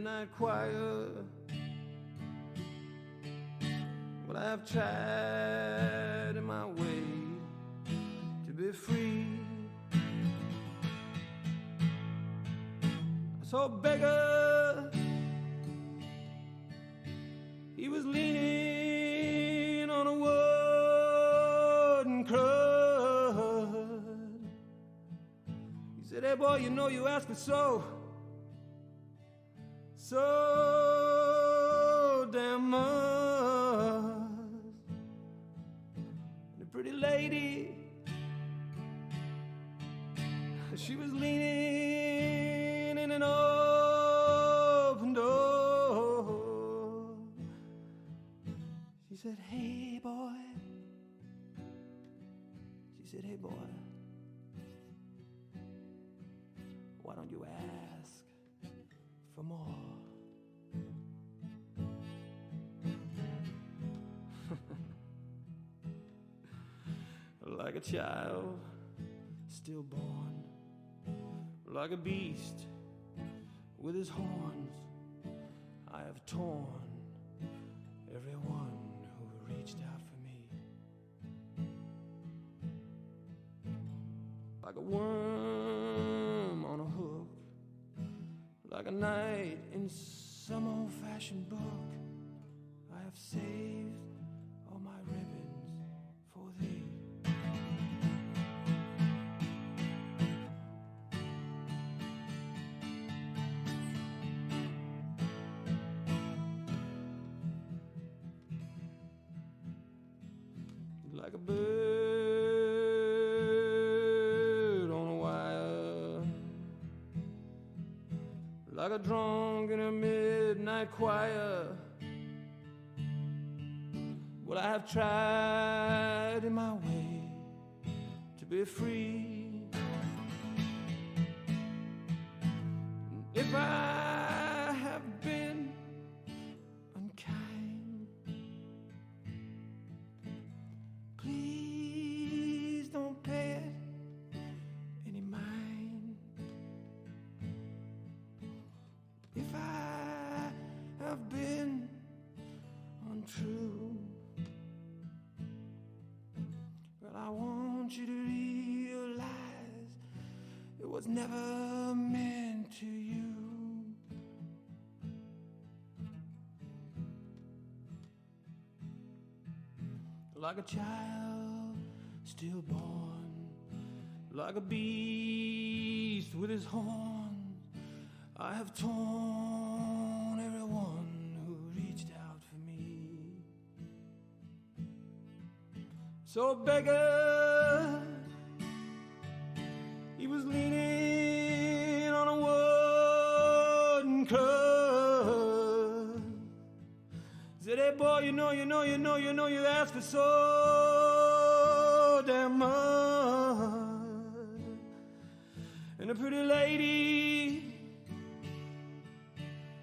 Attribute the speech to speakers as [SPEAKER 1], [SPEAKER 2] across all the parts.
[SPEAKER 1] midnight choir. Well, I have tried in my way to be free. I saw a beggar, he was leaning on a wooden crutch. He said, hey boy, you know you asked for so damn much. And the pretty lady, she was leaning in an open door. She said, hey boy. She said, hey boy, why don't you ask for more? Like a child stillborn, like a beast with his horns, I have torn everyone who reached out for me. Like a worm on a hook, like a knight in some old-fashioned book, I have saved all my ribbons for thee. Like a bird on a wire, like a drunk in a midnight choir. Well, I have tried in my way to be free. If I have been unkind, please don't pay it any mind. If I have been untrue, well, I want you to realize it was never meant to you. Like a child stillborn, like a beast with his horns, I have torn everyone who reached out for me. So a beggar, he was leaning on a wooden crutch. Said, hey boy, you know, you asked for so damn much. And a pretty lady,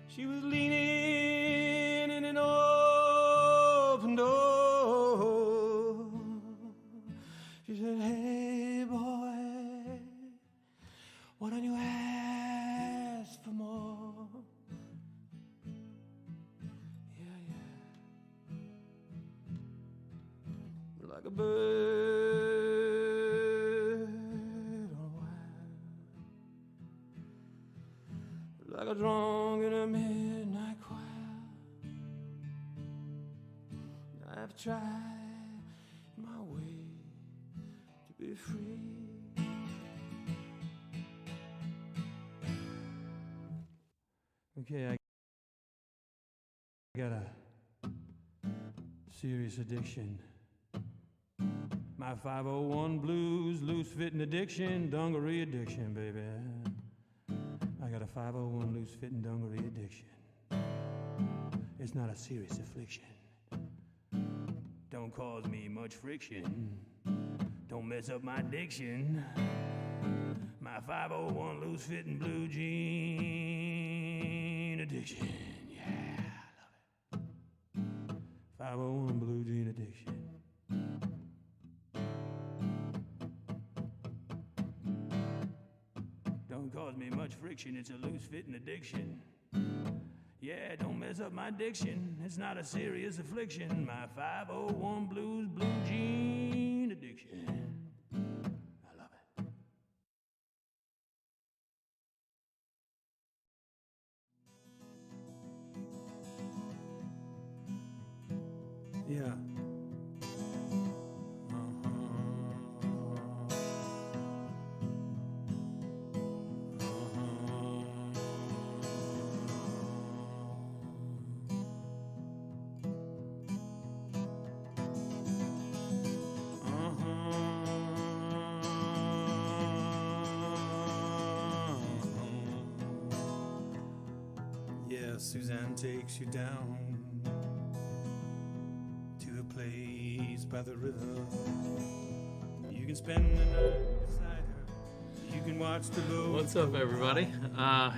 [SPEAKER 1] she was leaning in an open door. She said, hey boy, why don't you ask for more? Like a bird on a wire, like a drunk in a midnight choir. I've tried my way to be free. Okay, I got a serious addiction. My 501 blues, loose-fitting addiction, dungaree addiction, baby. I got a 501 loose-fitting dungaree addiction. It's not a serious affliction. Don't cause me much friction. Don't mess up my diction. My 501 loose-fitting blue jean addiction. Yeah, I love it. 501 blue jean addiction. Don't cause me much friction, it's a loose-fitting addiction. Yeah, don't mess up my diction. It's not a serious affliction. My 501 blues, blue jean addiction. I love it. Yeah. Yeah, Suzanne takes you down to a place by the river. You can spend the night beside her. You can watch the boat.
[SPEAKER 2] What's up, everybody?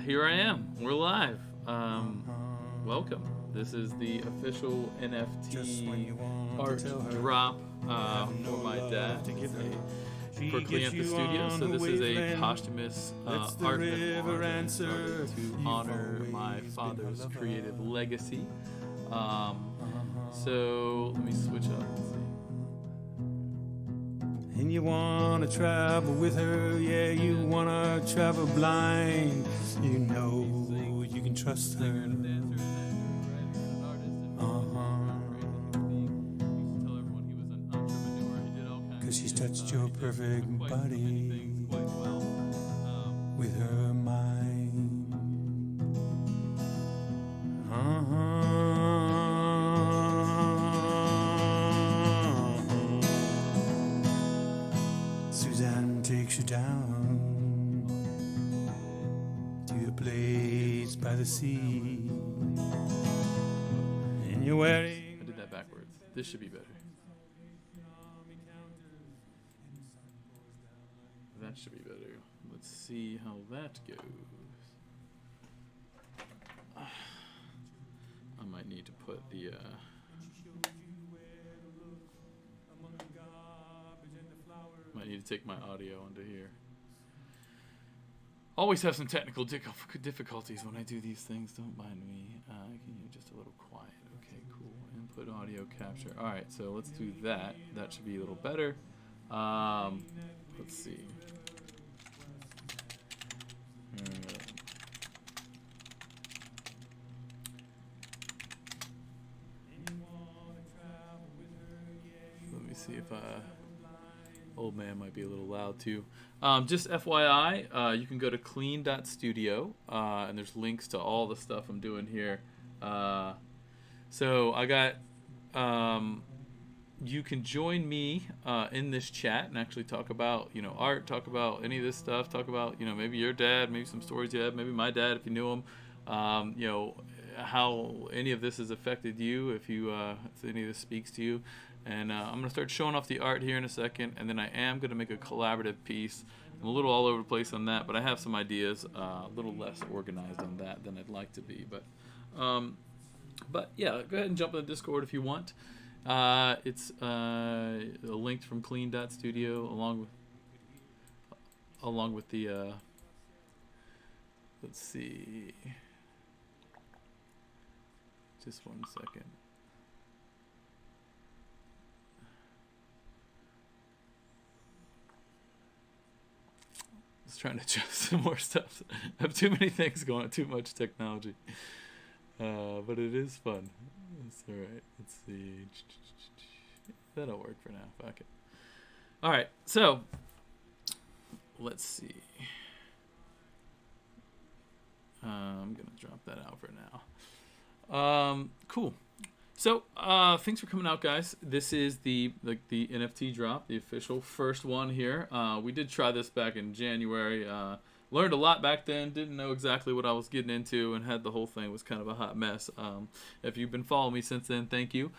[SPEAKER 2] Here I am. We're live. Welcome. This is the official NFT art drop for my dad. For Clean at the Studio. So this is a posthumous art memoir to honor my father's creative legacy. So let me switch up. Let's see.
[SPEAKER 1] And you wanna travel with her, yeah, you wanna travel blind. You know you can trust her. Cause she's touched your perfect body with her mind. Suzanne takes you down to a place by the sea. And you're wearing...
[SPEAKER 2] I did that backwards. This should be better. That should be better. Let's see how that goes. I might need to put the might need to take my audio onto here. Always have some technical difficulties when I do these things. Don't mind me. Can you just a little quiet? Okay, cool. Input audio capture. All right, so let's do that. That should be a little better. Let's see. Let me see if old man might be a little loud too. Just FYI, you can go to clean.studio and there's links to all the stuff I'm doing here. So I got you can join me in this chat and actually talk about, art, talk about any of this stuff, talk about, maybe your dad, maybe some stories you have, maybe my dad if you knew him, how any of this has affected you, if any of this speaks to you. And I'm going to start showing off the art here in a second, and then I am going to make a collaborative piece. I'm a little all over the place on that, but I have some ideas, a little less organized on that than I'd like to be. But yeah, go ahead and jump in the Discord if you want. It's linked from clean.studio along with the let's see, just 1 second. Just trying to adjust some more stuff. I have too many things going on, too much technology, but it is fun. It's all right. Let's see. That'll work for now. Fuck it. All right. So let's see. I'm gonna drop that out for now. Cool. So thanks for coming out, guys. This is the NFT drop, the official first one here. We did try this back in January. Learned a lot back then, didn't know exactly what I was getting into, and had the whole thing was kind of a hot mess. If you've been following me since then, thank you.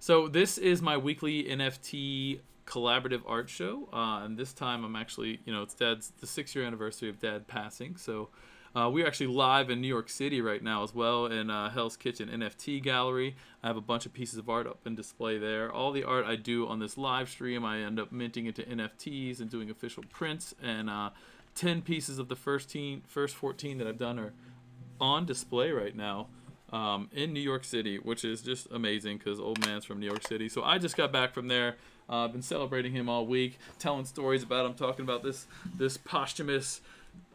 [SPEAKER 2] So this is my weekly NFT collaborative art show, and this time I'm actually, it's the 6-year anniversary of Dad passing, so we're actually live in New York City right now as well in Hell's Kitchen NFT Gallery. I have a bunch of pieces of art up in display there. All the art I do on this live stream, I end up minting into NFTs and doing official prints, and 10 pieces of the first 14 that I've done are on display right now in New York City, which is just amazing because old man's from New York City. So I just got back from there. I've been celebrating him all week, telling stories about him, talking about this posthumous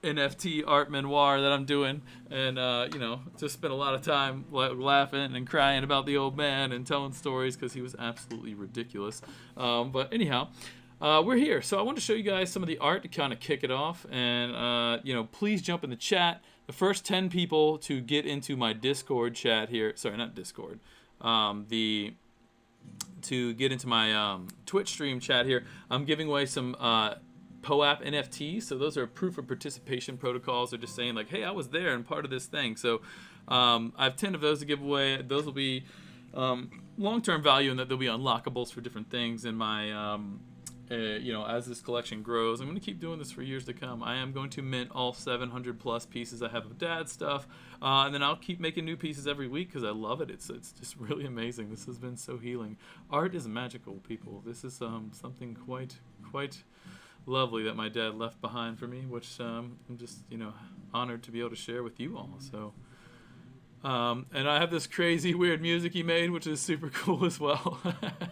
[SPEAKER 2] NFT art memoir that I'm doing, and just spent a lot of time laughing and crying about the old man and telling stories because he was absolutely ridiculous. But anyhow, we're here, so I want to show you guys some of the art to kind of kick it off, and please jump in the chat. The first 10 people to get into my Discord chat here, sorry, not Discord, to get into my Twitch stream chat here, I'm giving away some POAP NFTs. So those are proof of participation protocols. They're just saying like, hey, I was there and part of this thing. So I have 10 of those to give away. Those will be long-term value, and that they'll be unlockables for different things in my as this collection grows. I'm going to keep doing this for years to come. I am going to mint all 700 plus pieces I have of Dad's stuff, and then I'll keep making new pieces every week because I love it. It's just really amazing. This has been so healing. Art is magical, people. This is something quite lovely that my dad left behind for me, which I'm just honored to be able to share with you all. So and I have this crazy weird music he made, which is super cool as well.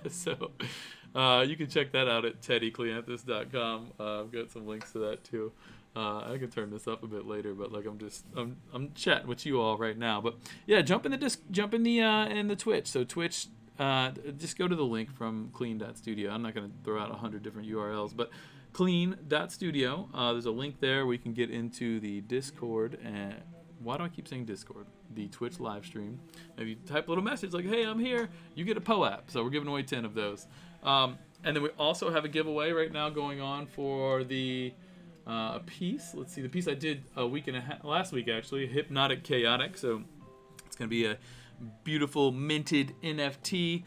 [SPEAKER 2] So you can check that out at teddycleanthus.com. I've got some links to that too. I can turn this up a bit later, but like I'm chatting with you all right now. But yeah, jump in the Twitch. So Twitch, just go to the link from clean.studio. I'm not going to throw out 100 different URLs, but clean.studio. There's a link there where you can get into the Discord. And why do I keep saying Discord? The Twitch live stream. If you type a little message like, hey, I'm here, you get a POAP. So we're giving away 10 of those. And then we also have a giveaway right now going on for the piece. Let's see, the piece I did last week actually, Hypnotic Chaotic. So it's going to be a beautiful minted NFT.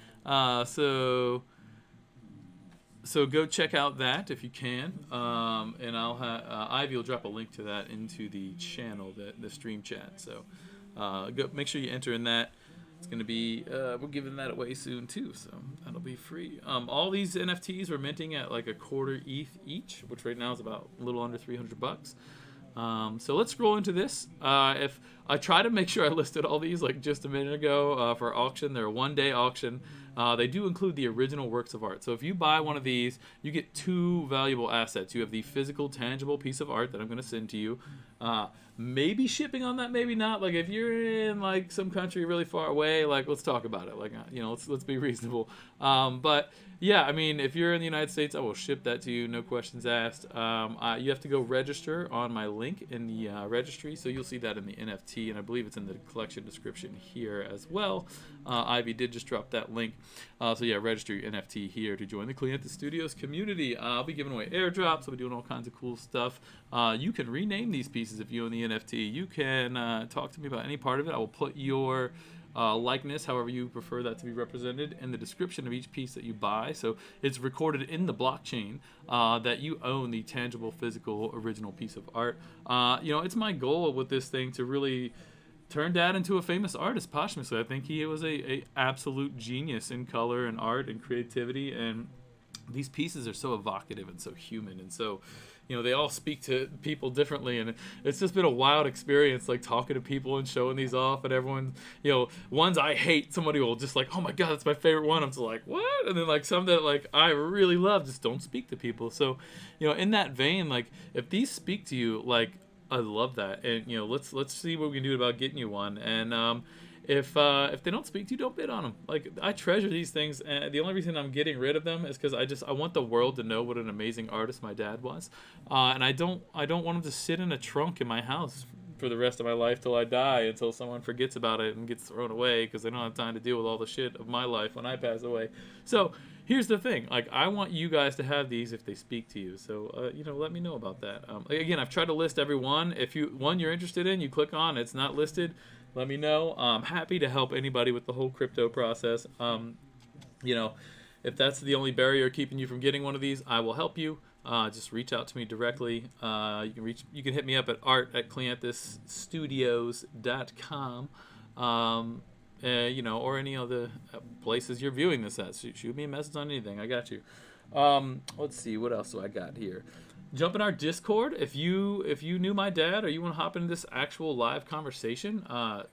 [SPEAKER 2] So go check out that if you can. And I'll have Ivy will drop a link to that into the channel, the stream chat. So go make sure you enter in that. It's going to be, we're giving that away soon too, so that'll be free. All these NFTs we're minting at like a quarter ETH each, which right now is about a little under $300. So let's scroll into this. If I try to make sure I listed all these like just a minute ago for auction, they're a one-day auction. They do include the original works of art. So if you buy one of these, you get two valuable assets. You have the physical, tangible piece of art that I'm going to send to you. Maybe shipping on that, maybe not. Like if you're in like some country really far away, like let's talk about it. Like let's be reasonable. But yeah, I mean, if you're in the United States, I will ship that to you, no questions asked. You have to go register on my link in the registry, so you'll see that in the NFT, and I believe it's in the collection description here as well. Ivy did just drop that link. So yeah, register your NFT here to join the Cleanthus Studios community. I'll be giving away airdrops. I'll be doing all kinds of cool stuff. You can rename these pieces if you own the NFT. You can talk to me about any part of it. I will put your likeness, however you prefer that to be represented, in the description of each piece that you buy. So it's recorded in the blockchain that you own the tangible, physical, original piece of art. It's my goal with this thing to really turn Dad into a famous artist posthumously. I think he was a absolute genius in color and art and creativity, and these pieces are so evocative and so human, and so they all speak to people differently, and it's just been a wild experience, like talking to people and showing these off, and everyone, ones I hate, somebody will just like, oh my God, that's my favorite one. I'm just like, what? And then like some that like I really love just don't speak to people. So, in that vein, like if these speak to you, like I love that, and let's see what we can do about getting you one. And if they don't speak to you, don't bid on them. Like I treasure these things, and the only reason I'm getting rid of them is because I want the world to know what an amazing artist my dad was, and I don't want him to sit in a trunk in my house for the rest of my life till I die, until someone forgets about it and gets thrown away because they don't have time to deal with all the shit of my life when I pass away. So here's the thing, like I want you guys to have these if they speak to you. So let me know about that. Again, I've tried to list every one. If you're interested in, you click on, it's not listed, let me know. I'm happy to help anybody with the whole crypto process. If that's the only barrier keeping you from getting one of these, I will help you. Just reach out to me directly. You can hit me up at art@cleanthusstudios.com. Or any other places you're viewing this at. Shoot me a message on anything. I got you. Let's see, what else do I got here? jump in our Discord. If you knew my dad or you want to hop into this actual live conversation,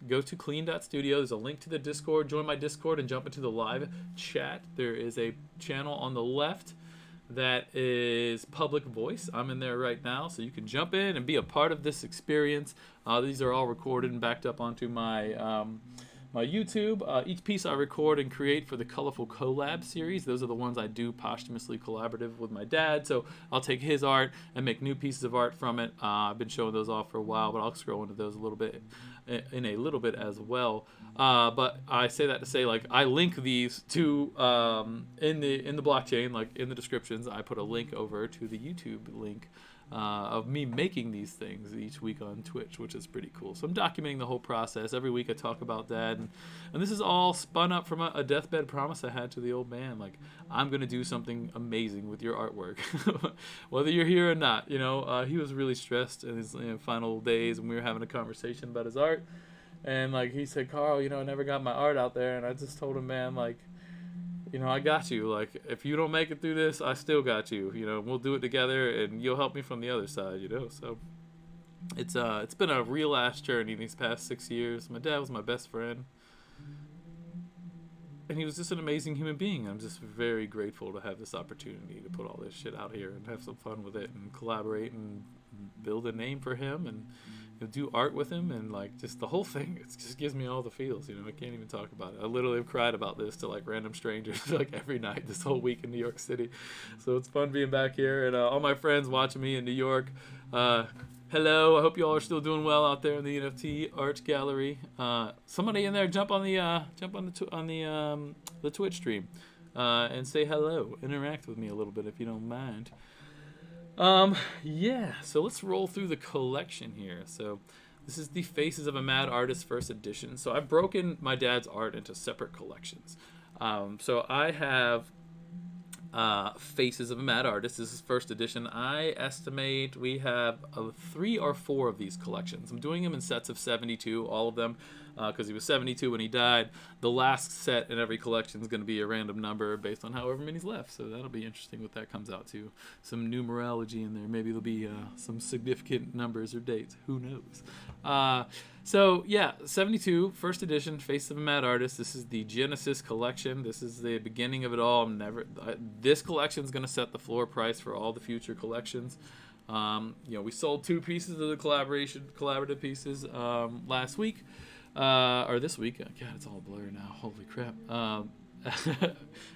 [SPEAKER 2] go to clean.studio. There's a link to the Discord. Join my Discord and jump into the live chat. There is a channel on the left that is public voice. I'm in there right now, so you can jump in and be a part of this experience. These are all recorded and backed up onto my my YouTube. Each piece I record and create for the Colorful Collab series. Those are the ones I do posthumously collaborative with my dad. So I'll take his art and make new pieces of art from it. I've been showing those off for a while, but I'll scroll into those a little bit as well. But I say that to say, like, I link these to in the blockchain, like in the descriptions. I put a link over to the YouTube link of me making these things each week on Twitch, which is pretty cool. So I'm documenting the whole process. Every week I talk about Dad, and this is all spun up from a deathbed promise I had to the old man. Like, I'm going to do something amazing with your artwork, whether you're here or not. You know, he was really stressed in his final days, and we were having a conversation about his art. And, like, he said, Carl, I never got my art out there. And I just told him, man, like, I got you. Like, if you don't make it through this, I still got you. We'll do it together, and you'll help me from the other side, So it's been a real ass journey these past 6 years. My dad was my best friend, and he was just an amazing human being. I'm just very grateful to have this opportunity to put all this shit out here and have some fun with it and collaborate and build a name for him and do art with him, and like just the whole thing. It just gives me all the feels. I can't even talk about it. I literally have cried about this to like random strangers like every night this whole week in New York City. So it's fun being back here, and all my friends watching me in New York. Hello, I hope you all are still doing well out there in the NFT art gallery. Somebody in there, jump on the Twitch stream and say hello. Interact with me a little bit if you don't mind. Yeah, so let's roll through the collection here. So this is the Faces of a Mad Artist first edition. So I've broken my dad's art into separate collections. So I have Faces of a Mad Artist. This is first edition. I estimate we have 3 or 4 of these collections. I'm doing them in sets of 72, all of them, because he was 72 when he died. The last set in every collection is going to be a random number based on however many's left. So that'll be interesting what that comes out to. Some numerology in there. Maybe there'll be some significant numbers or dates. Who knows? So yeah, 72, first edition, Face of a Mad Artist. This is the Genesis collection. This is the beginning of it all. This collection is going to set the floor price for all the future collections. We sold 2 pieces of the collaborative pieces last week. Or this week. God, it's all blurred now. Holy crap.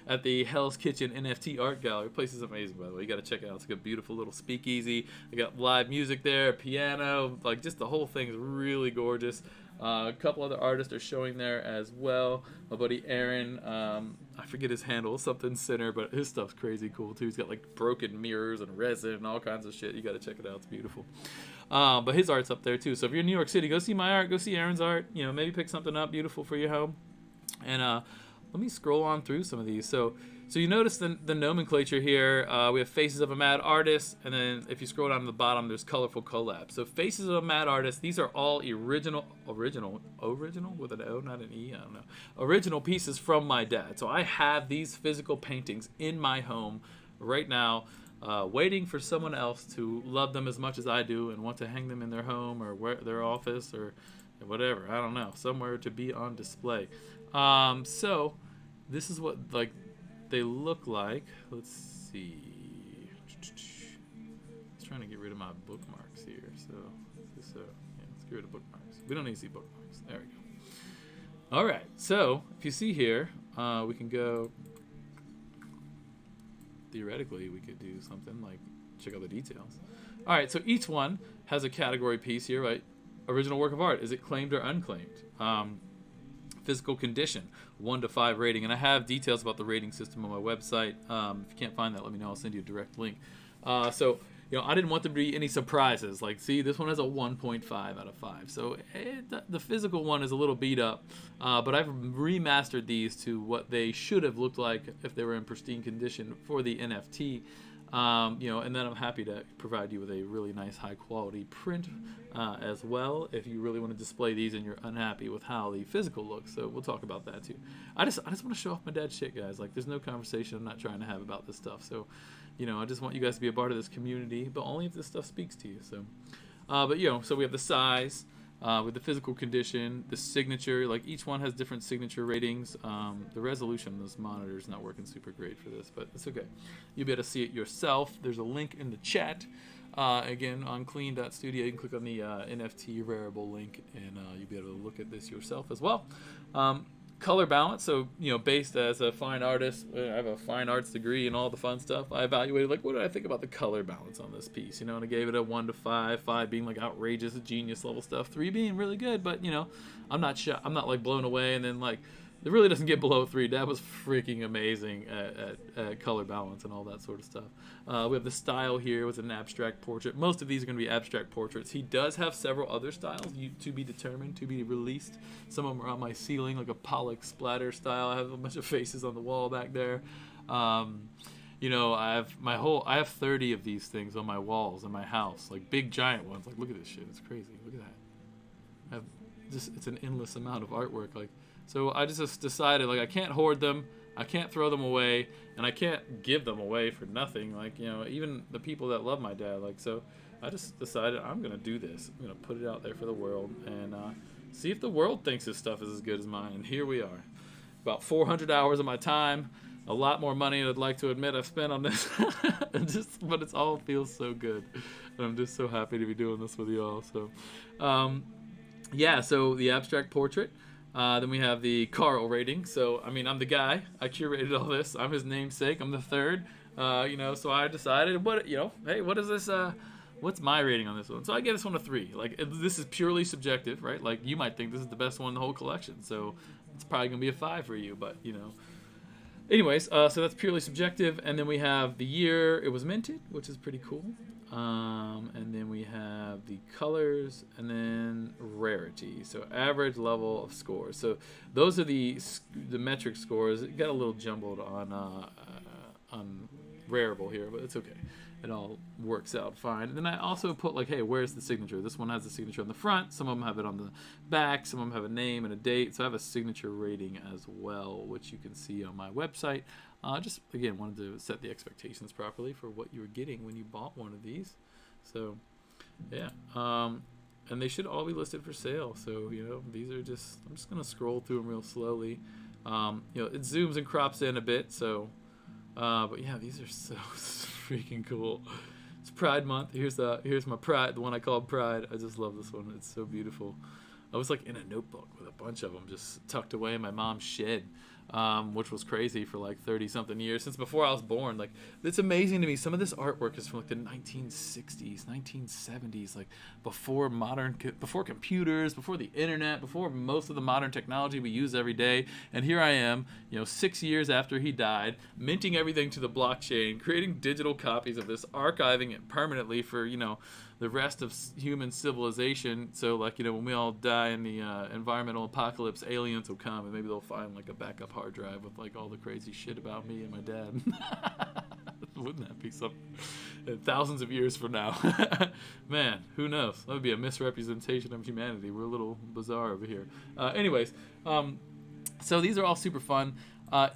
[SPEAKER 2] At the Hell's Kitchen NFT Art Gallery. The place is amazing, by the way. You got to check it out. It's like a beautiful little speakeasy. They got live music there, piano. Like, just the whole thing is really gorgeous. A couple other artists are showing there as well. My buddy Aaron, I forget his handle, something Center, but his stuff's crazy cool too. He's got like broken mirrors and resin and all kinds of shit. You got to check it out. It's beautiful. But his art's up there too. So if you're in New York City, go see my art, go see Aaron's art. Maybe pick something up beautiful for your home. And let me scroll on through some of these. So you notice the nomenclature here. We have Faces of a Mad Artist, and then if you scroll down to the bottom, there's Colorful Collab. So Faces of a Mad Artist, these are all original with an O, not an E, I don't know. Original pieces from my dad. So I have these physical paintings in my home right now, waiting for someone else to love them as much as I do and want to hang them in their home or their office or whatever. I don't know, somewhere to be on display. So this is what they look like. Let's see. I was trying to get rid of my bookmarks here. So let's get rid of bookmarks. We don't need to see bookmarks. There we go. All right. So if you see here, we can go. Theoretically, we could do something like check out the details. All right. So each one has a category piece here, right? Original work of art. Is it claimed or unclaimed? Physical condition, 1 to 5 rating, and I have details about the rating system on my website. If you can't find that, let me know. I'll send you a direct link. So I didn't want there to be any surprises. Like, see, this one has a 1.5 out of 5. So the physical one is a little beat up, but I've remastered these to what they should have looked like if they were in pristine condition for the NFT. And then I'm happy to provide you with a really nice high quality print as well if you really want to display these and you're unhappy with how the physical looks. So we'll talk about that too. I just want to show off my dad's shit, guys. Like, there's no conversation I'm not trying to have about this stuff. So, I just want you guys to be a part of this community, but only if this stuff speaks to you. So, so we have the size, with the physical condition, the signature. Like, each one has different signature ratings. The resolution of this monitor is not working super great for this, but it's okay. You'll be able to see it yourself. There's a link in the chat. Again, on clean.studio, you can click on the NFT Rarible link, and you'll be able to look at this yourself as well. Color balance, so based as a fine artist, I have a fine arts degree and all the fun stuff. I evaluated, like, what did I think about the color balance on this piece, and I gave it a 1 to 5, 5 being like outrageous, genius level stuff, 3 being really good, but I'm not like blown away, and then like it really doesn't get below 3. Dad was freaking amazing at color balance and all that sort of stuff. We have the style here with an abstract portrait. Most of these are going to be abstract portraits. He does have several other styles to be determined, to be released. Some of them are on my ceiling, like a Pollock splatter style. I have a bunch of faces on the wall back there. I have 30 of these things on my walls in my house, like big giant ones. Like, look at this shit. It's crazy. Look at that. It's an endless amount of artwork. Like, so I just decided, like, I can't hoard them, I can't throw them away, and I can't give them away for nothing. Like, even the people that love my dad, like, so I just decided I'm going to do this. I'm going to put it out there for the world and see if the world thinks this stuff is as good as mine. And here we are. About 400 hours of my time, a lot more money than I'd like to admit I've spent on this. But it all feels so good. And I'm just so happy to be doing this with you all. So, so the abstract portrait. Then we have the Carl rating. So, I'm the guy. I curated all this. I'm his namesake. I'm the third. So I decided, hey, what is this? What's my rating on this one? So I gave this one a 3. Like, this is purely subjective, right? Like, you might think this is the best one in the whole collection. So it's probably going to be a 5 for you, but, Anyways, so that's purely subjective. And then we have the year it was minted, which is pretty cool. And then we have the colors, and then rarity. So average level of scores. So those are the metric scores. It got a little jumbled on Rarible here, but it's okay. It all works out fine. And then I also put, like, hey, where's the signature? This one has the signature on the front. Some of them have it on the back. Some of them have a name and a date. So I have a signature rating as well, which you can see on my website. Just, again, wanted to set the expectations properly for what you were getting when you bought one of these. So, yeah. And they should all be listed for sale. So, these are just, I'm just going to scroll through them real slowly. It zooms and crops in a bit. So, but yeah, these are so freaking cool. It's Pride Month. Here's my Pride, the one I called Pride. I just love this one. It's so beautiful. I was like in a notebook with a bunch of them just tucked away in my mom's shed, which was crazy for like 30-something years, since before I was born. Like, it's amazing to me. Some of this artwork is from like the 1960s, 1970s, like before computers, before the internet, before most of the modern technology we use every day. And here I am, 6 years after he died, minting everything to the blockchain, creating digital copies of this, archiving it permanently for, the rest of human civilization. So, like, when we all die in the environmental apocalypse, aliens will come and maybe they'll find like a backup hard drive with like all the crazy shit about me and my dad. Wouldn't that be something? Thousands of years from now. Man, who knows? That would be a misrepresentation of humanity. We're a little bizarre over here. Anyways, so these are all super fun.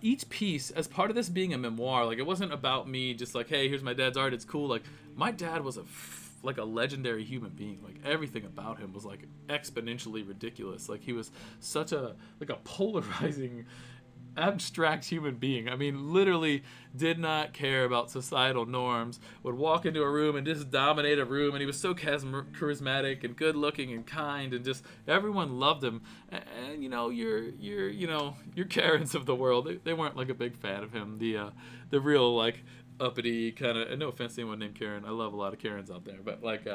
[SPEAKER 2] Each piece, as part of this being a memoir, like, it wasn't about me just like, hey, here's my dad's art, it's cool. Like, my dad was like a legendary human being. Like, everything about him was like exponentially ridiculous. Like, he was such a polarizing, abstract human being. I mean, literally did not care about societal norms, would walk into a room and just dominate a room, and he was so charismatic and good looking and kind, and just everyone loved him. And your Karens of the world, they weren't like a big fan of him. The real like uppity kind of, and no offense to anyone named Karen, I love a lot of Karens out there, but like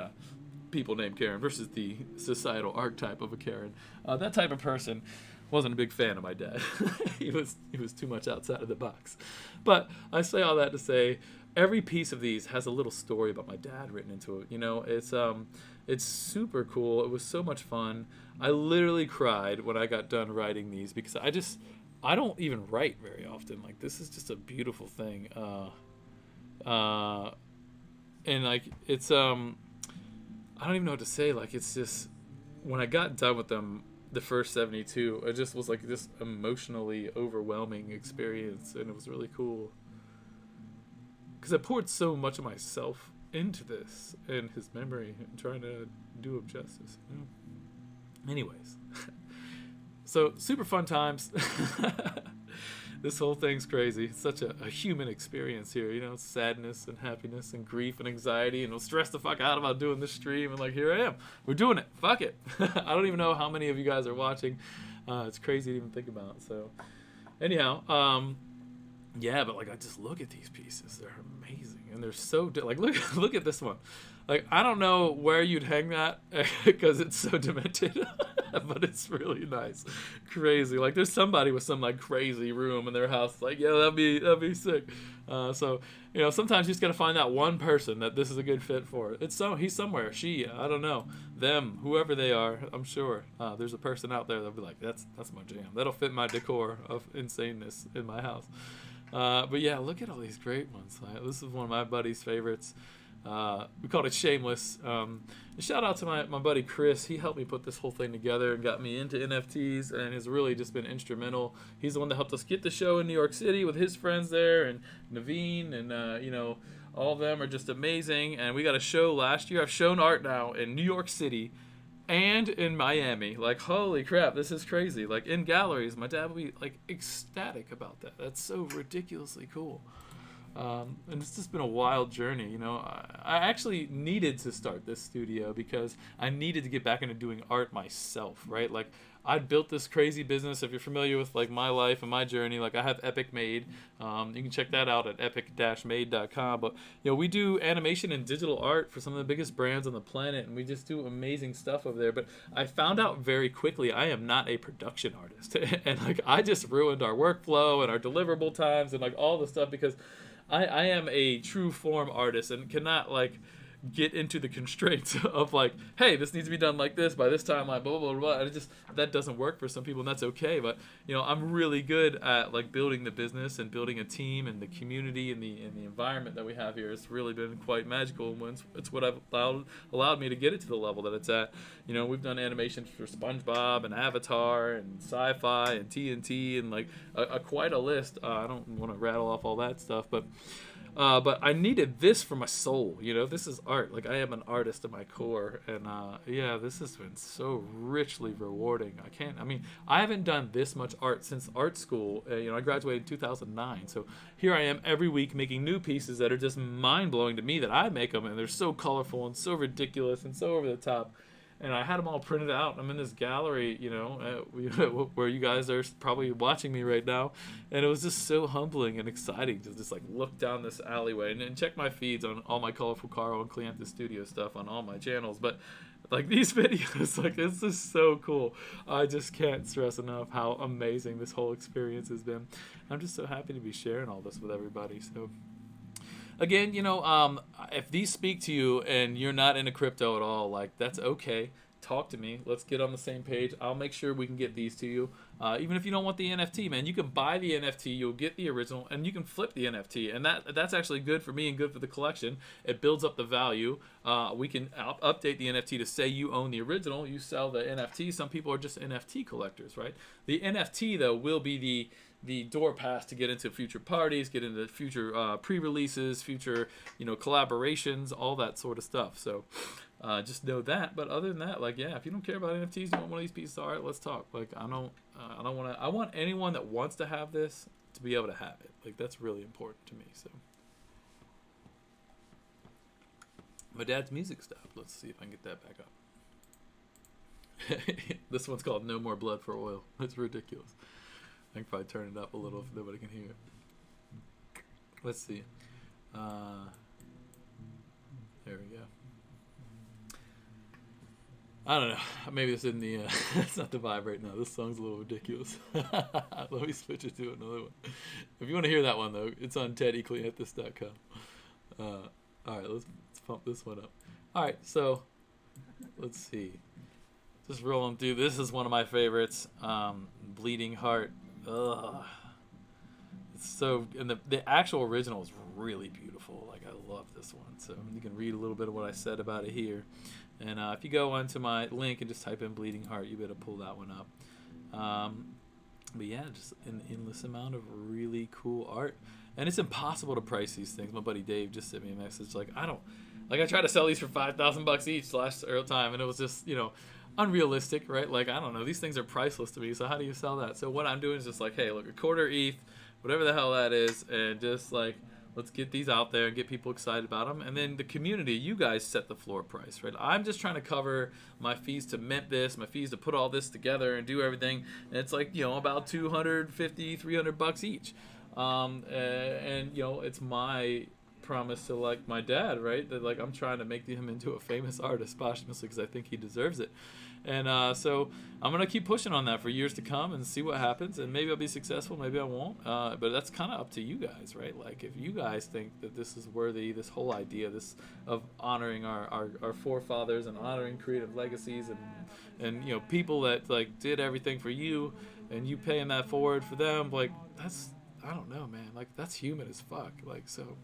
[SPEAKER 2] people named Karen versus the societal archetype of a Karen, that type of person wasn't a big fan of my dad. he was too much outside of the box. But I say all that to say, every piece of these has a little story about my dad written into it. It's super cool. It was so much fun. I literally cried when I got done writing these, because I don't even write very often. Like, this is just a beautiful thing. And like it's I don't even know what to say. Like it's just when I got done with them, the first 72, it just was like this emotionally overwhelming experience, and it was really cool because I poured so much of myself into this and his memory and trying to do him justice. You know? Anyways, so super fun times. This whole thing's crazy. It's such a human experience here, you know, sadness and happiness and grief and anxiety, and I'm stressed the fuck out about doing this stream, and like, here I am. We're doing it. Fuck it. I don't even know how many of you guys are watching. It's crazy to even think about. So anyhow, yeah, but like I just look at these pieces. They're amazing, and they're so like look at this one. Like I don't know where you'd hang that because it's so demented, but it's really nice, crazy. Like there's somebody with some like crazy room in their house. Like yeah, that'd be sick. So you know sometimes you just gotta find that one person that this is a good fit for. He's somewhere. I don't know them, whoever they are. I'm sure there's a person out there that'll be like that's my jam. That'll fit my decor of insaneness in my house. But yeah, look at all these great ones. This is one of my buddy's favorites. We called it Shameless. Shout out to my buddy Chris. He helped me put this whole thing together and got me into NFTs and has really just been instrumental. He's the one that helped us get the show in New York City with his friends there, and Naveen, and you know, all of them are just amazing. And we got a show last year. I've shown art now in New York City and in Miami. Like, holy crap, this is crazy. Like, in galleries, my dad would be like ecstatic about that. That's so ridiculously cool. And it's just been a wild journey, you know. I actually needed to start this studio because I needed to get back into doing art myself, right? Like, I built this crazy business. If you're familiar with like my life and my journey, like I have Epic Made. You can check that out at epic-made.com. But you know, we do animation and digital art for some of the biggest brands on the planet, and we just do amazing stuff over there. But I found out very quickly I am not a production artist, and like I just ruined our workflow and our deliverable times and like all the stuff because I am a true form artist and cannot like get into the constraints of like, hey, this needs to be done like this by this time, like blah blah blah blah. And it just that doesn't work for some people, and that's okay. But you know, I'm really good at like building the business and building a team and the community and the environment that we have here. It's really been quite magical, and it's what I've allowed me to get it to the level that it's at. You know, we've done animations for SpongeBob and Avatar and Sci-Fi and TNT and like quite a list. I don't want to rattle off all that stuff, but I needed this for my soul. You know, this is art. Like I am an artist at my core, and yeah, this has been so richly rewarding. I haven't done this much art since art school. You know, I graduated in 2009, so here I am every week making new pieces that are just mind blowing to me that I make them, and they're so colorful and so ridiculous and so over the top. And I had them all printed out. I'm in this gallery, you know, where you guys are probably watching me right now. And it was just so humbling and exciting to just like look down this alleyway and check my feeds on all my Colorful Caro and Cleantha Studio stuff on all my channels. But like these videos, like it's just so cool. I just can't stress enough how amazing this whole experience has been. I'm just so happy to be sharing all this with everybody. So again, you know, if these speak to you and you're not into crypto at all, like that's okay. Talk to me. Let's get on the same page. I'll make sure we can get these to you. Even if you don't want the NFT, man, you can buy the NFT. You'll get the original, and you can flip the NFT, and that's actually good for me and good for the collection. It builds up the value. We can update the NFT to say you own the original. You sell the NFT. Some people are just NFT collectors, right? The NFT though will be the door pass to get into future parties, get into future pre-releases, future, you know, collaborations, all that sort of stuff. So just know that. But other than that, like, yeah, if you don't care about NFTs, you want one of these pieces of art, let's talk. Like, I want anyone that wants to have this to be able to have it. Like, that's really important to me. So my dad's music stuff. Let's see if I can get that back up. This one's called No More Blood for Oil. It's ridiculous. I can probably turn it up a little if nobody can hear it. Let's see. There we go. I don't know. Maybe this isn't the... it's not the vibe right now. This song's a little ridiculous. Let me switch it to another one. If you want to hear that one, though, it's on teddycleanthis.com. All right, let's pump this one up. All right, so let's see. Just rolling through. This is one of my favorites. Bleeding Heart. Ugh. so, and the actual original is really beautiful. Like, I love this one. So you can read a little bit of what I said about it here. And if you go onto my link and just type in Bleeding Heart, you'll be able to pull that one up. But yeah, just an endless amount of really cool art. And it's impossible to price these things. My buddy Dave just sent me a message like, I tried to sell these for $5,000 each last time, and it was just, unrealistic, right? Like, I don't know, these things are priceless to me, so how do you sell that? So what I'm doing is just like, hey, look, a quarter ETH, whatever the hell that is, and just like, let's get these out there and get people excited about them. And then the community, you guys set the floor price, right? I'm just trying to cover my fees to mint this, my fees to put all this together and do everything. And it's like, about $250, $300 each. And it's my promise to like my dad, right? That like I'm trying to make him into a famous artist posthumously because I think he deserves it. And so I'm gonna keep pushing on that for years to come and see what happens. And maybe I'll be successful, maybe I won't. But that's kind of up to you guys, right? Like if you guys think that this is worthy, this whole idea, this of honoring our forefathers and honoring creative legacies and people that like did everything for you, and you paying that forward for them, like that's, I don't know, man. Like that's human as fuck. Like so.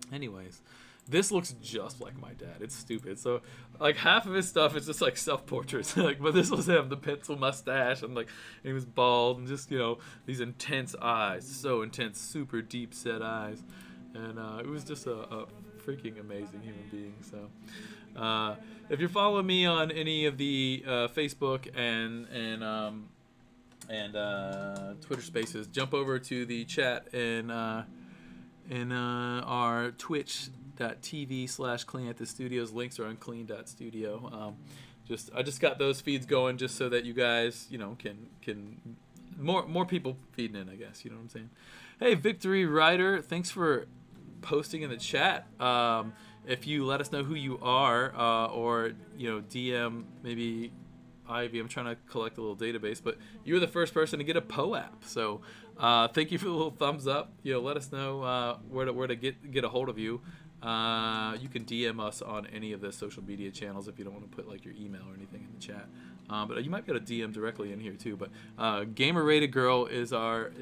[SPEAKER 2] Anyways, this looks just like my dad. It's stupid. So, like, half of his stuff is just, like, self-portraits. Like, but this was him, the pencil mustache, and, like, he was bald, and just, these intense eyes. So intense, super deep-set eyes. And it was just a freaking amazing human being. So, if you're following me on any of the Facebook and Twitter Spaces, jump over to the chat and our twitch.tv/Clean at the Studios. Links are on clean.studio. I just got those feeds going just so that you guys, can more people feeding in, I guess. You know what I'm saying? Hey, Victory Rider, thanks for posting in the chat. If you let us know who you are, or DM maybe Ivy, I'm trying to collect a little database, but you were the first person to get a POAP. So thank you for the little thumbs up. Let us know where to get a hold of you. You can DM us on any of the social media channels if you don't want to put like your email or anything in the chat. But you might be able to DM directly in here too. But Gamer Rated Girl is our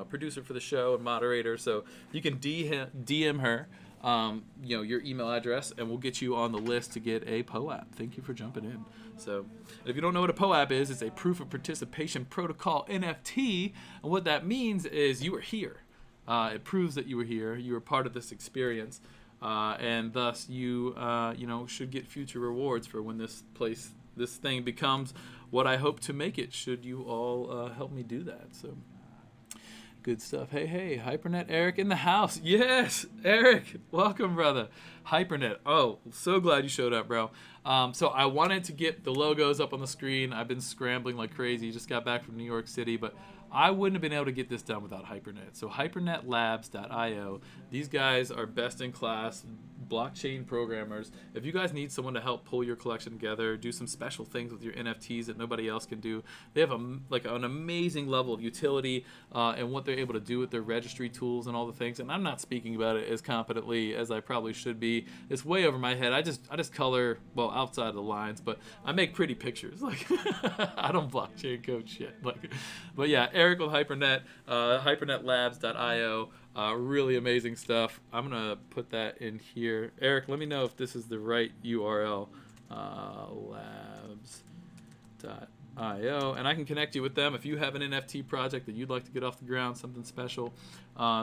[SPEAKER 2] producer for the show and moderator, so you can DM her. Your email address, and we'll get you on the list to get a POAP. Thank you for jumping in. So, if you don't know what a POAP is, it's a proof of participation protocol NFT, and what that means is you were here. It proves that you were here, you were part of this experience, and thus you should get future rewards for when this thing becomes what I hope to make it. Should you all help me do that? So. Good stuff. Hey, Hypernet Eric in the house. Yes, Eric, welcome, brother. Hypernet. Oh, so glad you showed up, bro. So I wanted to get the logos up on the screen. I've been scrambling like crazy. Just got back from New York City, but I wouldn't have been able to get this done without Hypernet. So hypernetlabs.io. These guys are best in class blockchain programmers. If you guys need someone to help pull your collection together, do some special things with your NFTs that nobody else can do, they have an amazing level of utility and what they're able to do with their registry tools and all the things. And I'm not speaking about it as competently as I probably should be. It's way over my head. I just color outside of the lines, but I make pretty pictures. Like I don't blockchain code shit. But yeah, Eric with Hypernet, hypernetlabs.io. Really amazing stuff. I'm going to put that in here. Eric, let me know if this is the right URL. Labs.io. And I can connect you with them if you have an NFT project that you'd like to get off the ground, something special.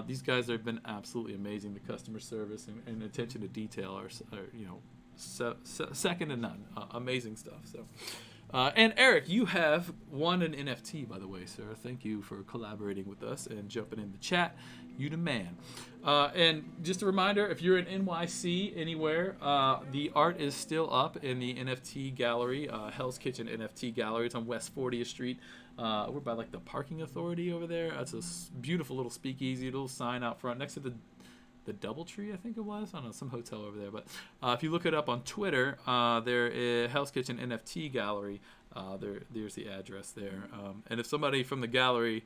[SPEAKER 2] These guys have been absolutely amazing. The customer service and attention to detail are second to none. Amazing stuff. So. And Eric, you have won an NFT, by the way, sir. Thank you for collaborating with us and jumping in the chat. You the man. And just a reminder, if you're in NYC anywhere, the art is still up in the NFT gallery, Hell's Kitchen NFT gallery. It's on West 40th Street. We're by like the parking authority over there. That's a beautiful little speakeasy, little sign out front next to the Doubletree, I think it was. I don't know, some hotel over there. But if you look it up on Twitter, there is Hell's Kitchen NFT Gallery. There's the address there. And if somebody from the gallery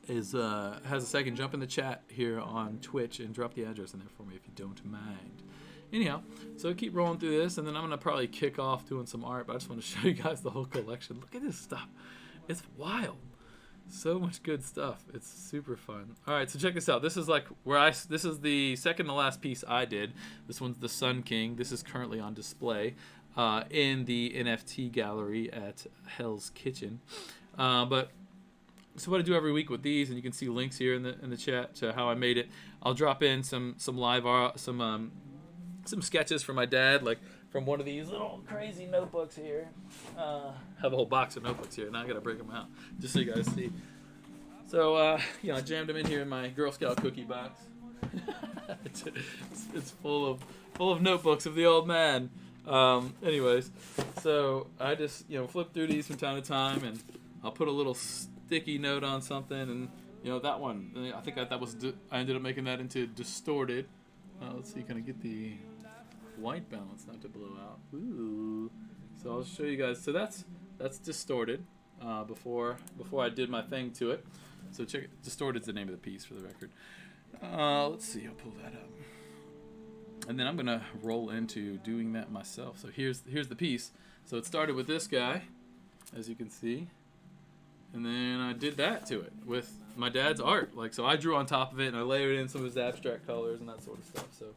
[SPEAKER 2] has a second, jump in the chat here on Twitch and drop the address in there for me if you don't mind. Anyhow, so keep rolling through this, and then I'm going to probably kick off doing some art, but I just want to show you guys the whole collection. Look at this stuff. It's wild. So much good stuff. It's super fun. All right, so check this out. This is like this is the second to last piece I did. This one's the Sun King. This is currently on display in the NFT gallery at Hell's Kitchen. But so what I do every week with these, and you can see links here in the chat to how I made it. I'll drop in some live art, some sketches from my dad, like from one of these little crazy notebooks here. Have a whole box of notebooks here. Now I gotta break them out just so you guys see. So I jammed them in here in my Girl Scout cookie box. it's full of notebooks of the old man. Anyways, so I just flip through these from time to time, and I'll put a little sticky note on something, and that one, I think I ended up making that into distorted. Let's see, can I get the white balance not to blow out? Ooh. So I'll show you guys. So that's distorted before I did my thing to it. So check it. Distorted's the name of the piece for the record. Let's see. I'll pull that up. And then I'm gonna roll into doing that myself. So here's the piece. So it started with this guy, as you can see, and then I did that to it with my dad's art. So I drew on top of it, and I layered in some of his abstract colors and that sort of stuff. So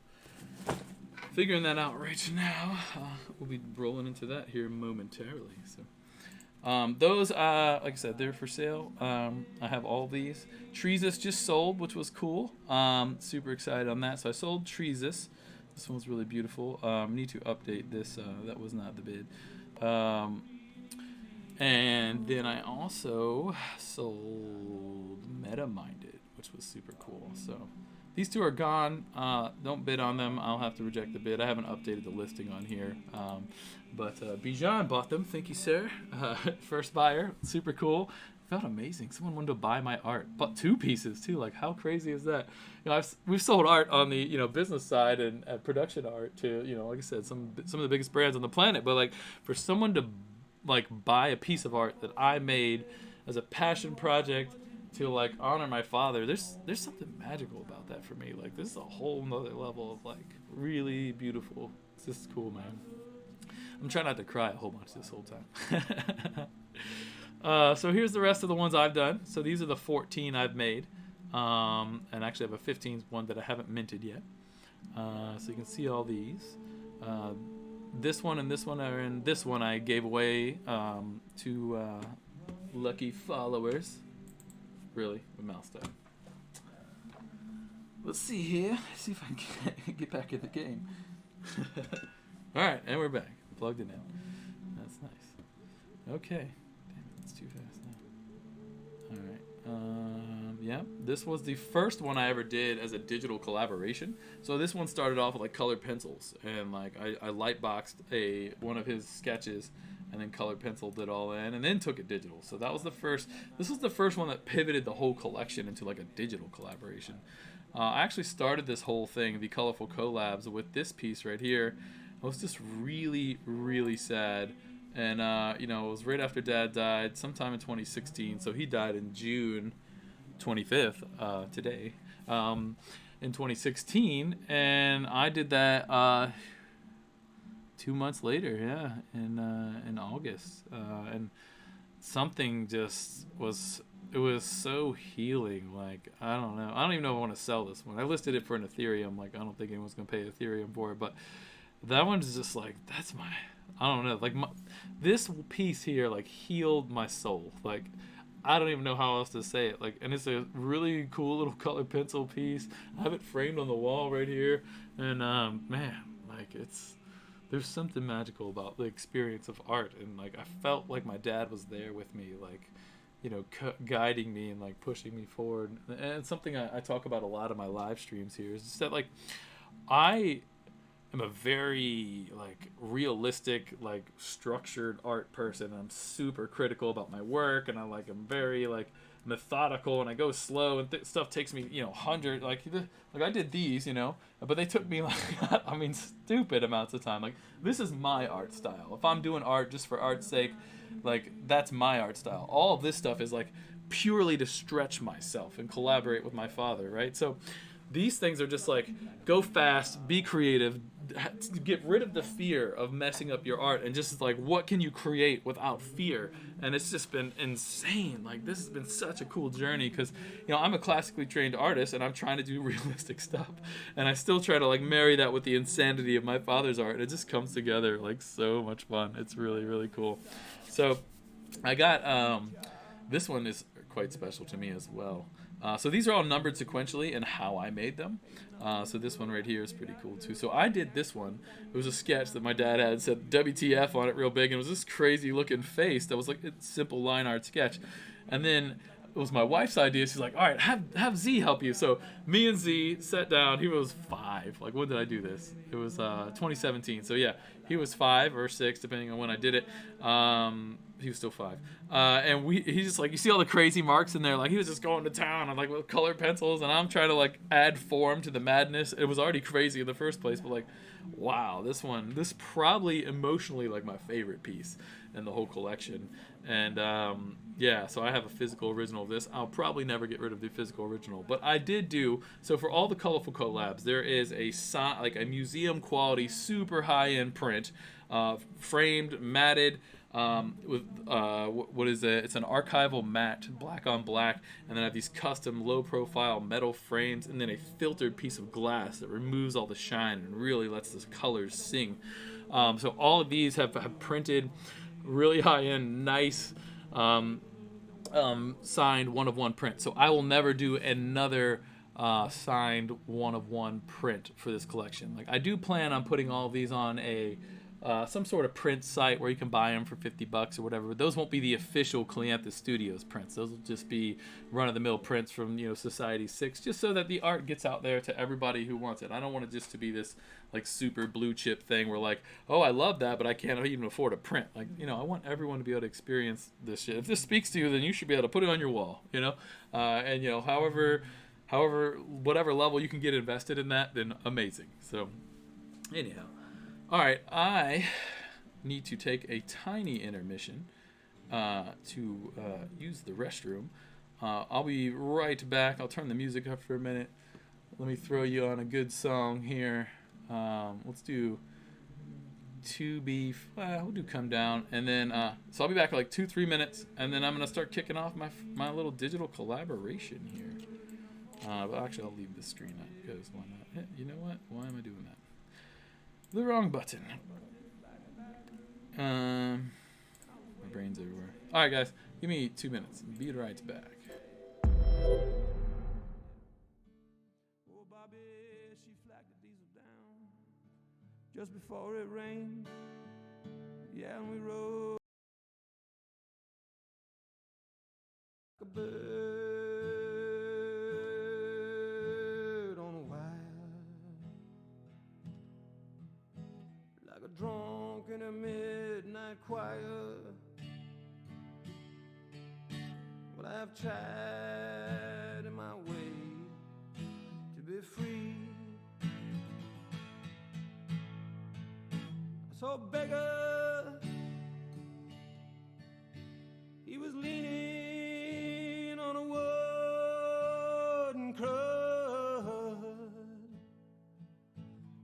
[SPEAKER 2] figuring that out right now. We'll be rolling into that here momentarily. So those, like I said, they're for sale. I have all these. Treesus just sold, which was cool. Super excited on that. So I sold Treesus. This one's really beautiful. Need to update this. That was not the bid. And then I also sold Meta-Minded, which was super cool. So these two are gone. Don't bid on them. I'll have to reject the bid. I haven't updated the listing on here. But Bijan bought them. Thank you, sir. First buyer. Super cool. Felt amazing. Someone wanted to buy my art. Bought 2 pieces, too. Like, how crazy is that? We've sold art on the, business side and production art to, like I said, some of the biggest brands on the planet. But, like, for someone to, buy a piece of art that I made as a passion project to honor my father, there's something magical about that for me. This is a whole nother level of really beautiful. It's just cool, man. I'm trying not to cry a whole bunch this whole time. So here's the rest of the ones I've done. So these are the 14 I've made, and actually I have a 15th one that I haven't minted yet. So you can see all these. This one and this one are in this one I gave away to lucky followers. Really, with mouse time. Let's see here. See if I can get back in the game. All right, and we're back. Plugged it in. That's nice. Okay. Damn it, it's too fast now. All right. Yeah, this was the first one I ever did as a digital collaboration. So this one started off with colored pencils, and I light boxed one of his sketches, and then colored penciled it all in, and then took it digital. So that was the first. This was the first one that pivoted the whole collection into a digital collaboration. I actually started this whole thing, the colorful collabs, with this piece right here. I was just really, really sad. And, it was right after Dad died, sometime in 2016. So he died in June 25th, today, in 2016. And I did that 2 months later, yeah, in August. And something just was... It was so healing. I don't know. I don't even know if I want to sell this one. I listed it for an Ethereum. I don't think anyone's going to pay Ethereum for it. But that one's just that's my... I don't know. This piece here, healed my soul. I don't even know how else to say it. And it's a really cool little colored pencil piece. I have it framed on the wall right here. And, man, there's something magical about the experience of art. And, I felt like my dad was there with me, guiding me and pushing me forward. And it's something I talk about a lot in my live streams here is just that I am a very realistic structured art person. I'm super critical about my work, and I'm very methodical, and I go slow, and stuff takes me 100 I did these but they took me stupid amounts of time. This is my art style. If I'm doing art just for art's sake, that's my art style. All of this stuff is purely to stretch myself and collaborate with my father, right? So these things are just go fast, be creative, get rid of the fear of messing up your art and just like what can you create without fear. And it's just been insane. Like this has been such a cool journey because I'm a classically trained artist and I'm trying to do realistic stuff, and I still try to like marry that with the insanity of my father's art, and it just comes together like so much fun. It's really, really cool. So I got this one is quite special to me as well. So these are all numbered sequentially and how I made them. So this one right here is pretty cool too. So I did this one. It was a sketch that my dad had, said WTF on it real big, and it was this crazy looking face that was like a simple line art sketch. And then it was my wife's idea. She's like, all right, have Z help you. So me and Z sat down. He was 5. Like, when did I do this? It was 2017. So yeah, he was 5 or 6, depending on when I did it. He was still 5. And he's just like, you see all the crazy marks in there. Like, he was just going to town on like with colored pencils, and I'm trying to like add form to the madness. It was already crazy in the first place, but like, wow, this probably emotionally like my favorite piece in the whole collection. And yeah, so I have a physical original of this. I'll probably never get rid of the physical original, but I did do so for all the colorful collabs. There is like a museum quality, super high end print, framed, matted. With what is it? It's an archival matte, black on black, and then I have these custom low-profile metal frames, and then a filtered piece of glass that removes all the shine and really lets the colors sing. So all of these have printed, really high-end, nice, signed one-of-one print. So I will never do another signed one-of-one print for this collection. Like I do plan on putting all of these on a some sort of print site where you can buy them for $50 or whatever. But those won't be the official Clianthus Studios prints. Those will just be run-of-the-mill prints from Society 6, just so that the art gets out there to everybody who wants it. I don't want it just to be this like super blue chip thing where like, oh, I love that, but I can't even afford a print. Like, I want everyone to be able to experience this shit. If this speaks to you, then you should be able to put it on your wall. And however, whatever level you can get invested in that, then amazing. So, anyhow. All right, I need to take a tiny intermission to use the restroom. I'll be right back. I'll turn the music up for a minute. Let me throw you on a good song here. Let's do we'll do Come Down. And then, so I'll be back in like 2-3 minutes. And then I'm going to start kicking off my little digital collaboration here. But actually, I'll leave this screen up because why not? You know what? Why am I doing that? The wrong button. My brain's everywhere. All right, guys, give me 2 minutes. Be right back.
[SPEAKER 1] Oh, Bobby, she flagged the diesel down just before it rained. Yeah, and we rode like a bird on a wire, like a drunk in a midnight choir. Well, I've tried in my way to be free. I saw a beggar, he was leaning on a wooden crutch.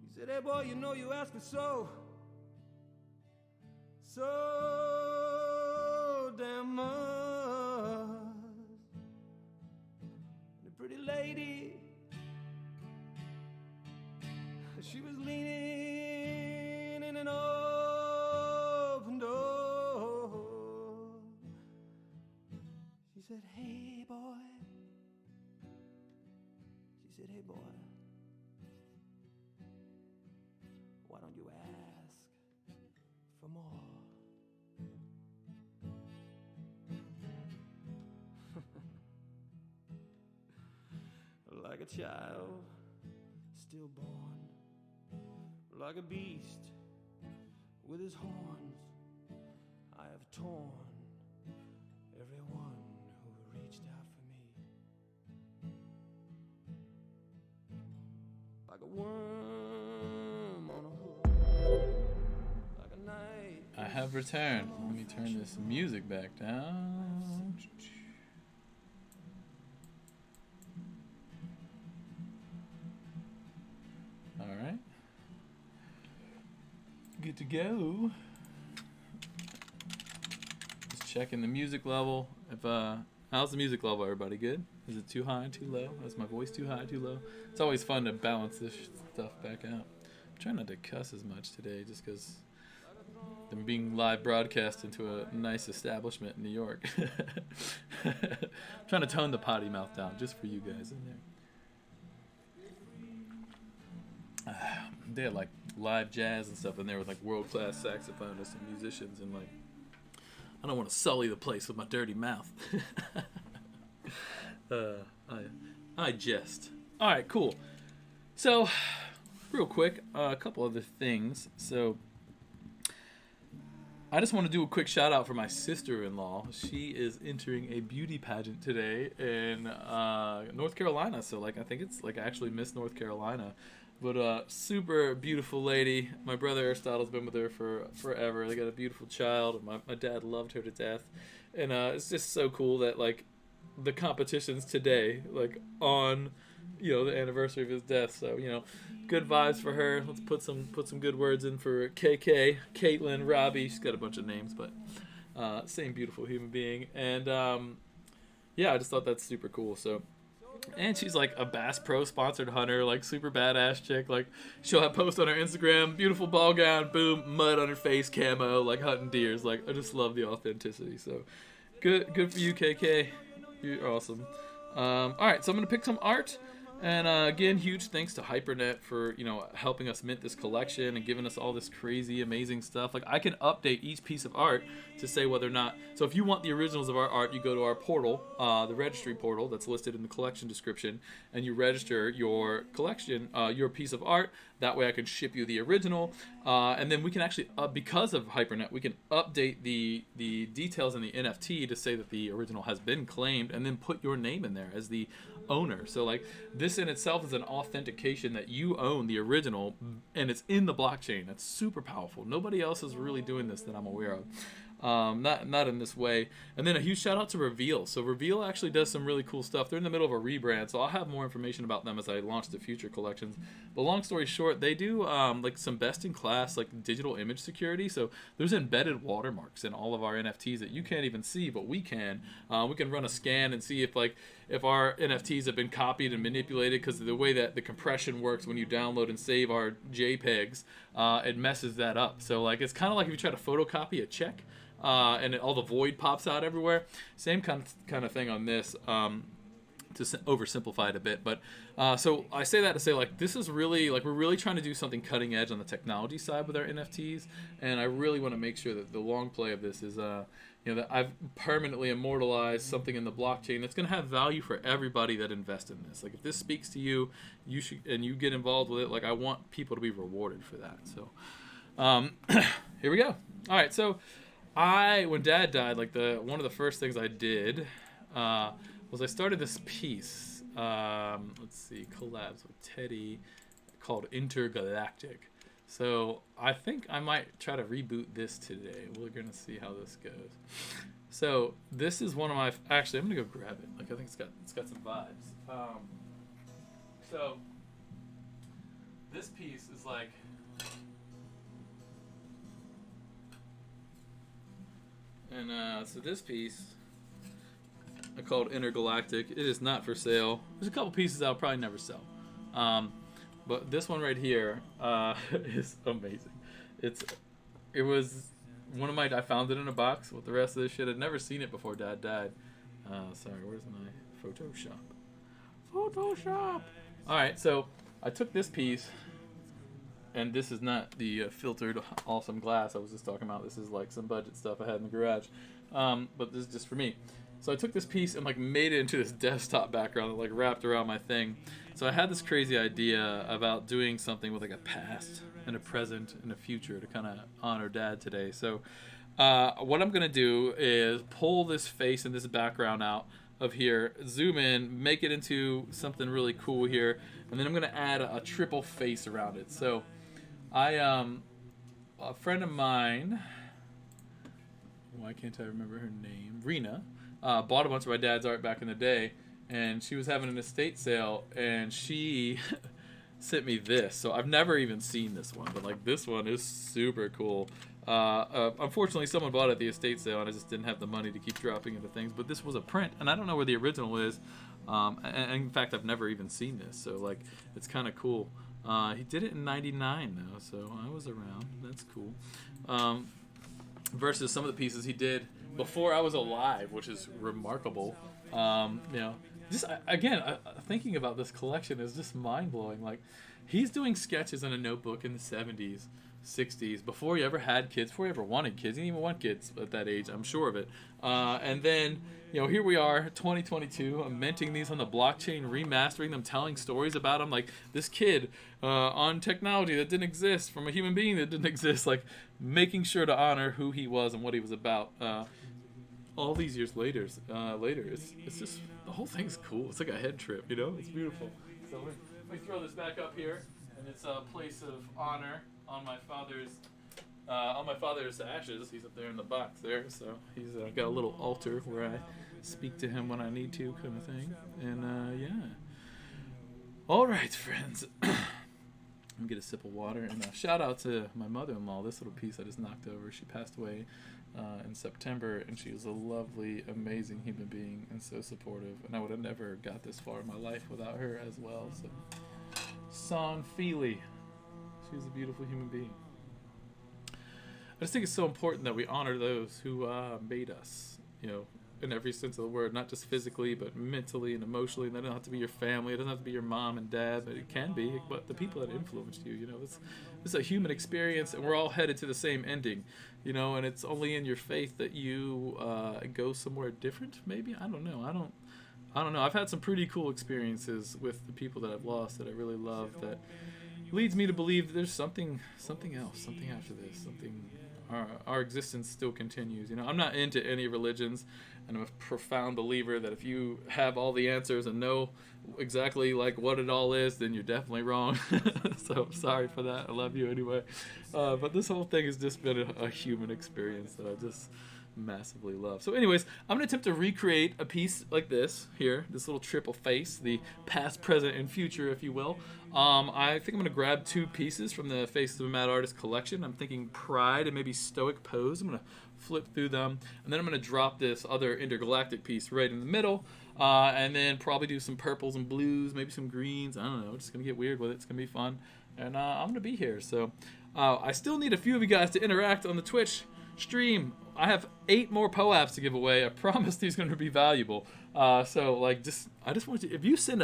[SPEAKER 1] He said, hey boy, you asked me so damn much. And the pretty lady, she was leaning in an open door. She said, hey boy. She said, hey boy, why don't you ask for more? Like a child stillborn, like a beast with his horns, I have torn everyone who reached out for me. Like a worm on a hook, like a knife.
[SPEAKER 2] I have returned. Let me turn this music back down. All right. good to go. Just checking the music level. How's the music level, everybody? Good? Is it too high, too low? Is my voice too high, too low? It's always fun to balance this stuff back out. I'm trying not to cuss as much today just because I'm being live broadcast into a nice establishment in New York. I'm trying to tone the potty mouth down just for you guys in there. They had like live jazz and stuff in there with like world-class saxophonists and musicians, and like I don't want to sully the place with my dirty mouth. I jest. All right, cool. So, real quick, a couple other things. So, I just want to do a quick shout out for my sister-in-law. She is entering a beauty pageant today in North Carolina. So, like, I think it's like actually Miss North Carolina. But super beautiful lady. My brother Aristotle's been with her for forever. They got a beautiful child. My dad loved her to death. And it's just so cool that, like, the competition's today, like, on, you know, the anniversary of his death. So, you know, good vibes for her. Let's put some good words in for KK, Caitlin, Robbie. She's got a bunch of names, but same beautiful human being. And, yeah, I just thought that's super cool. So, and she's like a Bass Pro sponsored hunter, like super badass chick. Like she'll have posts on her Instagram, beautiful ball gown, boom, mud on her face, camo, like hunting deers. Like I just love the authenticity. So good for you, KK. You're awesome. All right, so I'm gonna pick some art. And again, huge thanks to HyperNet for, you know, helping us mint this collection and giving us all this crazy, amazing stuff. Like, I can update each piece of art to say whether or not... So if you want the originals of our art, you go to our portal, the registry portal that's listed in the collection description, and you register your collection, your piece of art. That way I can ship you the original. And then we can actually, because of HyperNet, we can update the details in the NFT to say that the original has been claimed, and then put your name in there as the owner. So like this in itself is an authentication that you own the original, and it's in the blockchain. That's super powerful. Nobody else is really doing this that I'm aware of. Not in this way. And then a huge shout out to Reveal. So Reveal actually does some really cool stuff. They're in the middle of a rebrand, so I'll have more information about them as I launch the future collections. But long story short, they do like some best in class like digital image security. So there's embedded watermarks in all of our NFTs that you can't even see, but we can. We can run a scan and see if our NFTs have been copied and manipulated, because of the way that the compression works when you download and save our JPEGs, it messes that up. So like it's kind of like if you try to photocopy a check. And all the void pops out everywhere. Same kind of thing on this, to oversimplify it a bit. But so I say that to say, like, this is really, like, we're really trying to do something cutting edge on the technology side with our NFTs. And I really want to make sure that the long play of this is, you know, that I've permanently immortalized something in the blockchain that's going to have value for everybody that invests in this. Like, if this speaks to you, you should, and you get involved with it, like, I want people to be rewarded for that. So here we go. All right, so... when Dad died, like one of the first things I did was I started this piece. Let's see, collabs with Teddy, called Intergalactic. So I think I might try to reboot this today. We're gonna see how this goes. So this is one of my. Actually, I'm gonna go grab it. Like I think it's got some vibes. So this piece is like. And so this piece I called Intergalactic. It is not for sale. There's a couple pieces I'll probably never sell. But this one right here is amazing. It was one of I found it in a box with the rest of this shit. I'd never seen it before Dad died. Sorry, where's my Photoshop? Alright, so I took this piece. And this is not the filtered awesome glass I was just talking about. This is like some budget stuff I had in the garage. But this is just for me. So I took this piece and like made it into this desktop background that like wrapped around my thing. So I had this crazy idea about doing something with like a past and a present and a future to kind of honor Dad today. So what I'm going to do is pull this face and this background out of here, zoom in, make it into something really cool here. And then I'm going to add a triple face around it. So a friend of mine, why can't I remember her name? Rena, bought a bunch of my dad's art back in the day, and she was having an estate sale, and she sent me this. So I've never even seen this one, but like this one is super cool. Unfortunately, someone bought it at the estate sale, and I just didn't have the money to keep dropping into things. But this was a print, and I don't know where the original is. And in fact, I've never even seen this, so like it's kind of cool. He did it in '99 though, so I was around. That's cool. Versus some of the pieces he did before I was alive, which is remarkable. Just again, thinking about this collection is just mind blowing. Like, he's doing sketches in a notebook in the '70s, '60s, before he ever had kids, before he ever wanted kids. He didn't even want kids at that age, I'm sure of it. And then, here we are, 2022. I'm minting these on the blockchain, remastering them, telling stories about them. Like, this kid on technology that didn't exist, from a human being that didn't exist, like, making sure to honor who he was and what he was about. All these years later, it's just, the whole thing's cool. It's like a head trip, It's beautiful. So we throw this back up here, and it's a place of honor on my father's ashes. He's up there in the box there, so he's got a little altar where I speak to him when I need to, kind of thing. And yeah. All right, friends. Let me get a sip of water, and shout out to my mother-in-law. This little piece I just knocked over. She passed away in September, and she was a lovely, amazing human being and so supportive. And I would have never got this far in my life without her as well. So, Son Feely, she was a beautiful human being. I just think it's so important that we honor those who made us, in every sense of the word, not just physically, but mentally and emotionally. And that doesn't have to be your family. It doesn't have to be your mom and dad, but it can be. But the people that influenced you, it's a human experience, and we're all headed to the same ending, and it's only in your faith that you go somewhere different. Maybe, I don't know. I don't know. I've had some pretty cool experiences with the people that I've lost that I really love. That leads me to believe that there's something else, something after this, something. Our existence still continues. I'm not into any religions, and I'm a profound believer that if you have all the answers and know exactly like what it all is, then you're definitely wrong. So I'm sorry for that. I love you anyway. But this whole thing has just been a human experience that I just massively love. So anyways, I'm going to attempt to recreate a piece like this here, this little triple face, the past, present, and future, if you will. I think I'm going to grab two pieces from the Face of a Mad Artist collection. I'm thinking Pride and maybe Stoic Pose. I'm going to flip through them, and then I'm going to drop this other Intergalactic piece right in the middle, and then probably do some purples and blues, maybe some greens. I don't know. Just going to get weird with it. It's going to be fun, and I'm going to be here. So I still need a few of you guys to interact on the Twitch stream. I have 8 more POAPs to give away. I promise these are going to be valuable. So like, I just want you, if you send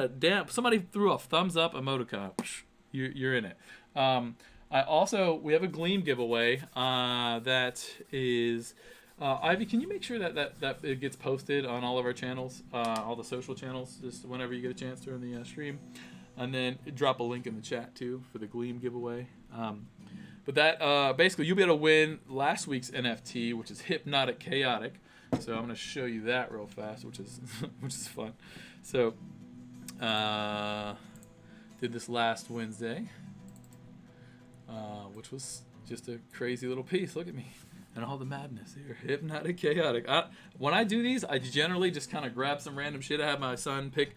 [SPEAKER 2] somebody threw a thumbs up emoticon, you're in it. We have a Gleam giveaway that is, Ivy, can you make sure that it gets posted on all of our channels, all the social channels, just whenever you get a chance during the stream, and then drop a link in the chat too for the Gleam giveaway. But that, basically, you'll be able to win last week's NFT, which is Hypnotic Chaotic. So I'm going to show you that real fast, which is fun. So, did this last Wednesday, which was just a crazy little piece. Look at me and all the madness here. Hypnotic Chaotic. When I do these, I generally just kind of grab some random shit. I have my son pick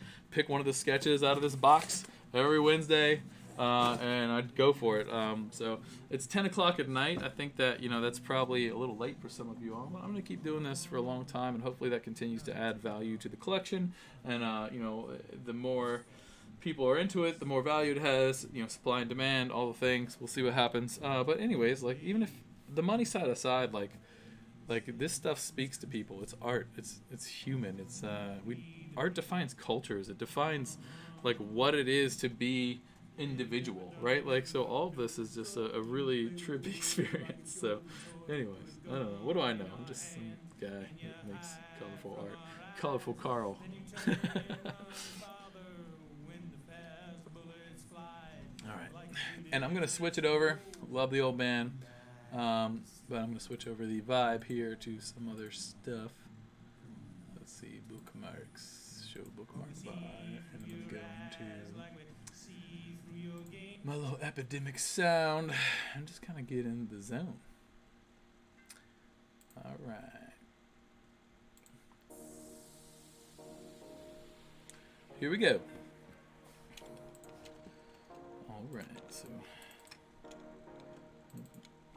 [SPEAKER 2] one of the sketches out of this box every Wednesday. And I'd go for it. So it's 10 o'clock at night. I think that, that's probably a little late for some of you all, but I'm going to keep doing this for a long time, and hopefully that continues to add value to the collection. And, the more people are into it, the more value it has, supply and demand, all the things. We'll see what happens. But anyways, like, even if the money side aside, like this stuff speaks to people. It's art. It's human. Art defines cultures. It defines like what it is to be individual, right? Like, so all of this is just a really trippy experience. So anyways, I don't know, what do I know? I'm just some guy that makes colorful art. Colorful Carl. All right, and I'm gonna switch it over. Love the old man, but I'm gonna switch over the vibe here to some other stuff. Let's see, bookmarks, show bookmark vibe, and I'm gonna go into my little epidemic sound and just kind of get in the zone. All right. Here we go. Alright, so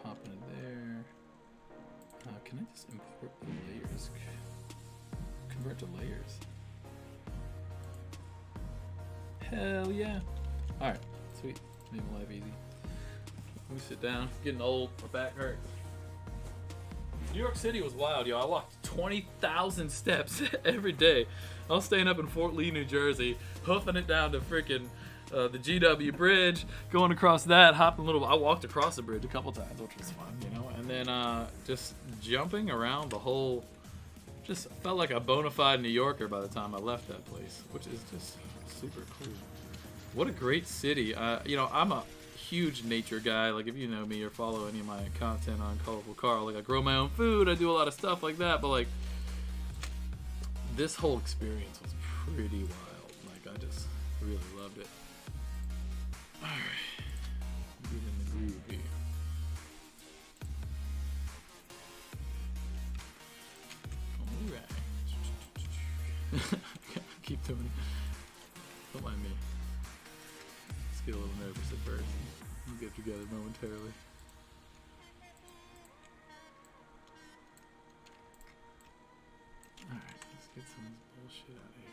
[SPEAKER 2] pop into there. Can I just import the layers? Convert to layers. Hell yeah. Alright, sweet. Make my life easy. Let me sit down. Getting old. My back hurts. New York City was wild, yo. I walked 20,000 steps every day. I was staying up in Fort Lee, New Jersey, hoofing it down to freaking the GW Bridge, going across that, hopping a little. I walked across the bridge a couple times, which was fun, you know. And then just jumping around the whole. Just felt like a bona fide New Yorker by the time I left that place, which is just super cool. What a great city. You know, I'm a huge nature guy. Like, if you know me or follow any of my content on Colorful Carl, like, I grow my own food, I do a lot of stuff like that, but like, this whole experience was pretty wild. Like, I just really loved it. Alright, get in the groove here. Alright. Keep doing it. Don't mind me. Just get a little nervous at first. We'll get together momentarily. Alright, let's get some of this bullshit out of here.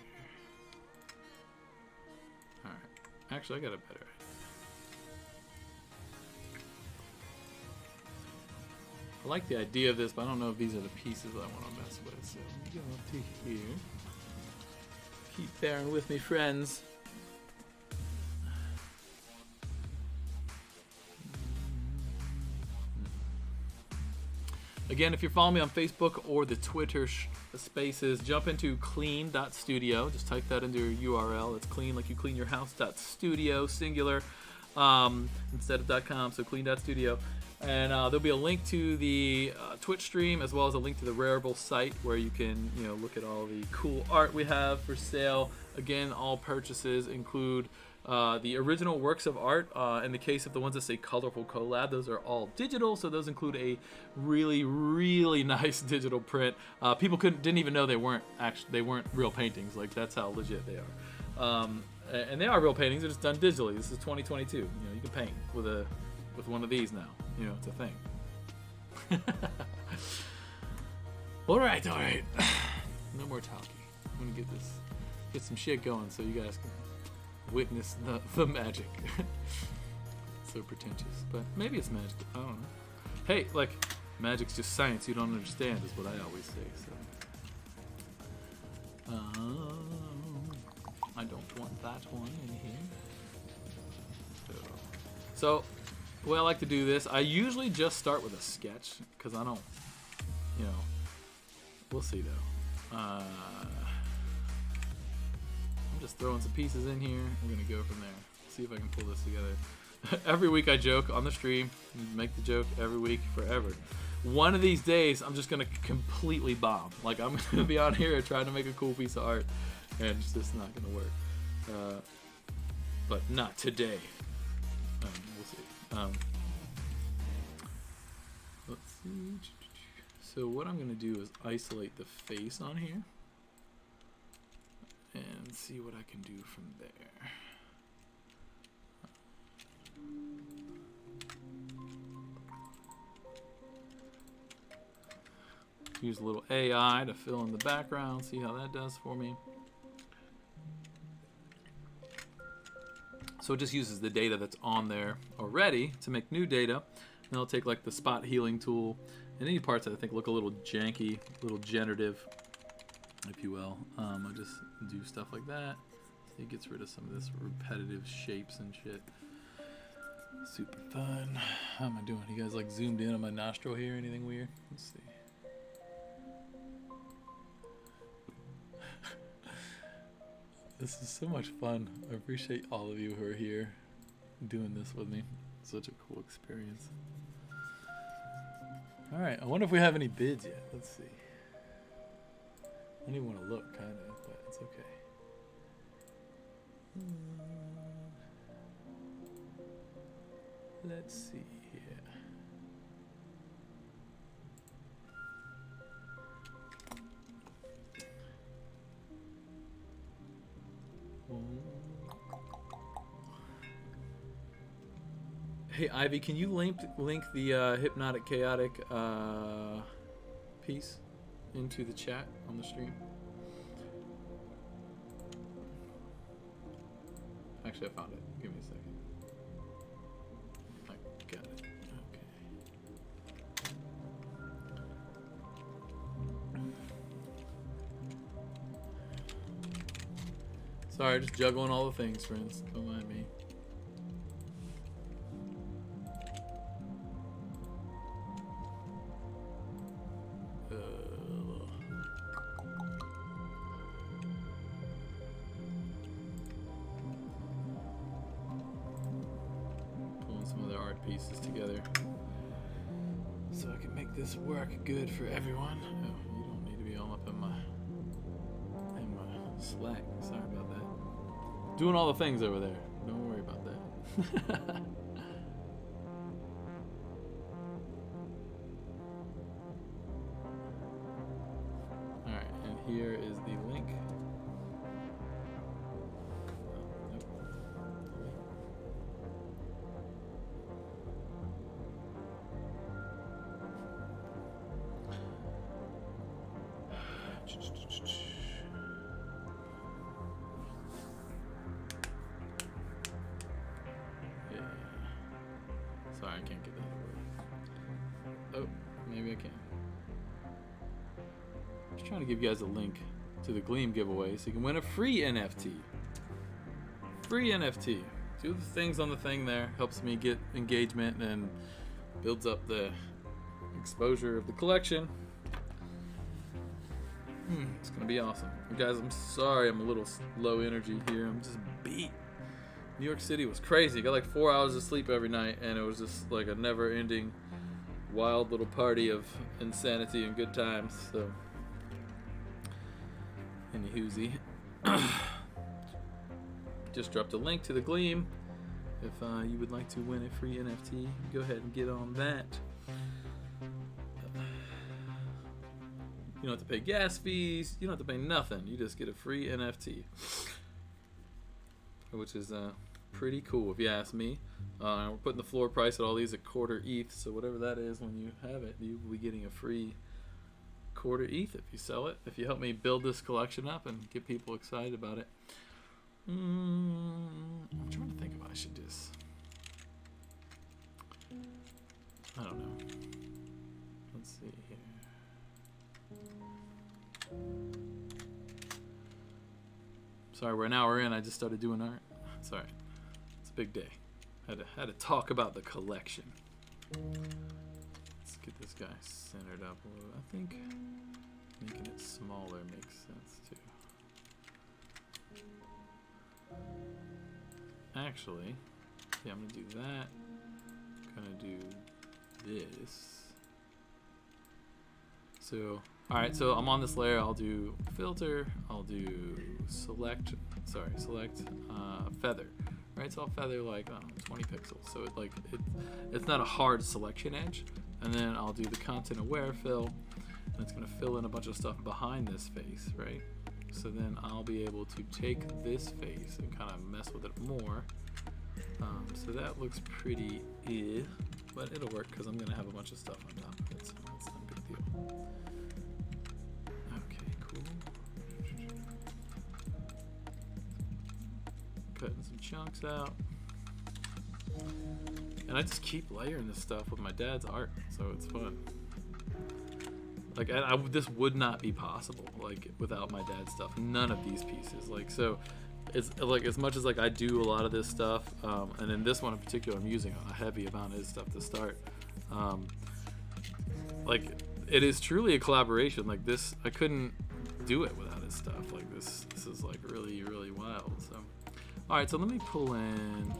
[SPEAKER 2] Alright. Actually, I got a better idea. I like the idea of this, but I don't know if these are the pieces I want to mess with. So I'm going to go up to here. Keep bearing with me, friends. Again, if you're following me on Facebook or the Twitter spaces, jump into clean.studio. Just type that into your URL. It's clean like you clean your house.studio, singular, instead of .com, so clean.studio. And there'll be a link to the Twitch stream, as well as a link to the Rarible site where you can, you know, look at all the cool art we have for sale. Again, all purchases include the original works of art. In the case of the ones that say Colorful Collab, those are all digital, so those include a really, really nice digital print. People didn't even know they weren't real paintings. Like, that's how legit they are. And they are real paintings. They're just done digitally. This is 2022. You know, you can paint with one of these now. You know, it's a thing. All right. No more talking. I'm gonna get some shit going so you guys can witness the magic. So pretentious, but maybe it's magic. I don't know. Hey, like, magic's just science you don't understand is what I always say. So I don't want that one in here. So the way I like to do this, I usually just start with a sketch because I don't, you know, we'll see though. I'm just throwing some pieces in here. We're gonna go from there. See if I can pull this together. Every week I joke on the stream, make the joke every week forever. One of these days I'm just gonna completely bomb. Like, I'm gonna be on here trying to make a cool piece of art and it's just not gonna work. But not today. We'll see. Let's see. So what I'm gonna do is isolate the face on here and see what I can do from there. Use a little AI to fill in the background, see how that does for me. So it just uses the data that's on there already to make new data. And I'll take like the spot healing tool and any parts that I think look a little janky, a little generative, if you will. I just do stuff like that. It gets rid of some of this repetitive shapes and shit. Super fun. How am I doing? You guys like zoomed in on my nostril here? Anything weird? Let's see. This is so much fun. I appreciate all of you who are here doing this with me. Such a cool experience. Alright, I wonder if we have any bids yet. Let's see. I don't even want to look, kind of, but it's okay. Let's see here. Hey Ivy, can you link the hypnotic chaotic piece into the chat on the stream? Actually, I found it. Give me a second. I got it. Okay. Sorry, just juggling all the things, friends. Don't mind me. Pulling some of the art pieces together so I can make this work good for everyone. Oh, you don't need to be all up in my Slack. Sorry about that. Doing all the things over there. Don't worry about that. Alright, and here is the link. Sorry, I can't get that to work. Oh, maybe I can. Just trying to give you guys a link to the Gleam Giveaway so you can win a free NFT. Free NFT. Do the things on the thing there. Helps me get engagement and builds up the exposure of the collection. It's going to be awesome. Guys, I'm sorry I'm a little low energy here. I'm just beat. New York City was crazy. Got like 4 hours of sleep every night, and it was just like a never-ending, wild little party of insanity and good times. So, anywhoosie, just dropped a link to the Gleam. If you would like to win a free NFT, go ahead and get on that. You don't have to pay gas fees. You don't have to pay nothing. You just get a free NFT, which is pretty cool if you ask me. We're putting the floor price at all these at quarter ETH, so whatever that is when you have it, you will be getting a free quarter ETH if you sell it. If you help me build this collection up and get people excited about it. I'm trying to think if I should just... I don't know. Let's see here. Sorry, we're an hour in. I just started doing art. It's alright. It's a big day. Had to talk about the collection. Let's get this guy centered up a little. I think making it smaller makes sense too. Actually, yeah, I'm gonna do that. Gonna do this. So, alright, so I'm on this layer. I'll do filter. I'll do select feather. Right, so I'll feather like 20 pixels. So it's not a hard selection edge. And then I'll do the content aware fill, and it's gonna fill in a bunch of stuff behind this face, right? So then I'll be able to take this face and kind of mess with it more. So that looks pretty but it'll work because I'm gonna have a bunch of stuff on top of it, so that's not a big deal. Okay, cool. Cutting some chunks out. And I just keep layering this stuff with my dad's art, so it's fun. Like, this would not be possible, like, without my dad's stuff. None of these pieces. Like, so, it's, like, as much as, like, I do a lot of this stuff, and in this one in particular, I'm using a heavy amount of his stuff to start. Like, it is truly a collaboration. Like, this, I couldn't do it without his stuff. Like, this is, like, really, really wild, so. Alright, so let me pull in,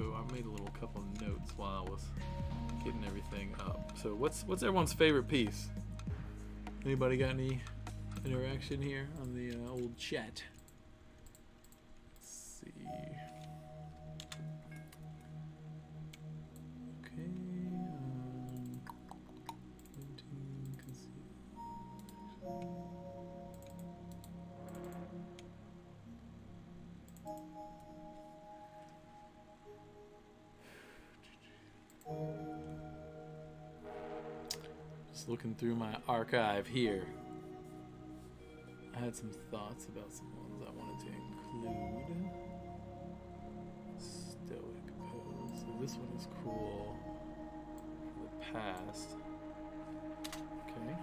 [SPEAKER 2] I made a little couple notes while I was getting everything up. So what's everyone's favorite piece? Anybody got any interaction here on the old chat? Let's see. Okay. Just looking through my archive here. I had some thoughts about some ones I wanted to include. Stoic pose. So this one is cool for the past. Okay.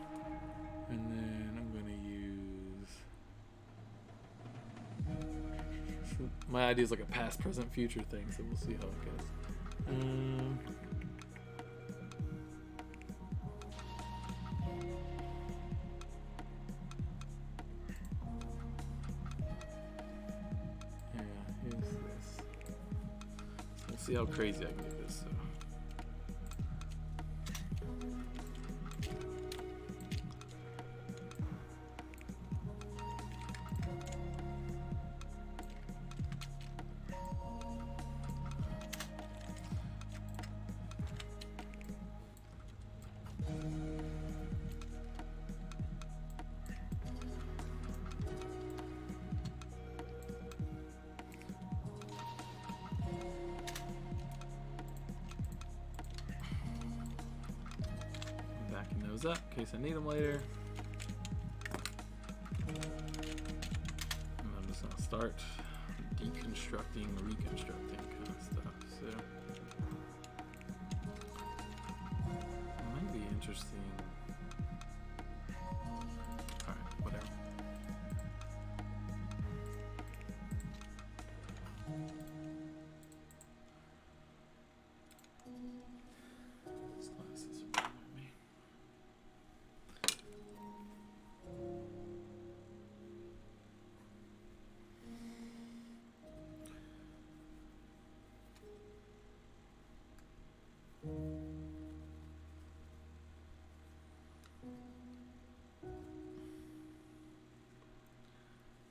[SPEAKER 2] And then I'm going to use... So my idea is like a past, present, future thing, so we'll see how it goes. See how crazy I can get this. So. Up in case I need them later. And I'm just gonna start deconstructing, reconstructing kind of stuff. So it might be interesting. Alright, whatever. This glass is bothering me.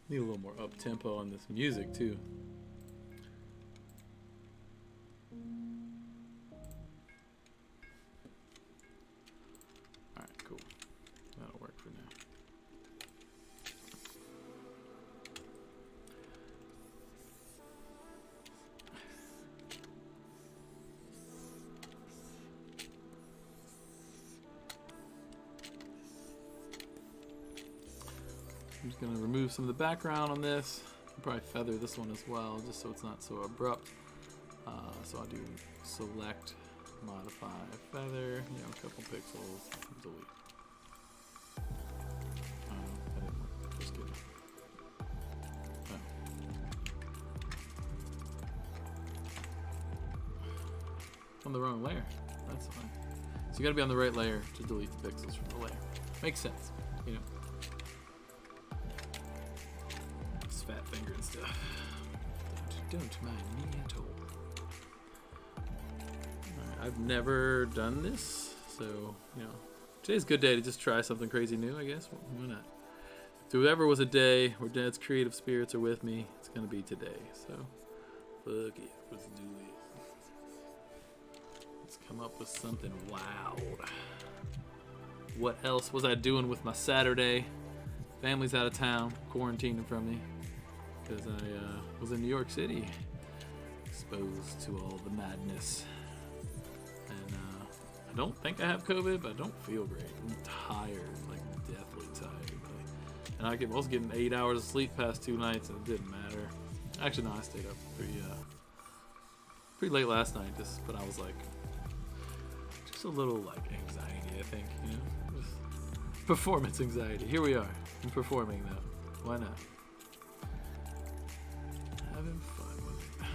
[SPEAKER 2] Need a little more up tempo on this music too. Alright, cool. That'll work for now. I'm just going to remove some of the background on this. I'll probably feather this one as well, just so it's not so abrupt. So I'll do select, modify, feather, you know, a couple pixels, delete. That didn't work. Just kidding. On the wrong layer. That's fine. So you got to be on the right layer to delete the pixels from the layer. Makes sense, you know. Fat finger and stuff. Don't mind me at all. Alright, I've never done this, so, you know, today's a good day to just try something crazy new, I guess. Why not? If there ever was a day where Dad's creative spirits are with me, it's gonna be today. So, fuck it. Let's do it. Let's come up with something wild. What else was I doing with my Saturday? Family's out of town, quarantining from me. Because I was in New York City, exposed to all the madness. And I don't think I have COVID, but I don't feel great. I'm tired, like deathly tired. And I was getting 8 hours of sleep past 2 nights, and it didn't matter. Actually, no, I stayed up pretty late last night, but I was like, just a little like anxiety, I think, you know? Just performance anxiety. Here we are. I'm performing though. Why not? Having fun with it.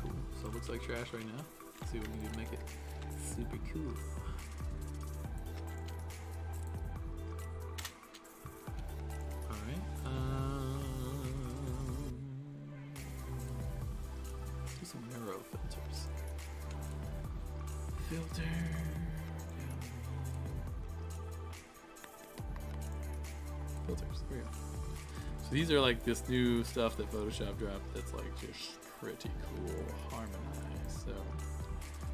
[SPEAKER 2] Cool. So it looks like trash right now. Let's see what we can do to make it super cool. Alright. Let's do some narrow filters. Filter. Filters. There we go. So these are like this new stuff that Photoshop dropped that's like just pretty cool. Harmonize. So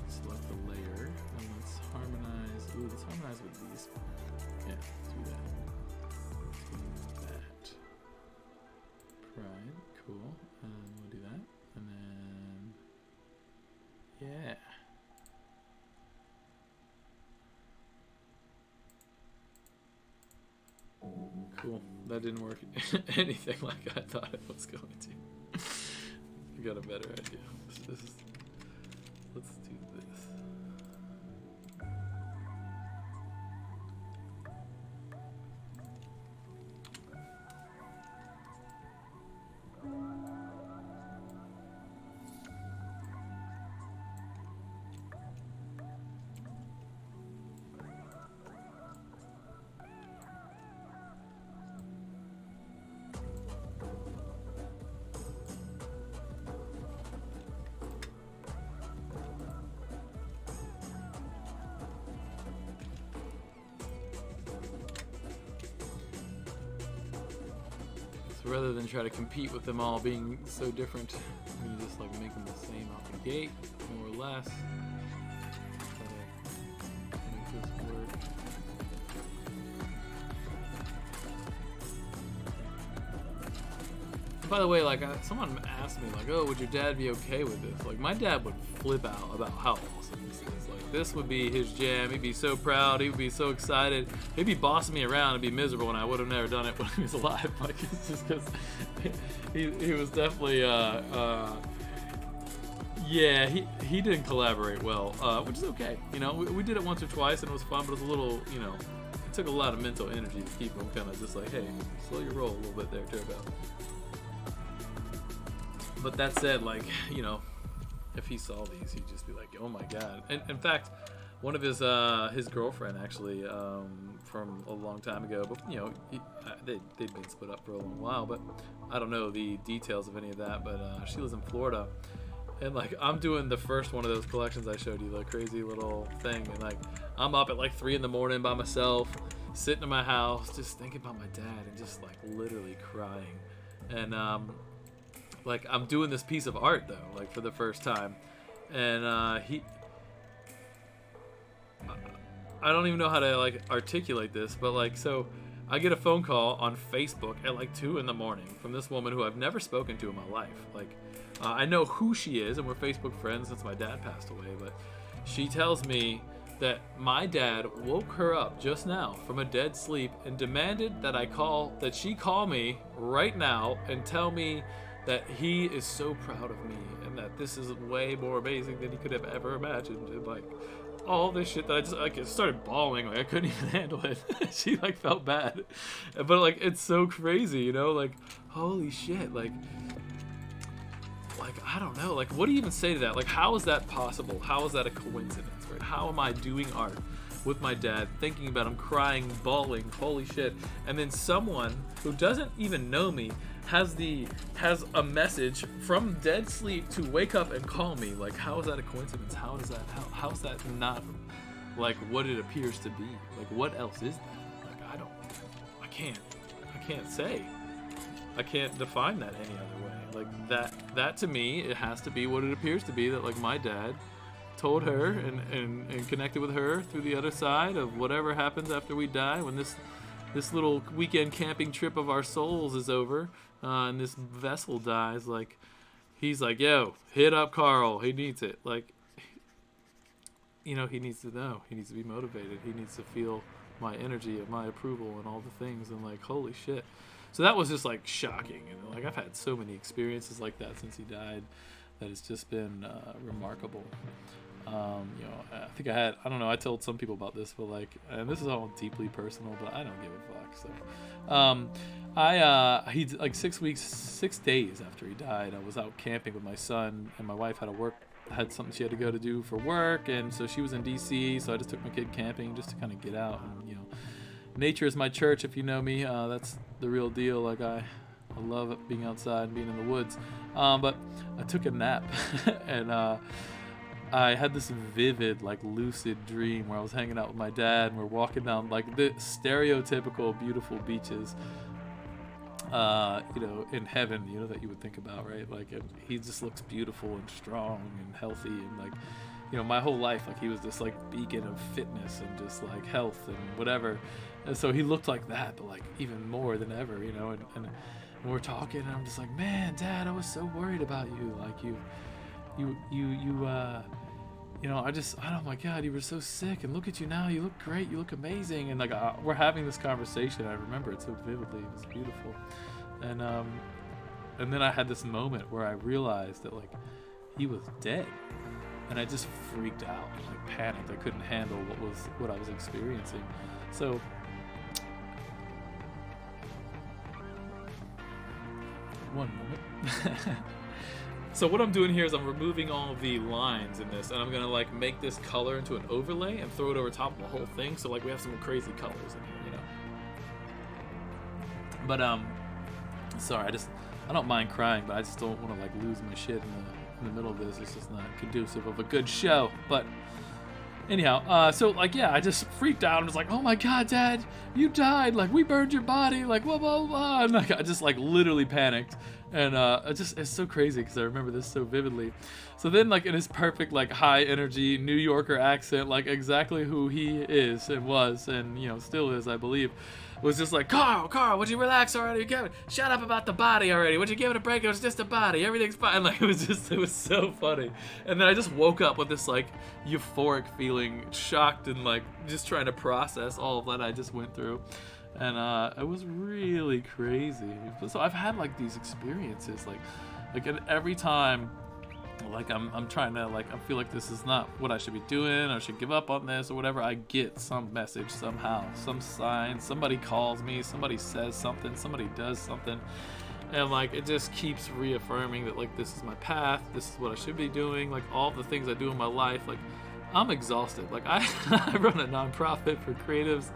[SPEAKER 2] select the layer and let's harmonize. Ooh, let's harmonize with these. Yeah, let's do that. Let's do that. Pride. Cool. And we'll do that. And then yeah. Cool. That didn't work anything like I thought it was going to. I got a better idea. Let's do this. Rather than try to compete with them all being so different, I'm gonna just like make them the same out the gate, more or less. Try to make this work. By the way, like someone asked me, like, "Oh, would your dad be okay with this?" Like, my dad would flip out about how awesome this is. Like, this would be his jam. He'd be so proud. He would be so excited. He'd be bossing me around and be miserable, and I would have never done it when he was alive. Like, it's just because he was definitely, yeah, he didn't collaborate well, which is okay. You know, we did it once or twice, and it was fun, but it was a little, you know, it took a lot of mental energy to keep him kind of just like, hey, slow your roll a little bit there, Turbo. But that said, like, you know, if he saw these, he'd just be like, oh my god. And in fact, one of his girlfriend actually, from a long time ago, but you know, they'd been split up for a long while, but I don't know the details of any of that, but she lives in Florida, and like I'm doing the first one of those collections I showed you, the crazy little thing, and like I'm up at like 3 a.m. by myself, sitting in my house, just thinking about my dad and just like literally crying. And like I'm doing this piece of art though, like for the first time, and I don't even know how to like articulate this, but like, so I get a phone call on Facebook at like 2 a.m. from this woman who I've never spoken to in my life. Like I know who she is, and we're Facebook friends since my dad passed away, but she tells me that my dad woke her up just now from a dead sleep and demanded that she call me right now and tell me that he is so proud of me and that this is way more amazing than he could have ever imagined, and like all this shit that I just like started bawling, like I couldn't even handle it. She like felt bad, but like it's so crazy, you know, like holy shit, like I don't know, like what do you even say to that? Like how is that possible? How is that a coincidence, right? How am I doing art with my dad, thinking about him, crying, bawling, holy shit, and then someone who doesn't even know me has a message from dead sleep to wake up and call me? Like how is that a coincidence? How is that not like what it appears to be? Like what else is that? Like I can't say. I can't define that any other way. Like that to me, it has to be what it appears to be, that like my dad told her and connected with her through the other side of whatever happens after we die, when this little weekend camping trip of our souls is over, and this vessel dies. Like he's like, yo, hit up Carl, he needs it. Like, you know, he needs to know, he needs to be motivated, he needs to feel my energy and my approval and all the things, and like holy shit. So that was just like shocking, and like I've had so many experiences like that since he died that it's just been remarkable. You know, I think I don't know, I told some people about this, but like, and this is all deeply personal, but I don't give a fuck. So he like 6 days after he died, I was out camping with my son, and my wife had something she had to go to do for work, and so she was in DC, so I just took my kid camping just to kind of get out. And you know, nature is my church, if you know me. That's the real deal. Like I love being outside and being in the woods, but I took a nap and I had this vivid, like lucid dream where I was hanging out with my dad and we're walking down like the stereotypical beautiful beaches, you know, in heaven, you know, that you would think about, right? Like he just looks beautiful and strong and healthy, and like, you know, my whole life, like he was this like beacon of fitness and just like health and whatever, and so he looked like that, but like even more than ever, you know. And we're talking, and I'm just like, man, Dad, I was so worried about you, like you oh my God, you were so sick, and look at you now. You look great. You look amazing. And like we're having this conversation. I remember it so vividly. It was beautiful. And then I had this moment where I realized that like he was dead, and I just freaked out, like panicked. I couldn't handle what I was experiencing. So one moment. So what I'm doing here is I'm removing all of the lines in this, and I'm gonna like make this color into an overlay and throw it over top of the whole thing. So like we have some crazy colors in here, But sorry, I don't mind crying, but I just don't want to like lose my shit in the middle of this. It's just not conducive of a good show. But anyhow, so like yeah, I just freaked out and was like, oh my God, Dad, you died! Like we burned your body! Like blah blah blah! And like I just like literally panicked. And it's so crazy because I remember this so vividly. So then, like in his perfect, like high energy New Yorker accent, like exactly who he is and was, and still is, I believe, was just like, Carl, would you relax already? Shut up about the body already. Would you give it a break? It was just a body. Everything's fine. Like it was so funny. And then I just woke up with this like euphoric feeling, shocked and like just trying to process all of that I just went through. And it was really crazy. So I've had like these experiences, like and every time, like I'm trying to like I feel like this is not what I should be doing. I should give up on this or whatever. I get some message somehow, some sign. Somebody calls me. Somebody says something. Somebody does something, and like it just keeps reaffirming that like this is my path. This is what I should be doing. Like all the things I do in my life, like. I'm exhausted. Like I run a nonprofit for creatives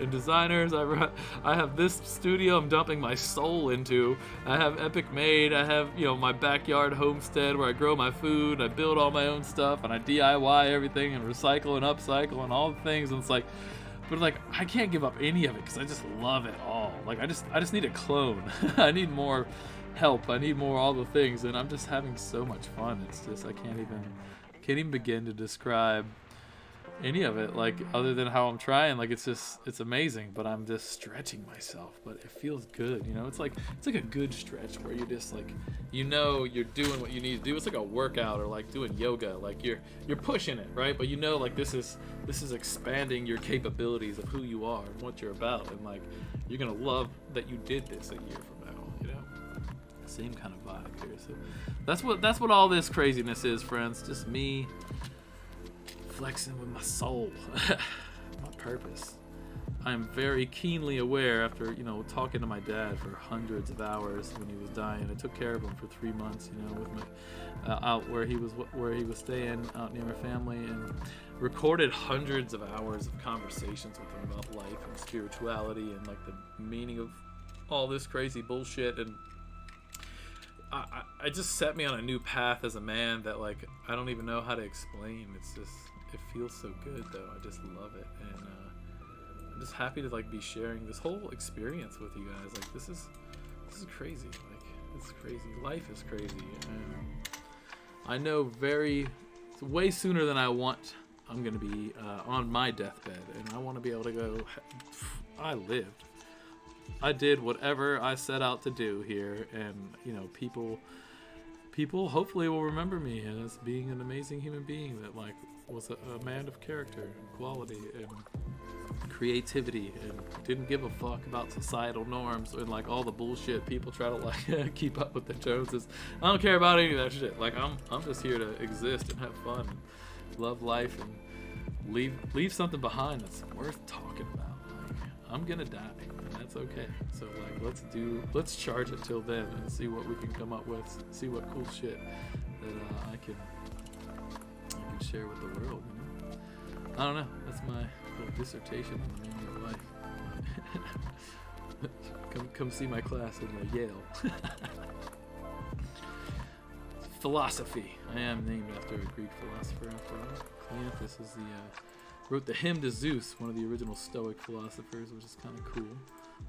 [SPEAKER 2] and designers. I have this studio I'm dumping my soul into. I have Epic Made. I have my backyard homestead where I grow my food. I build all my own stuff and I DIY everything and recycle and upcycle and all the things. And it's like, but like I can't give up any of it because I just love it all. Like I just need a clone. I need more help. I need more all the things, and I'm just having so much fun. It's just I can't even begin to describe any of it, like other than how I'm trying. Like it's amazing, but I'm just stretching myself, but it feels good. It's like a good stretch where you're just like you're doing what you need to do. It's like a workout or like doing yoga. Like you're pushing it, right? But like this is expanding your capabilities of who you are and what you're about, and like you're gonna love that you did this a year from now. Same kind of vibe here. So that's what all this craziness is, friends. Just me flexing with my soul, my purpose. I'm very keenly aware after talking to my dad for hundreds of hours when he was dying. I took care of him for 3 months, with my out where he was staying out near my family, and recorded hundreds of hours of conversations with him about life and spirituality and like the meaning of all this crazy bullshit. And I just set me on a new path as a man that like I don't even know how to explain. It's just it feels so good though. I just love it, and I'm just happy to like be sharing this whole experience with you guys. Like this is crazy. Like it's crazy. Life is crazy, and I know way sooner than I want. I'm gonna be on my deathbed, and I want to be able to go. I lived. I did whatever I set out to do here, and people hopefully will remember me as being an amazing human being that like was a man of character and quality and creativity and didn't give a fuck about societal norms and like all the bullshit people try to like keep up with the Joneses. I don't care about any of that shit. Like I'm just here to exist and have fun and love life and leave something behind that's worth talking about. Like I'm gonna die. That's okay. So like let's charge it till then and see what we can come up with, see what cool shit that I can share with the world. I don't know. That's my little dissertation on the meaning of life. Come see my class in Yale. Philosophy. I am named after a Greek philosopher after all. Cleanthes is wrote the hymn to Zeus, one of the original Stoic philosophers, which is kind of cool.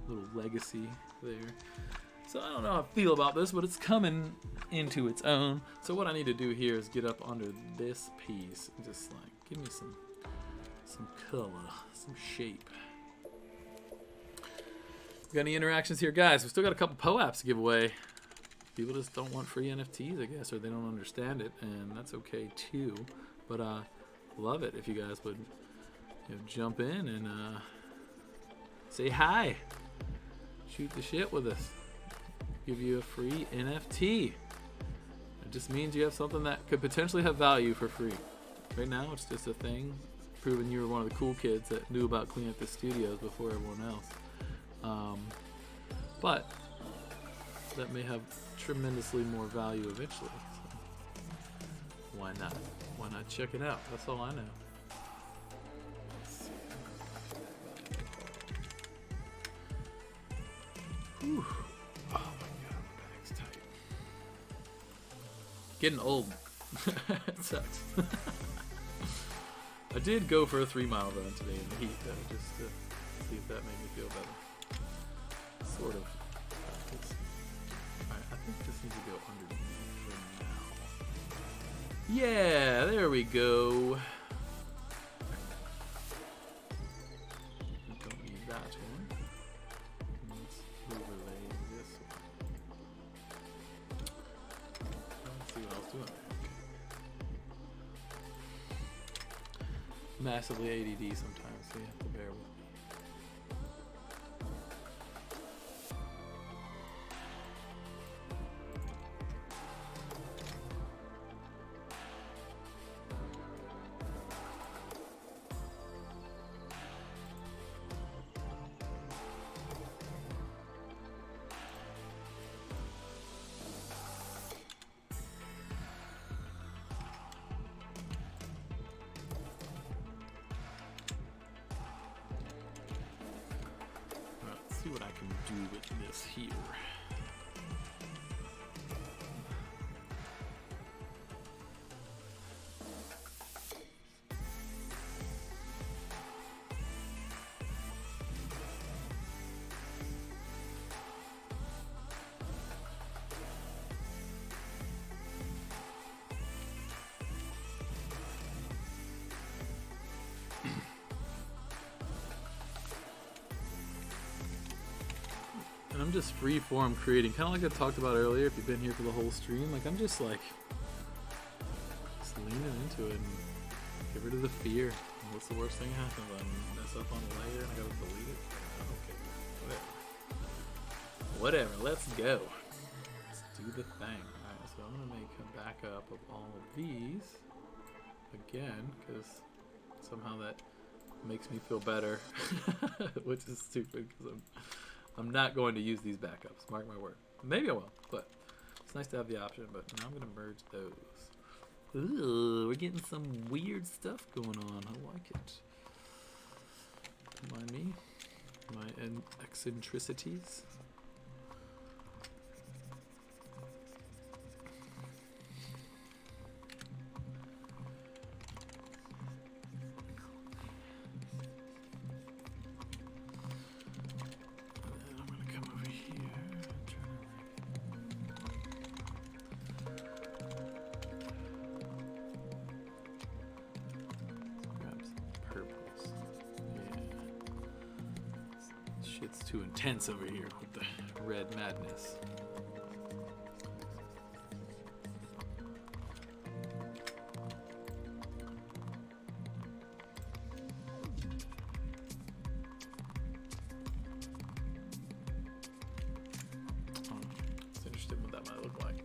[SPEAKER 2] Little legacy there. So I don't know how I feel about this, but it's coming into its own. So what I need to do here is get up under this piece and just like give me some color, some shape. Got any interactions here, guys? We still got a couple POAPs to give away. People just don't want free NFTs, I guess, or they don't understand it, and that's okay too. But love it if you guys would jump in and say hi, shoot the shit with us, give you a free NFT. It just means you have something that could potentially have value for free. Right now, it's just a thing, proving you were one of the cool kids that knew about cleaning up the studios before everyone else. But that may have tremendously more value eventually. So why not? Why not check it out? That's all I know. Whew. Oh my god, my back's tight. Getting old. It sucks. I did go for a 3-mile run today in the heat, though, just to see if that made me feel better. Sort of. Alright, I think I just need to go underneath for now. Yeah, there we go. Don't need that one. Let's overlay this one. Let's see what else doing. Massively ADD sometimes, so you have to bear with me. See what I can do with this here. And I'm just free form creating, kind of like I talked about earlier. If you've been here for the whole stream, like I'm just leaning into it and get rid of the fear. And what's the worst thing that happens? I mess up on a layer and I gotta delete it. Okay, whatever. Let's go. Let's do the thing. Alright, so I'm gonna make a backup of all of these again, because somehow that makes me feel better, which is stupid because I'm not going to use these backups, mark my word. Maybe I will, but it's nice to have the option. But now I'm going to merge those. Ooh, we're getting some weird stuff going on. I like it. Mind me? My eccentricities. It's too intense over here with the red madness. It's interesting what that might look like.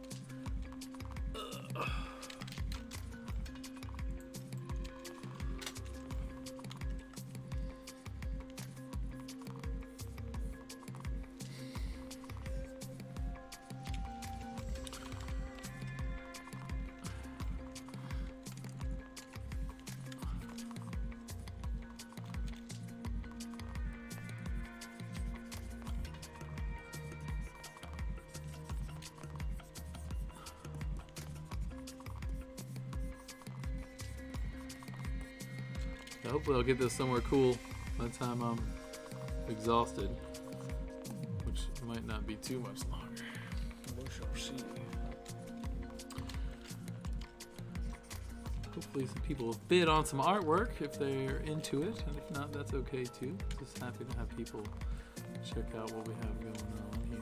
[SPEAKER 2] Hopefully I'll get this somewhere cool by the time I'm exhausted, which might not be too much longer. We shall see. Hopefully some people will bid on some artwork if they're into it, and if not, that's okay too. Just happy to have people check out what we have going on here.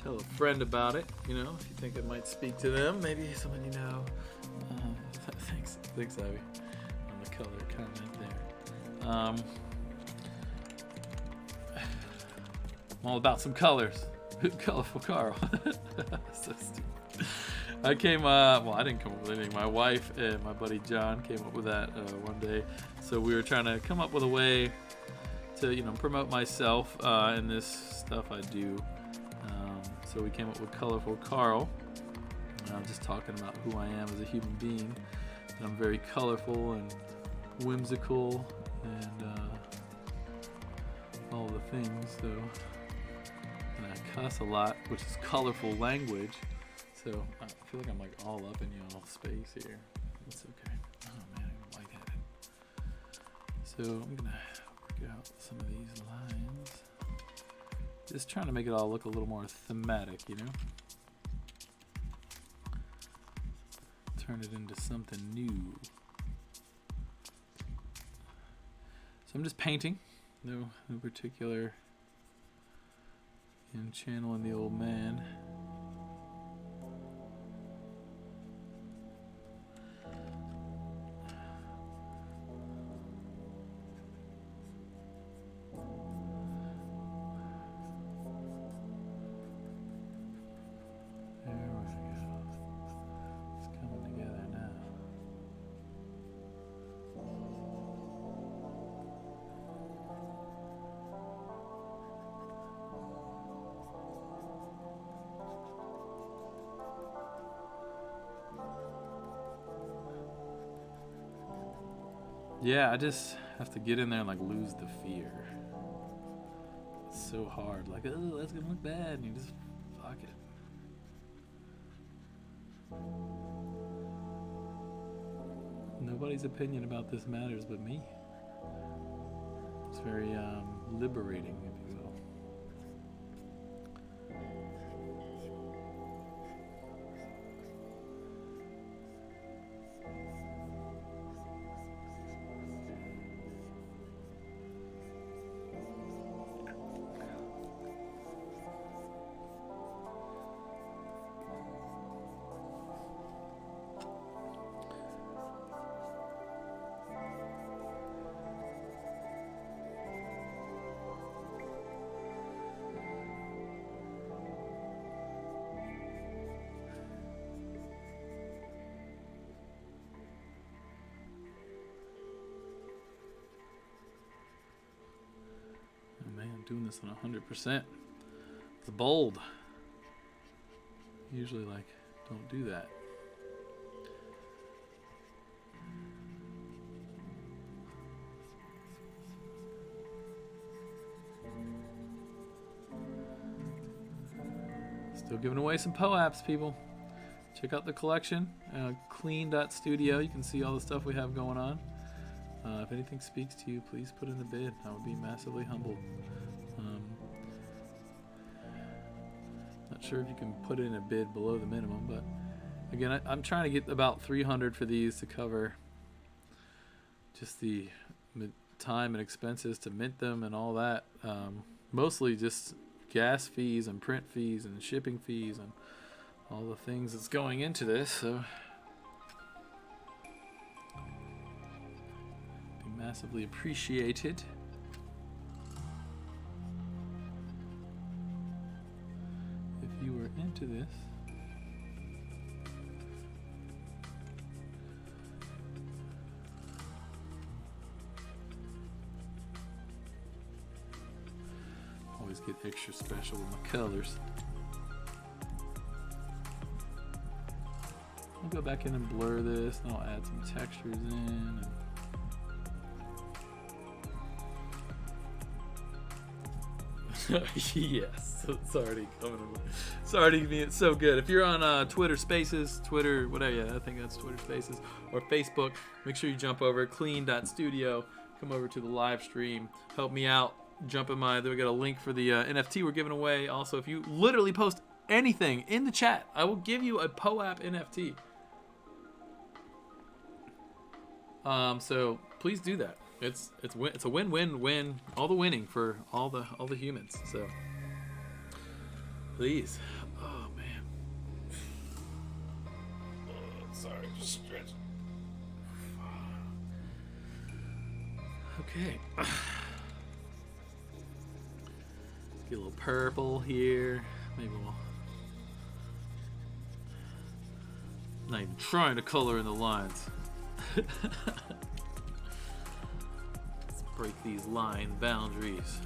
[SPEAKER 2] Tell a friend about it, you know, if you think it might speak to them. Maybe someone you know. Thanks. Thanks, Abby, on the color comment there. I'm all about some colors. Colorful Carl. So stupid. I came, I didn't come up with anything. My wife and my buddy John came up with that one day. So we were trying to come up with a way to, promote myself and this stuff I do. So we came up with Colorful Carl. Just talking about who I am as a human being. And I'm very colorful and whimsical and all the things. So, and I cuss a lot, which is colorful language. So I feel like I'm like all up in y'all's space here. It's okay. Oh man, I don't like that. So I'm gonna work out some of these lines. Just trying to make it all look a little more thematic, Turn it into something new. So I'm just painting. No particular channeling the old man. Yeah, I just have to get in there and like lose the fear. It's so hard. Like, oh, that's gonna look bad, and you just fuck it. Nobody's opinion about this matters but me. It's very liberating, if you will. Doing this on 100%. It's bold. Usually, like, don't do that. Still giving away some POAPs, people. Check out the collection, clean.studio. You can see all the stuff we have going on. If anything speaks to you, please put in the bid. I would be massively humbled. Not sure if you can put in a bid below the minimum, but again, I'm trying to get about 300 for these to cover just the time and expenses to mint them and all that. Mostly just gas fees and print fees and shipping fees and all the things that's going into this. So be massively appreciated. You were into this. Always get extra special with my colors. I'll go back in and blur this, and I'll add some textures in. Yes, it's already coming. It's already being so good. If you're on Twitter Spaces, Twitter, whatever, yeah, I think that's Twitter Spaces, or Facebook, make sure you jump over clean.studio. Come over to the live stream. Help me out. Jump in my. We got a link for the NFT we're giving away. Also, if you literally post anything in the chat, I will give you a POAP NFT. So please do that. It's a win-win-win. All the winning for all the humans. So please. Oh man. Oh, sorry, just stretch. Okay. Get a little purple here. Maybe we'll... Not even trying to color in the lines. Let's break these line boundaries.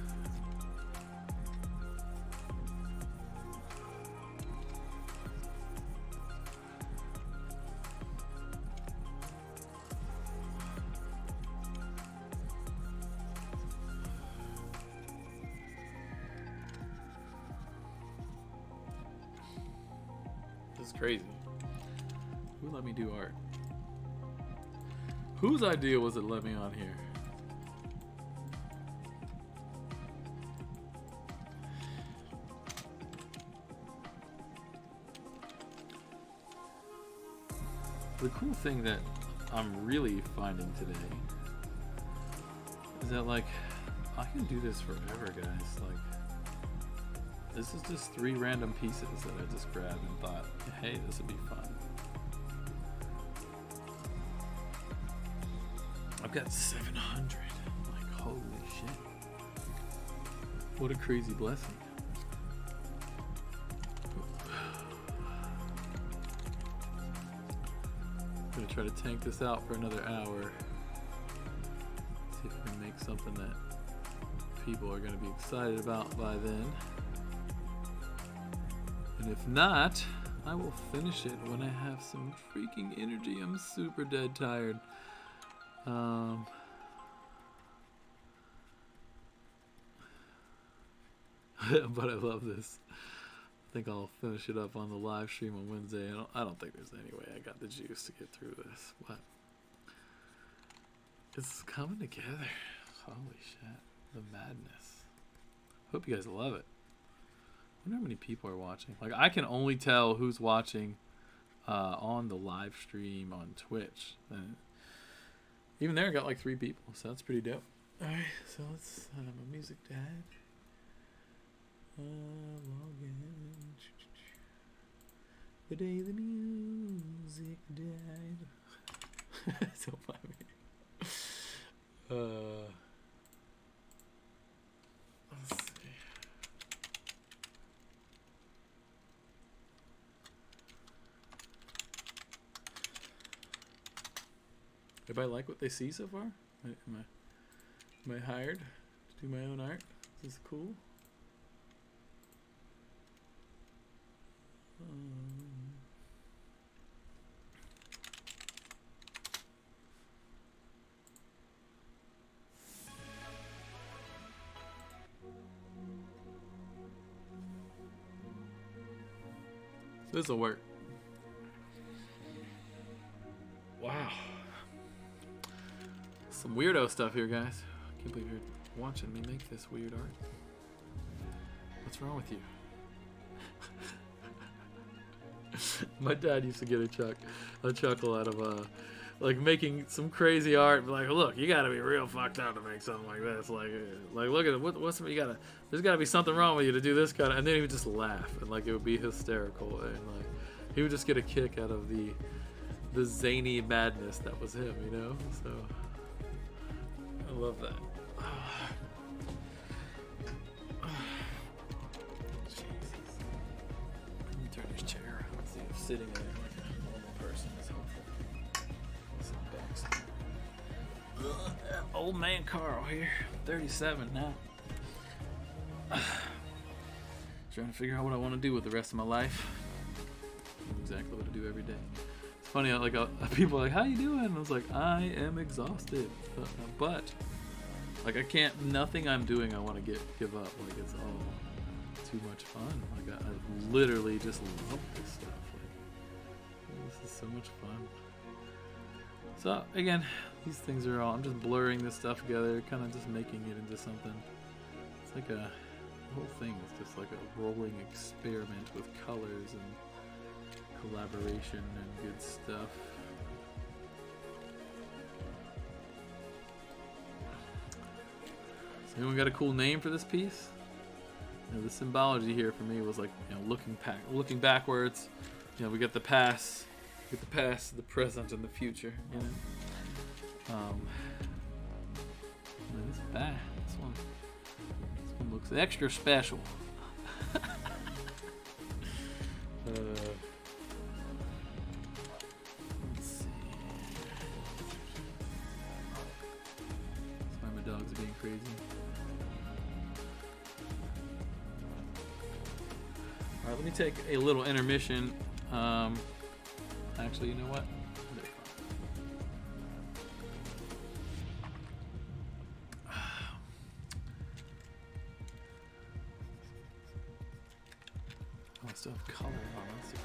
[SPEAKER 2] This is crazy. Who let me do art? Whose idea was it let me on here? The cool thing that I'm really finding today is that, like, I can do this forever, guys. Like, this is just 3 random pieces that I just grabbed and thought, hey, this would be fun. I've got 700. Like, holy shit. What a crazy blessing. I'm gonna try to tank this out for another hour. See if we can make something that people are gonna be excited about by then. And if not, I will finish it when I have some freaking energy. I'm super dead tired. But I love this. I think I'll finish it up on the live stream on Wednesday. I don't think there's any way I got the juice to get through this, but it's coming together. Holy shit. The madness. Hope you guys love it. I wonder how many people are watching. Like, I can only tell who's watching on the live stream on Twitch. And even there, I got like 3 people, so that's pretty dope. Alright, so let's my music died. Log in. The day the music died. So funny. Let's see. Everybody like what they see so far? Am I hired to do my own art? Is this cool? This will work. Wow. Some weirdo stuff here, guys. I can't believe you're watching me make this weird art. What's wrong with you? My dad used to get a chuckle out of like making some crazy art. Like, look, you gotta be real fucked up to make something like this. Like look at it. What's you gotta? There's gotta be something wrong with you to do this kind of. And then he would just laugh, and like it would be hysterical, and like he would just get a kick out of the zany madness that was him, you know. So I love that. Sitting there like a normal person is helpful. Old man Carl here, 37 now. Trying to figure out what I want to do with the rest of my life. Exactly what I do every day. It's funny, like people are like, "How you doing?" And I was like, "I am exhausted," but like I can't. Nothing I'm doing, I want to give up. Like it's all too much fun. Like I literally just love this stuff. This is so much fun. So again, these things are all, I'm just blurring this stuff together, kind of just making it into something. It's like the whole thing is just like a rolling experiment with colors and collaboration and good stuff. So anyone got a cool name for this piece? You know, the symbology here for me was like, you know, looking backwards. You know, we got the past, the present, and the future. You know, Bye. This one looks extra special. Let's see. That's why my dogs are being crazy. All right, let me take a little intermission. Actually, you know what? I still have color on. Let's see.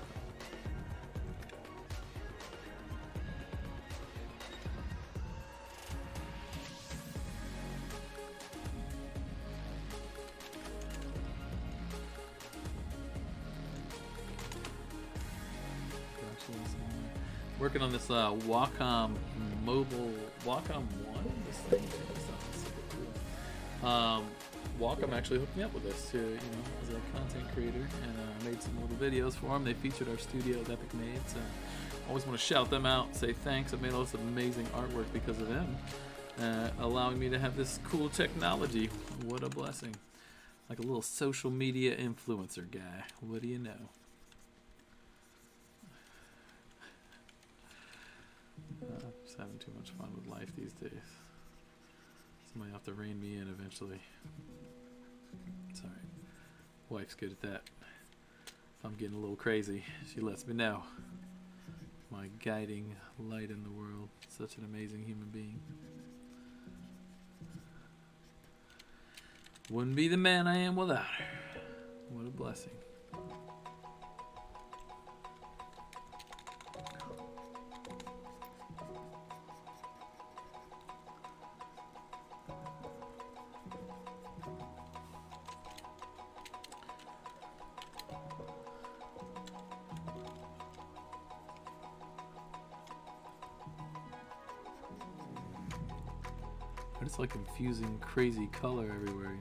[SPEAKER 2] Working on this Wacom mobile Wacom One. This thing sounds super cool. Wacom actually hooked me up with this too, as a content creator, and made some little videos for them. They featured our studio at Epic Made, so I always want to shout them out, say thanks. I've made all this amazing artwork because of them, allowing me to have this cool technology. What a blessing. Like a little social media influencer guy. What do you know? Just having too much fun with life these days. Somebody have to rein me in eventually. Sorry. Wife's good at that. If I'm getting a little crazy, she lets me know. My guiding light in the world. Such an amazing human being. Wouldn't be the man I am without her. What a blessing. It's like infusing crazy color everywhere,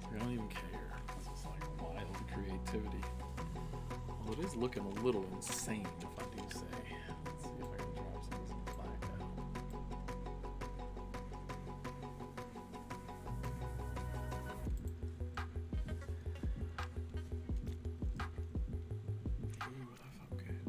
[SPEAKER 2] I don't even care. It's just like wild creativity. Well, it is looking a little insane, if I do say. Let's see if I can drop some of this black out. Ooh, that felt good.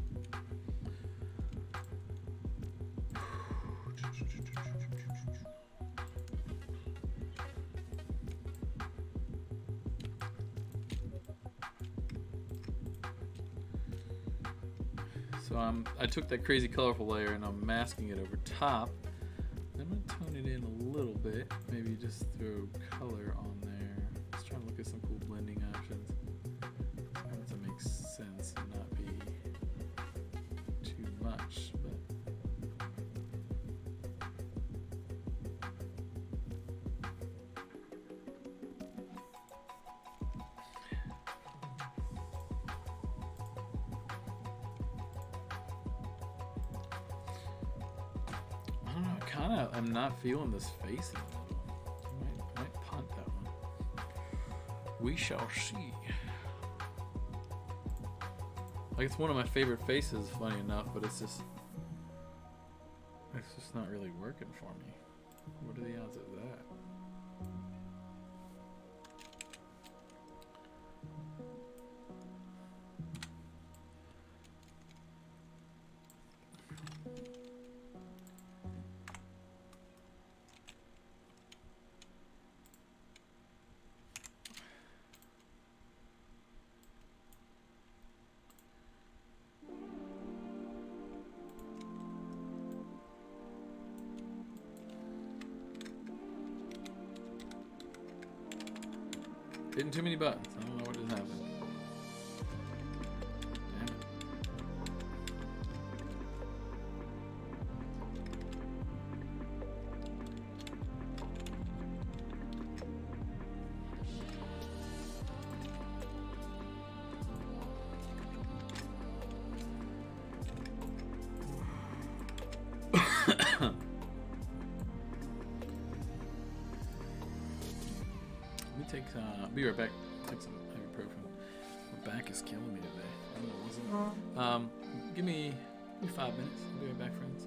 [SPEAKER 2] So I took that crazy colorful layer and I'm masking it over top. I'm going to tone it in a little bit, maybe just throw color on there. Just trying to look at some cool blending options. Trying to make sense and not be too much. But I don't know, I'm not feeling this face in a little. I might punt that one. We shall see. Like, it's one of my favorite faces, funny enough, but it's just not really working for me. What are the odds of that? Hitting too many buttons. I don't know what just happened. Damn it. I'll be right back. Take some ibuprofen. My back is killing me today. I don't know, give me 5 minutes. I'll be right back, friends.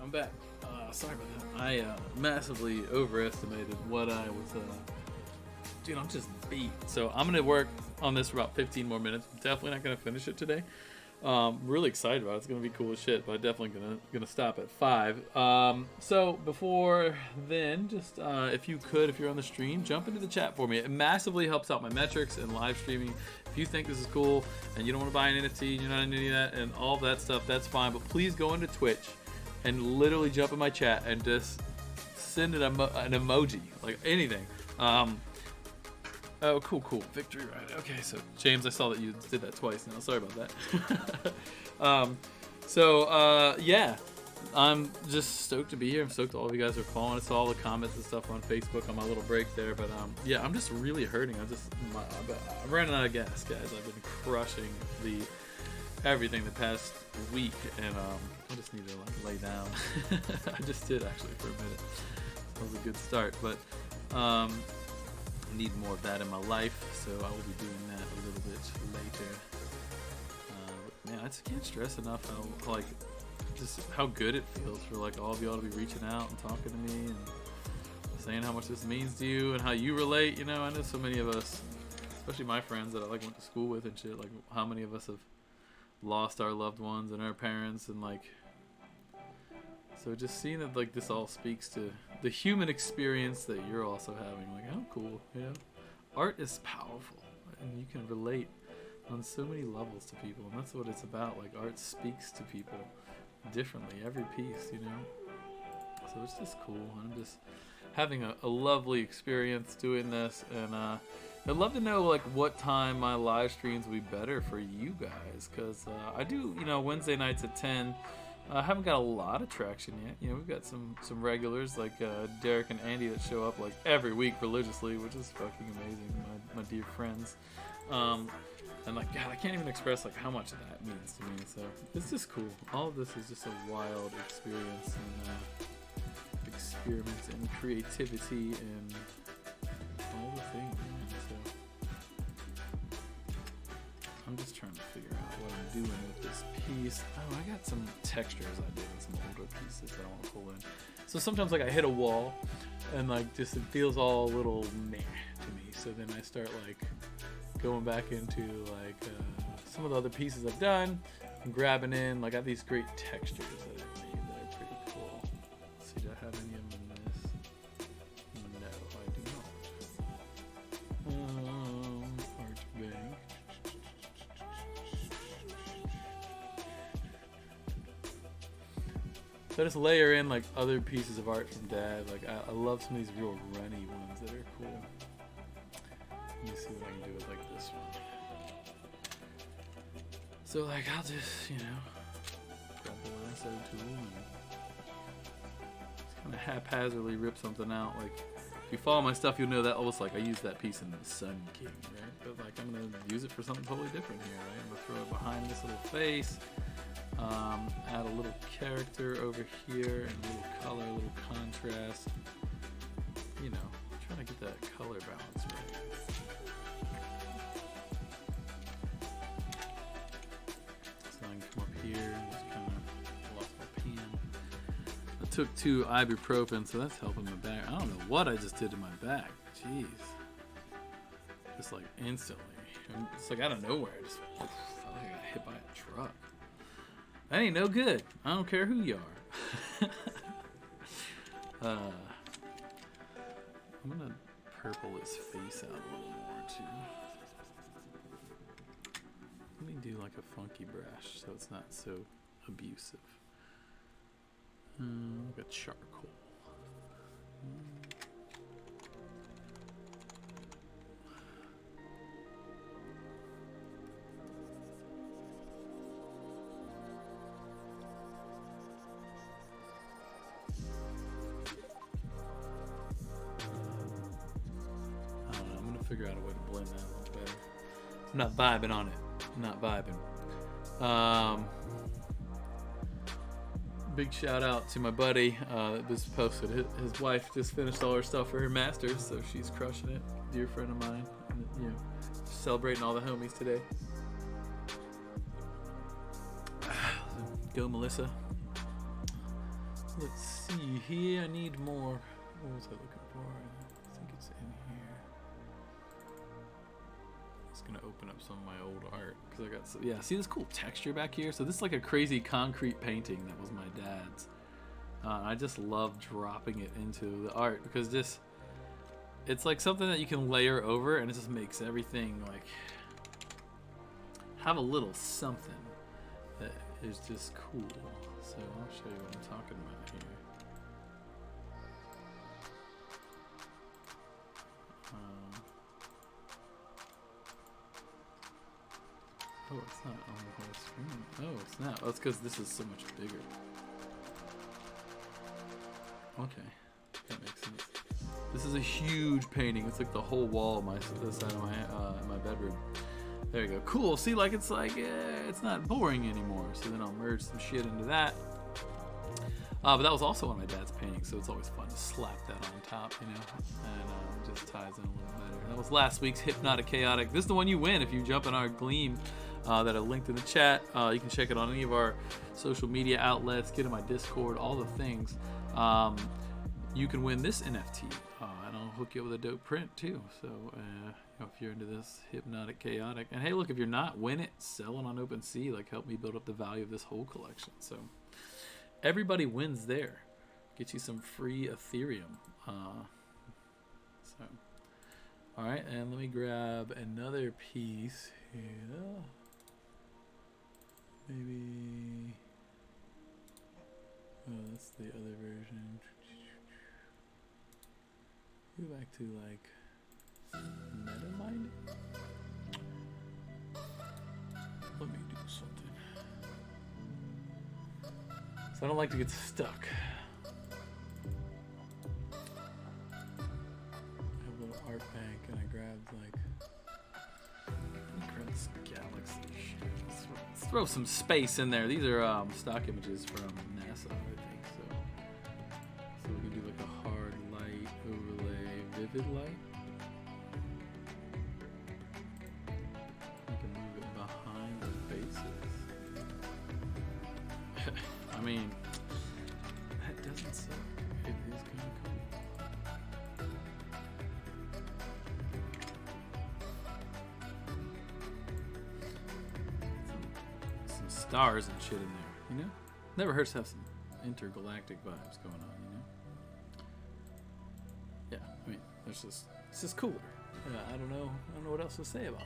[SPEAKER 2] I'm back. Sorry about that. I massively overestimated what I was. Dude, I'm just beat. So I'm gonna work on this for about 15 more minutes. I'm definitely not gonna finish it today. Really excited about it. It's gonna be cool as shit, but definitely gonna stop at 5. So before then, just if you're on the stream, jump into the chat for me. It massively helps out my metrics and live streaming. If you think this is cool and you don't want to buy an NFT, you're not into any of that and all of that stuff, that's fine. But please go into Twitch and literally jump in my chat and just send an emoji, like anything. Oh, cool. Victory ride. Okay, so James, I saw that you did that twice now. Sorry about that. Yeah, I'm just stoked to be here. I'm stoked all of you guys are calling. I saw all the comments and stuff on Facebook on my little break there. But yeah, I'm just really hurting. I'm running out of gas, guys. I've been crushing everything the past week, and I just need to lay down. I just did actually for a minute. That was a good start, but I need more of that in my life, so I will be doing that a little bit later. Man, I just can't stress enough how good it feels for all of y'all to be reaching out and talking to me and saying how much this means to you and how you relate. I know so many of us, especially my friends that I went to school with and shit, how many of us have lost our loved ones and our parents, and so just seeing that this all speaks to the human experience that you're also having, how cool, art is powerful and you can relate on so many levels to people, and that's what it's about. Art speaks to people differently, every piece, so it's just cool. I'm just having a lovely experience doing this, and I'd love to know what time my live streams will be better for you guys, because I do Wednesday nights at 10. I haven't got a lot of traction yet. We've got some regulars like Derek and Andy that show up every week religiously, which is fucking amazing, my dear friends. And God, I can't even express how much that means to me. So it's just cool. All of this is just a wild experience and experiments and creativity and all the things. So I'm just trying to figure out what I'm doing with this piece. Oh, I got some textures I did in some older pieces that I want to pull in. So sometimes I hit a wall and just it feels all a little meh to me. So then I start going back into some of the other pieces I've done and grabbing in. I have these great textures that I made that are pretty cool. Let's see, do I have any of them in this? No, I do not. Art bank. So I just layer in other pieces of art from Dad. I love some of these real runny ones that are cool. Let me see what I can do with this one. So I'll just grab the lasso tool and just kind of haphazardly rip something out. If you follow my stuff, you'll know that almost I used that piece in the Sun King, right? But I'm gonna use it for something totally different here, right? I'm gonna throw it behind this little face. Add a little character over here and a little color, a little contrast. Trying to get that color balance right. So I can come up here and just kind of lost my pen. I took 2 ibuprofen, so that's helping my back. I don't know what I just did to my back. Jeez. Just instantly. It's out of nowhere. I just felt like I got hit by a truck. That ain't no good. I don't care who you are. I'm gonna purple his face out a little more too. Let me do a funky brush so it's not so abusive. Like a charcoal. Figure out a way to blend that a little better. I'm not vibing on it. I'm not vibing. Big shout out to my buddy that just posted. His wife just finished all her stuff for her master's, so she's crushing it. Dear friend of mine, and, celebrating all the homies today. Go Melissa. Let's see here. I need more. What was I looking for? I think it's in here. It's gonna open up some of my old art because I got some, yeah. See this cool texture back here? So this is like a crazy concrete painting that was my dad's. I just love dropping it into the art because just it's like something that you can layer over and it just makes everything like have a little something that is just cool. So I'll show you what I'm talking about here. Oh, it's not on the whole screen. Oh, it's not. Oh, it's because this is so much bigger. Okay, that makes sense. This is a huge painting. It's like the whole wall of this side of my bedroom. There you go. Cool. See, like it's not boring anymore. So then I'll merge some shit into that. But that was also one of my dad's paintings, so it's always fun to slap that on top, you know, and it just ties in a little better. That was last week's Hypnotic Chaotic. This is the one you win if you jump in our Gleam that are linked in the chat. You can check it on any of our social media outlets, get in my Discord, all the things. You can win this NFT, and I'll hook you up with a dope print too. So if you're into this Hypnotic Chaotic, and hey, look, if you're not, win it, sell it on OpenSea, like help me build up the value of this whole collection. So everybody wins there. Get you some free Ethereum. So, all right, and let me grab another piece here. Maybe. Oh, that's the other version. Go back to like MetaMind. Let me do something. So I don't like to get stuck. I have a little art bank and I grabbed this galaxy shit. Let's throw some space in there. These are stock images from NASA, I think. So we can do like a hard light overlay, vivid light. We can move it behind the faces. I mean, that doesn't suck. It is kind of cool. Some stars and shit in there, you know? Never hurts to have some intergalactic vibes going on, you know? Yeah, I mean, it's just cooler. Yeah, I don't know what else to say about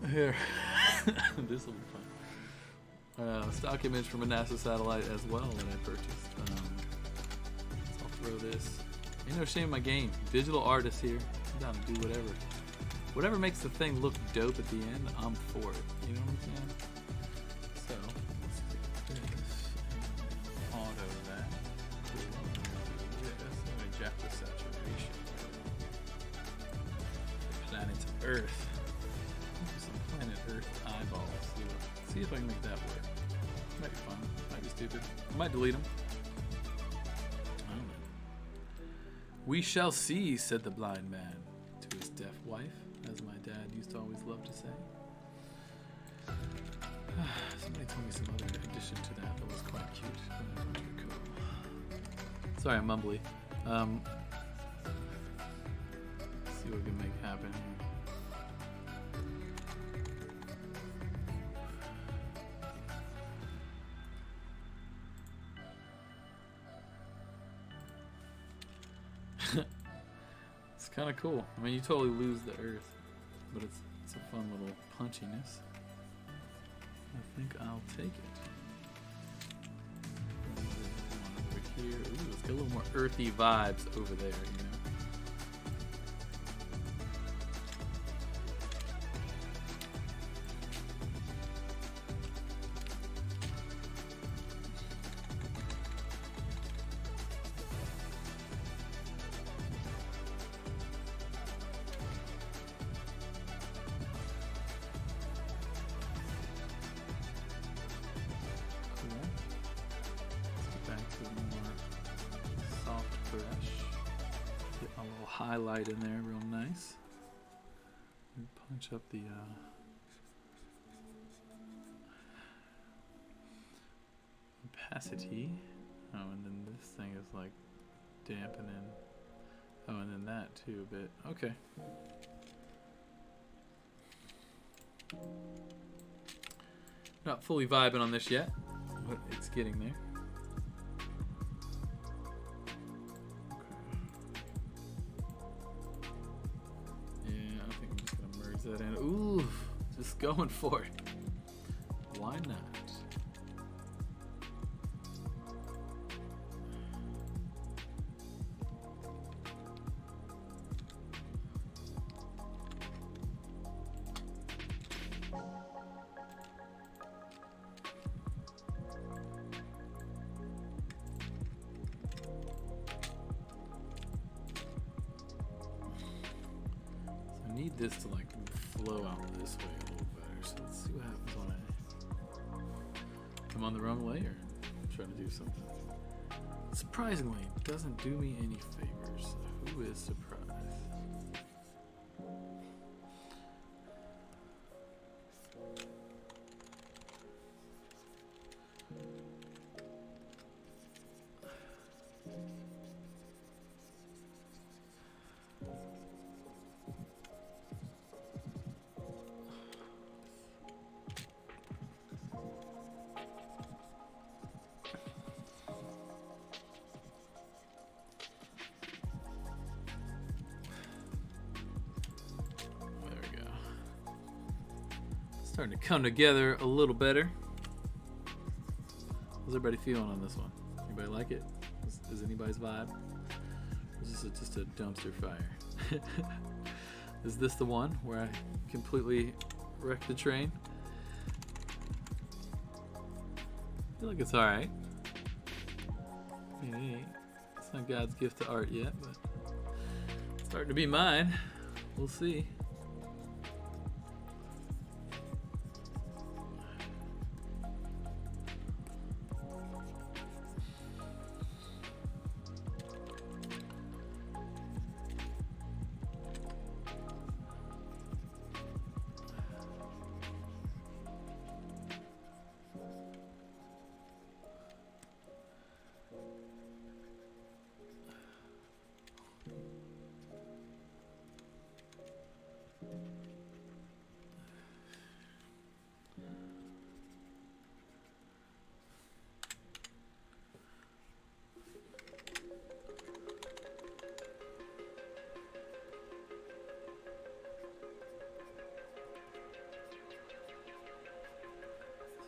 [SPEAKER 2] that. Here, this will be fun. Stock image from a NASA satellite as well that I purchased. So I'll throw this. Ain't no shame in my game. Digital artist here. I'm down to do whatever. Whatever makes the thing look dope at the end, I'm for it. You know what I'm saying? So let's do this. Auto that. Cool. Let me jack the saturation. Planet Earth. Some planet Earth eyeballs. See if I can make that work. Might be fun. Might be stupid. I might delete them. I don't know. We shall see, said the blind man to his deaf wife, as my dad used to always love to say. Somebody told me some other addition to that was quite cute. Cool. Sorry, I'm mumbly. Let's see what we can make happen here. It's kind of cool. I mean, you totally lose the earth, but it's a fun little punchiness. I think I'll take it. Over here. Ooh, let's get a little more earthy vibes over there, you know. Highlight in there real nice. And punch up the opacity. Oh, and then this thing is like dampening. Oh, and then that too a bit. Okay. Not fully vibing on this yet, but it's getting there. Okay. Yeah, I think I'm just gonna merge that in. Ooh, just going for it. Why not? Need this to like flow out this way a little better. So let's see what happens when I come on the wrong layer and try to do something. Surprisingly, it doesn't do me any favors. Who is surprised? Starting to come together a little better. How's everybody feeling on this one? Anybody like it? Is anybody's vibe? Or is this just a dumpster fire? Is this the one where I completely wrecked the train? I feel like it's alright. I mean, it's not God's gift to art yet, but it's starting to be mine. We'll see.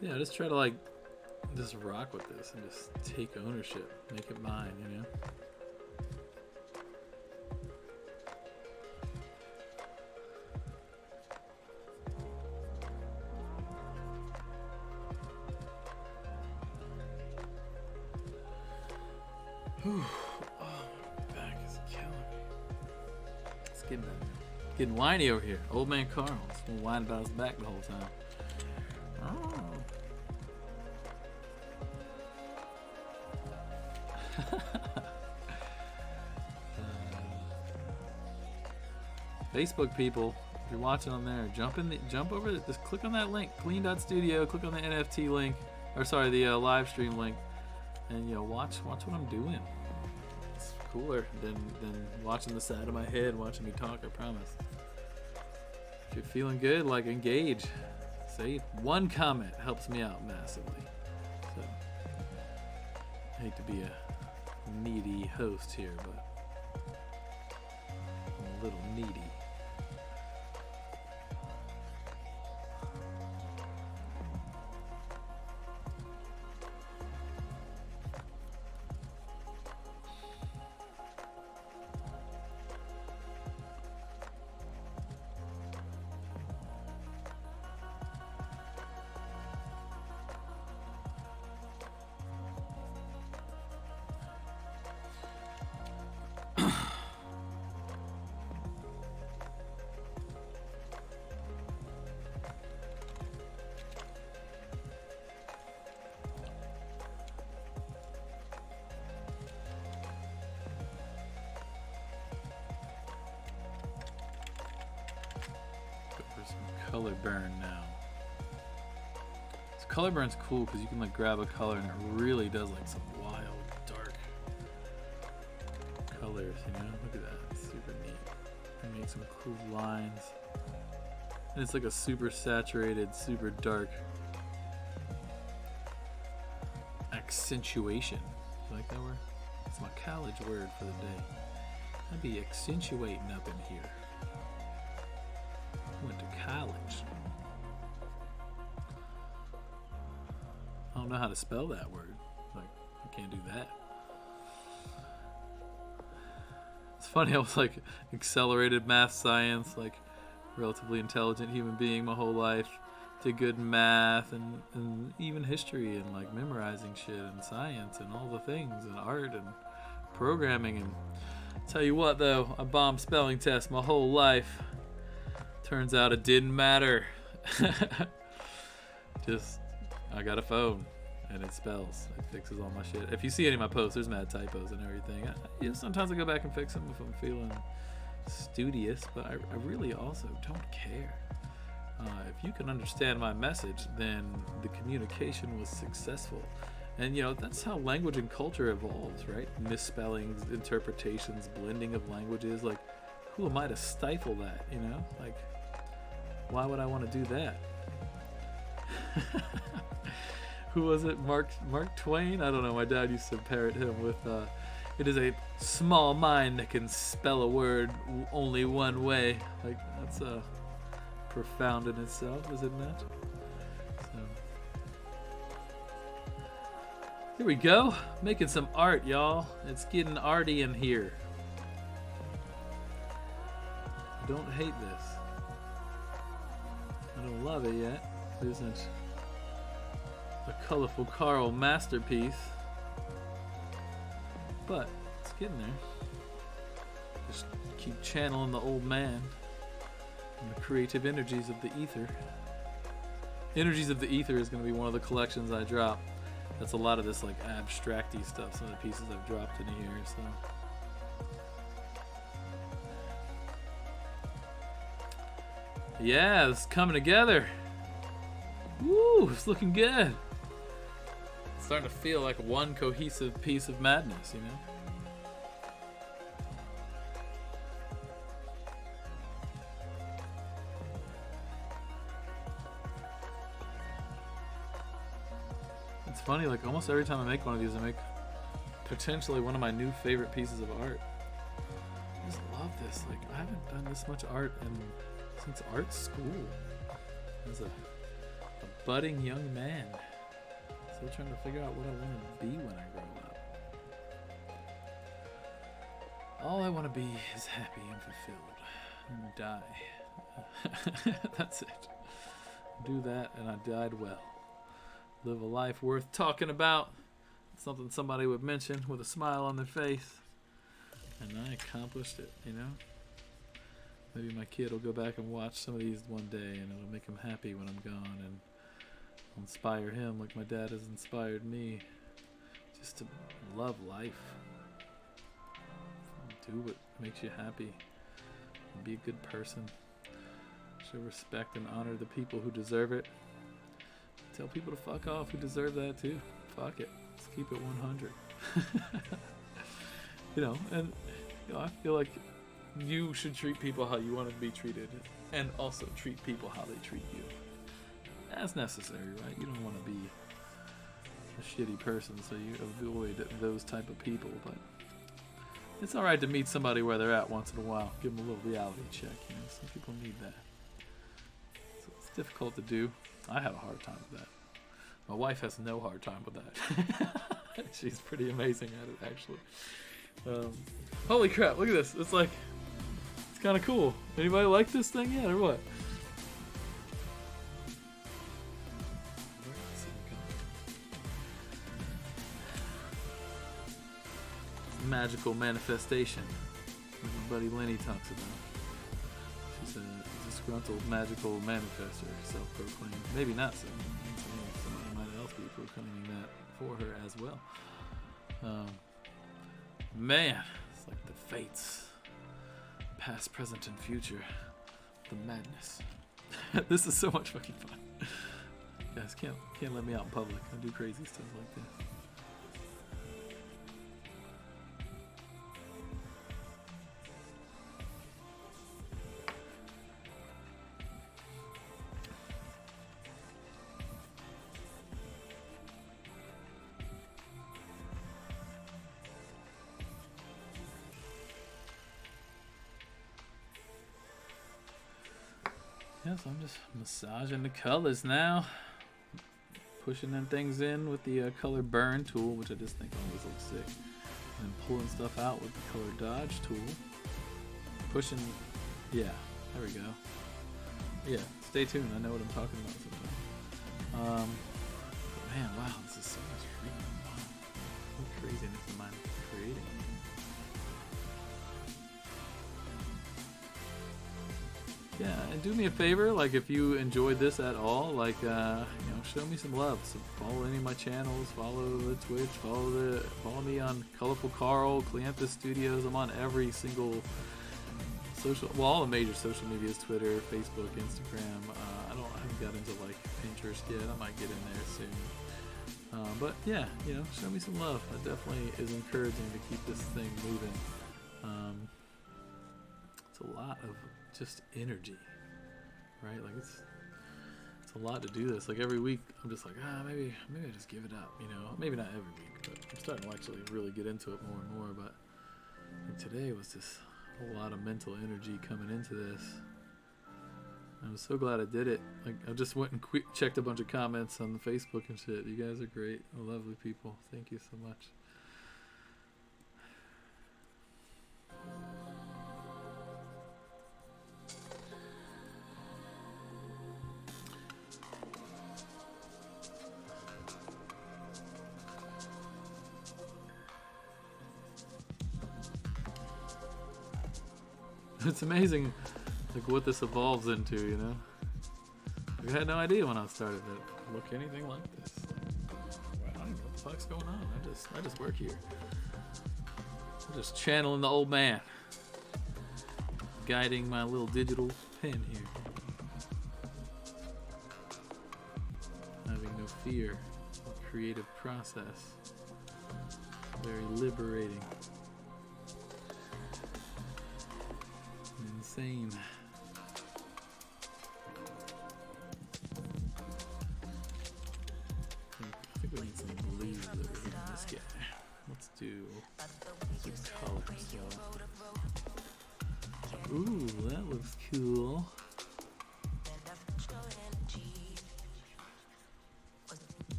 [SPEAKER 2] Yeah, just try to like just rock with this and just take ownership, make it mine, you know? Whew. Oh, my back is killing me. It's getting whiny over here. Old man Carl. He's been whining about his back the whole time. Oh. Facebook people, if you're watching on there, jump over, just click on that link, Gleam.studio, click on the NFT link, or sorry, the live stream link, and watch what I'm doing. It's cooler than watching the side of my head, watching me talk. I promise. If you're feeling good, like engage. Say one comment helps me out massively. So I hate to be a needy host here, but I'm a little needy. Color burn now. It's color burn's cool because you can like grab a color and it really does like some wild, dark colors, you know? Look at that. It's super neat. It makes some cool lines. And it's like a super saturated, super dark accentuation. You like that word? It's my college word for the day. I'd be accentuating up in here. Went to college. I don't know how to spell that word. Like, I can't do that. It's funny, I was like accelerated math, science, like relatively intelligent human being my whole life. Did good in math and even history and like memorizing shit and science and all the things and art and programming. And tell you what though, I bombed spelling tests my whole life. Turns out it didn't matter. Just, I got a phone and it spells. It fixes all my shit. If you see any of my posts, there's mad typos and everything. Sometimes I go back and fix them if I'm feeling studious, but I really also don't care. If you can understand my message, then the communication was successful. And you know, that's how language and culture evolves, right? Misspellings, interpretations, blending of languages. Like, who am I to stifle that, you know? Like, why would I want to do that? Who was it? Mark Twain? I don't know. My dad used to parrot him with, it is a small mind that can spell a word only one way. Like, that's profound in itself, is it not? So, here we go. Making some art, y'all. It's getting arty in here. I don't hate this. I don't love it yet. It isn't a colorful Carl masterpiece, but it's getting there. Just keep channeling the old man and the creative energies of the ether. Energies of the Ether is going to be one of the collections I drop. That's a lot of this like abstracty stuff, some of the pieces I've dropped in here. So yeah, it's coming together. Woo, it's looking good. It's starting to feel like one cohesive piece of madness, you know? It's funny, like almost every time I make one of these, I make potentially one of my new favorite pieces of art. I just love this. Like, I haven't done this much art since art school. As a budding young man. Still trying to figure out what I want to be when I grow up. All I want to be is happy and fulfilled. And die. That's it. Do that and I died well. Live a life worth talking about. Something somebody would mention with a smile on their face. And I accomplished it, you know? Maybe my kid will go back and watch some of these one day and it'll make him happy when I'm gone and I'll inspire him like my dad has inspired me just to love life. Do what makes you happy. Be a good person. Show respect and honor the people who deserve it. Tell people to fuck off who deserve that too. Fuck it. Let's keep it 100. You know, and you know, I feel like you should treat people how you want to be treated and also treat people how they treat you. That's necessary, right? You don't want to be a shitty person, so you avoid those type of people, but it's alright to meet somebody where they're at once in a while. Give them a little reality check, you know? Some people need that. So it's difficult to do. I have a hard time with that. My wife has no hard time with that. She's pretty amazing at it, actually. Holy crap, look at this. It's like, it's kind of cool. Anybody like this thing yet, or what? Magical manifestation, like my buddy Lenny talks about. She's a disgruntled magical manifester, self-proclaimed. Maybe not so. Somebody might else be proclaiming that for her as well. Man, it's like the fates, past, present, and future. The madness. This is so much fucking fun. guys. Can't let me out in public. I do crazy stuff like this. Yes, I'm just massaging the colors now. Pushing them things in with the color burn tool, which I just think always looks sick. And pulling stuff out with the color dodge tool. Pushing, yeah, there we go. Yeah, stay tuned. I know what I'm talking about sometimes. But man, wow, this is so much freaking fun. What craziness am I creating? Yeah, and do me a favor, like if you enjoyed this at all, like show me some love. So follow any of my channels, follow the Twitch, follow me on Colorful Carl, Cleanthus Studios. I'm on every single all the major social medias: Twitter, Facebook, Instagram. I haven't got into like Pinterest yet. I might get in there soon. But yeah, show me some love. That definitely is encouraging to keep this thing moving. It's a lot of just energy, right? Like it's a lot to do this. Like every week I'm just like, maybe I just give it up, maybe not every week, but I'm starting to actually really get into it more and more. But today was just a lot of mental energy coming into this. I'm so glad I did it. Like I just went and checked a bunch of comments on the Facebook and shit. You guys are great, lovely people. Thank you so much. It's amazing, like what this evolves into, Like, I had no idea when I started that it look anything like this. Like, I don't know what the fuck's going on. I just work here. I'm just channeling the old man, guiding my little digital pen here, having no fear of the creative process. Very liberating. Insane. I think we need some blues over here in this guy. Let's do some colors. Ooh, that looks cool.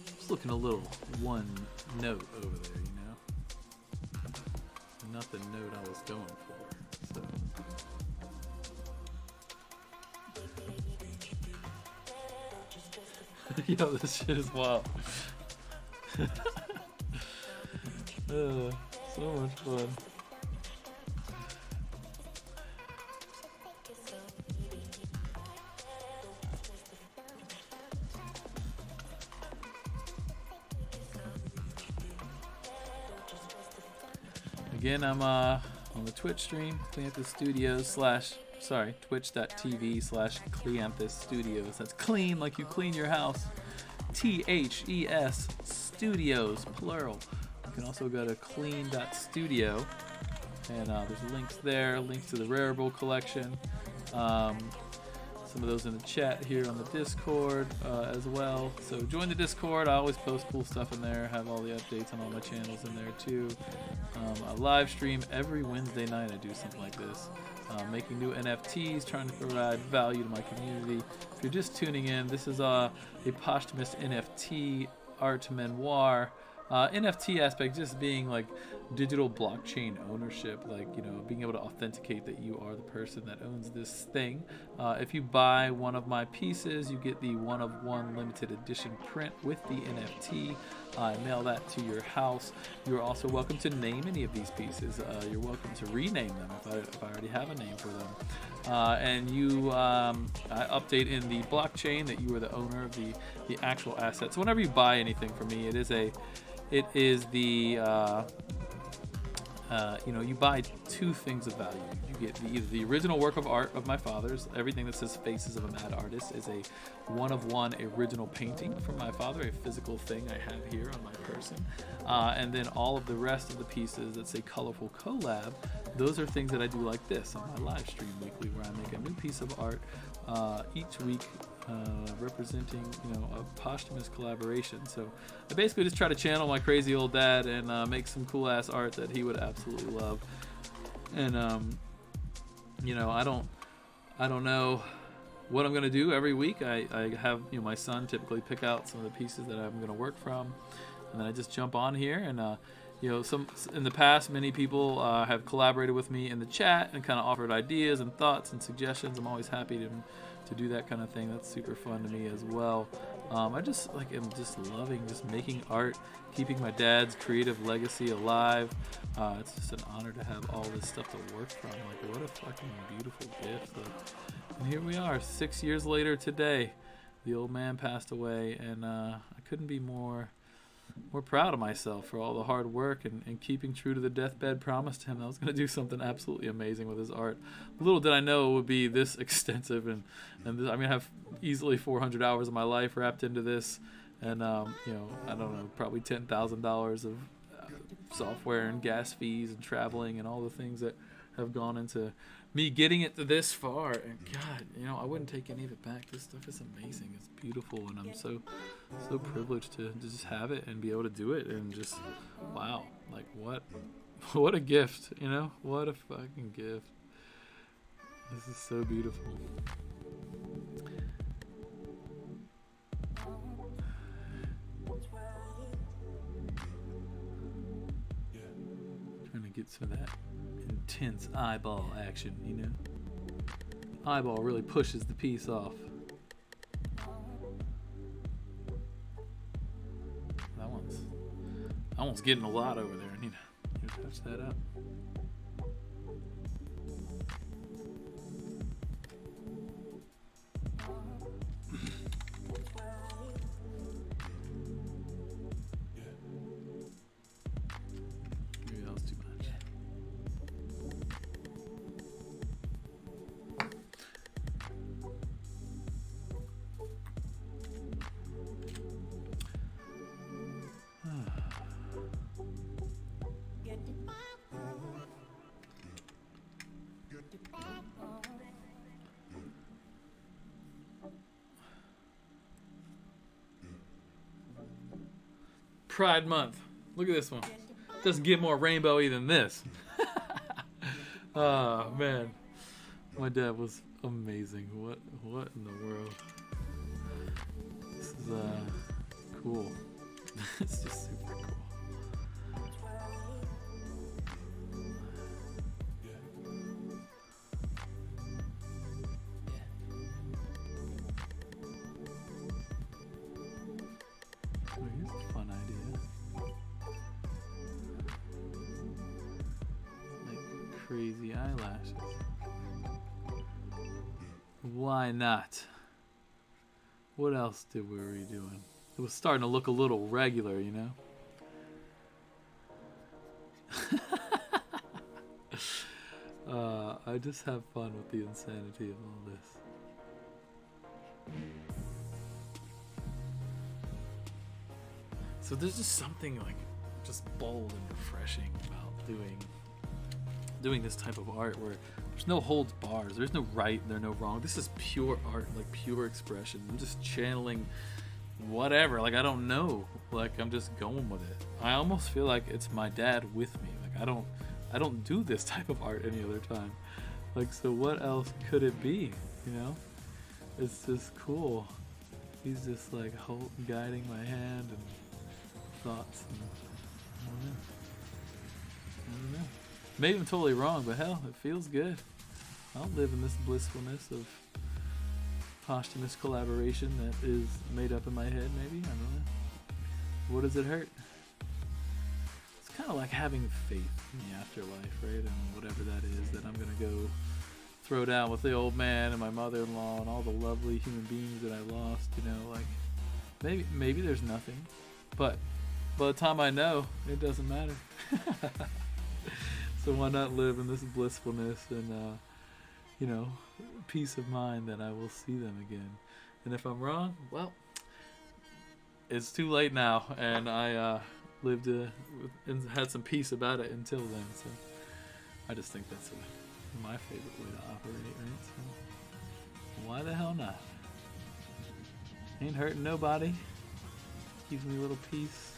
[SPEAKER 2] It's looking a little one note over there, Not the note I was going for. So. Yo, this shit is wild. So much fun. Again, I'm on the Twitch stream, Cleanthus Studios twitch.tv/Cleanthus Studios. That's clean, like you clean your house. THES Studios, plural. You can also go to clean.studio, and there's links there, links to the Rarible collection. Some of those in the chat here on the Discord as well. So join the Discord. I always post cool stuff in there. Have all the updates on all my channels in there too. I live stream every Wednesday night. I do something like this. Making new NFTs, trying to provide value to my community. If you're just tuning in, this is a posthumous NFT art memoir. NFT aspect just being like digital blockchain ownership, like being able to authenticate that you are the person that owns this thing. If you buy one of my pieces, you get the one-of-one limited edition print with the NFT. I mail that to your house. You're also welcome to name any of these pieces. You're welcome to rename them if I already have a name for them. And you I update in the blockchain that you are the owner of the actual asset. So whenever you buy anything from me, it is the you buy two things of value. You get either the original work of art of my father's. Everything that says Faces of a Mad Artist is a one-of-one original painting from my father, a physical thing I have here on my person. And then all of the rest of the pieces that say Colorful Collab, those are things that I do like this on my live stream weekly, where I make a new piece of art each week, representing a posthumous collaboration. So I basically just try to channel my crazy old dad and make some cool ass art that he would absolutely love. And I don't know what I'm gonna do every week. I have my son typically pick out some of the pieces that I'm gonna work from, and then I just jump on here and some in the past, many people have collaborated with me in the chat and kind of offered ideas and thoughts and suggestions. I'm always happy to do that kind of thing. That's super fun to me as well. I just am just loving just making art, keeping my dad's creative legacy alive. It's just an honor to have all this stuff to work from. Like, what a fucking beautiful gift. And here we are, 6 years later today. The old man passed away, and I couldn't be more proud of myself for all the hard work and keeping true to the deathbed promise to him. I was going to do something absolutely amazing with his art. Little did I know it would be this extensive, and I'm going to have easily 400 hours of my life wrapped into this, and I don't know, probably $10,000 of software and gas fees and traveling and all the things that have gone into me getting it to this far. And God, I wouldn't take any of it back. This stuff is amazing. It's beautiful, and I'm so privileged to just have it and be able to do it. And just wow, like what a gift, what a fucking gift. This is so beautiful. Trying to get some of that intense eyeball action, Eyeball really pushes the piece off. That one's getting a lot over there. I need to touch that up. Maybe that was too much. Pride Month. Look at this one. Doesn't get more rainbowy than this. Oh man, my dad was amazing. What in the world? This is cool. It's just super cool. Oh, here's a fun idea. Like crazy eyelashes. Why not? What else were we doing? It was starting to look a little regular, I just have fun with the insanity of all this. So there's just something like just bold and refreshing about doing this type of art where there's no holds bars, there's no right, there's no wrong. This is pure art, like pure expression. I'm just channeling whatever, like I don't know, like I'm just going with it. I almost feel like it's my dad with me. Like I don't do this type of art any other time. Like, so what else could it be? It's just cool. He's just like guiding my hand and thoughts. And, I don't know. Maybe I'm totally wrong, but hell, it feels good. I'll live in this blissfulness of posthumous collaboration that is made up in my head, maybe. I don't know. What does it hurt? It's kind of like having faith in the afterlife, right? And whatever that is, that I'm going to go throw down with the old man and my mother-in-law and all the lovely human beings that I lost, like maybe there's nothing, but by the time I know, it doesn't matter. So why not live in this blissfulness and, peace of mind that I will see them again. And if I'm wrong, well, it's too late now, and I lived and had some peace about it until then. So I just think that's my favorite way to operate, right? So why the hell not? Ain't hurting nobody. Gives me a little peace,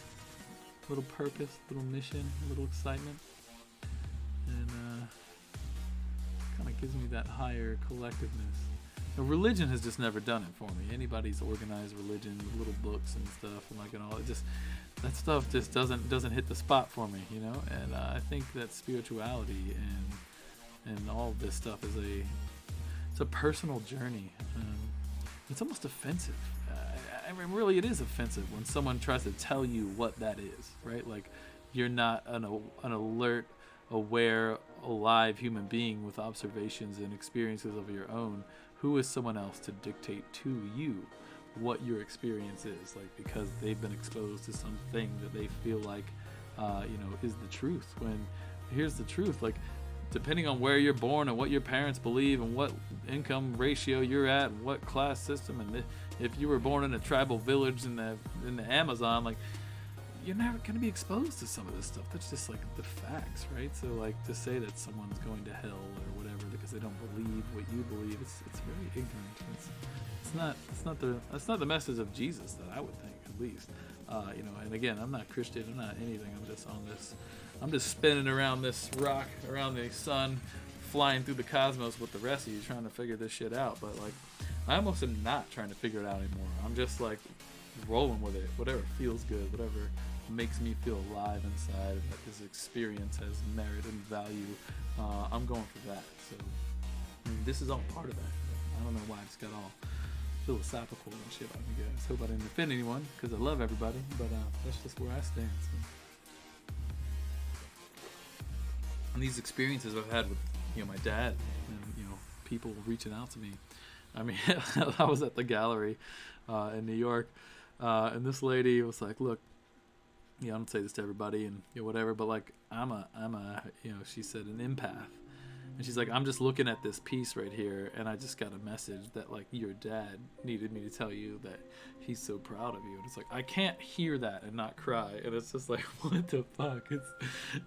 [SPEAKER 2] a little purpose, a little mission, a little excitement, and kind of gives me that higher collectiveness. Now, religion has just never done it for me. Anybody's organized religion, little books and stuff, and all it just, that stuff just doesn't hit the spot for me, And I think that spirituality and all of this stuff it's a personal journey. It's almost offensive. I mean, really, it is offensive when someone tries to tell you what that is, right? Like, you're not an alert, aware, alive human being with observations and experiences of your own. Who is someone else to dictate to you what your experience is? Like, because they've been exposed to something that they feel like, is the truth. When here's the truth, like, depending on where you're born and what your parents believe and what income ratio you're at and what class system, and if you were born in a tribal village in the Amazon, like, you're never going to be exposed to some of this stuff. That's just like the facts, right? So, like, to say that someone's going to hell or whatever because they don't believe what you believe, it's very ignorant. That's not the message of Jesus that I would think, at least. And again, I'm not Christian, I'm not anything. I'm just spinning around this rock, around the sun, flying through the cosmos with the rest of you, trying to figure this shit out. But, like, I almost am not trying to figure it out anymore. I'm just, like, rolling with it. Whatever feels good, whatever makes me feel alive inside, and that this experience has merit and value, I'm going for that. So, I mean, this is all part of that. I don't know why I just got all philosophical and shit on you guys. Hope I didn't offend anyone, because I love everybody, but that's just where I stand. So. And these experiences I've had with, my dad and, people reaching out to me. I mean, I was at the gallery in New York, and this lady was like, look, I don't say this to everybody and whatever, but, like, I'm a she said, an empath. And she's like, I'm just looking at this piece right here, and I just got a message that, like, your dad needed me to tell you that he's so proud of you. And it's like, I can't hear that and not cry. And it's just like, what the fuck?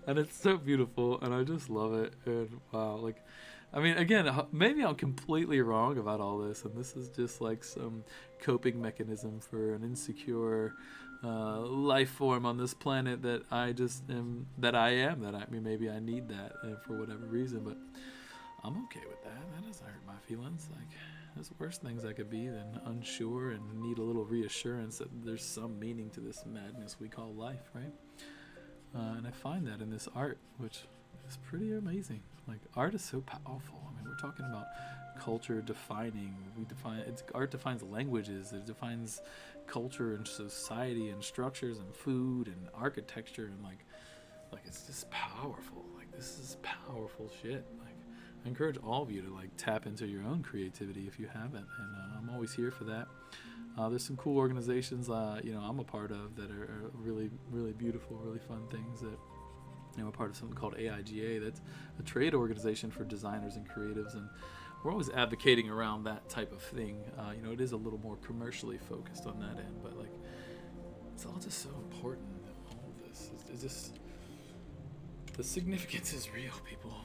[SPEAKER 2] It's so beautiful, and I just love it. And wow, like, I mean, again, maybe I'm completely wrong about all this, and this is just like some coping mechanism for an insecure life form on this planet that I just am, maybe I need that for whatever reason, but I'm okay with that. That doesn't hurt my feelings. Like, there's worse things I could be than unsure and need a little reassurance that there's some meaning to this madness we call life, right? And I find that in this art, which is pretty amazing. Like, art is so powerful. I mean, we're talking about culture defining. Art defines languages. It defines culture and society and structures and food and architecture, and like it's just powerful. Like, this is powerful shit. Like, I encourage all of you to, like, tap into your own creativity if you haven't, and I'm always here for that. There's some cool organizations I'm a part of that are really, really beautiful, really fun things that. I'm a part of something called AIGA. That's a trade organization for designers and creatives, and we're always advocating around that type of thing. It is a little more commercially focused on that end, but, like, it's all just so important. All of this is just, the significance is real, people.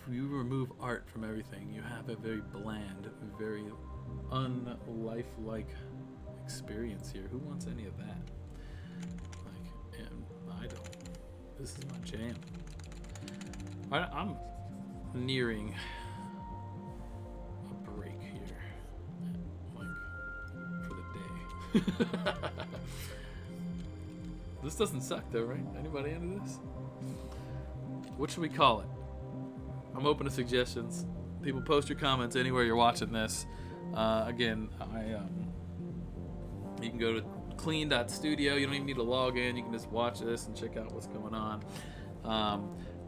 [SPEAKER 2] If you remove art from everything, you have a very bland, very unlifelike experience here. Who wants any of that? Like, and I don't. This is my jam. I'm nearing a break here, like, for the day. This doesn't suck though, right? Anybody into this? What should we call it? I'm open to suggestions. People, post your comments anywhere you're watching this. Again, you can go to clean.studio. You don't even need to log in. You can just watch this and check out what's going on.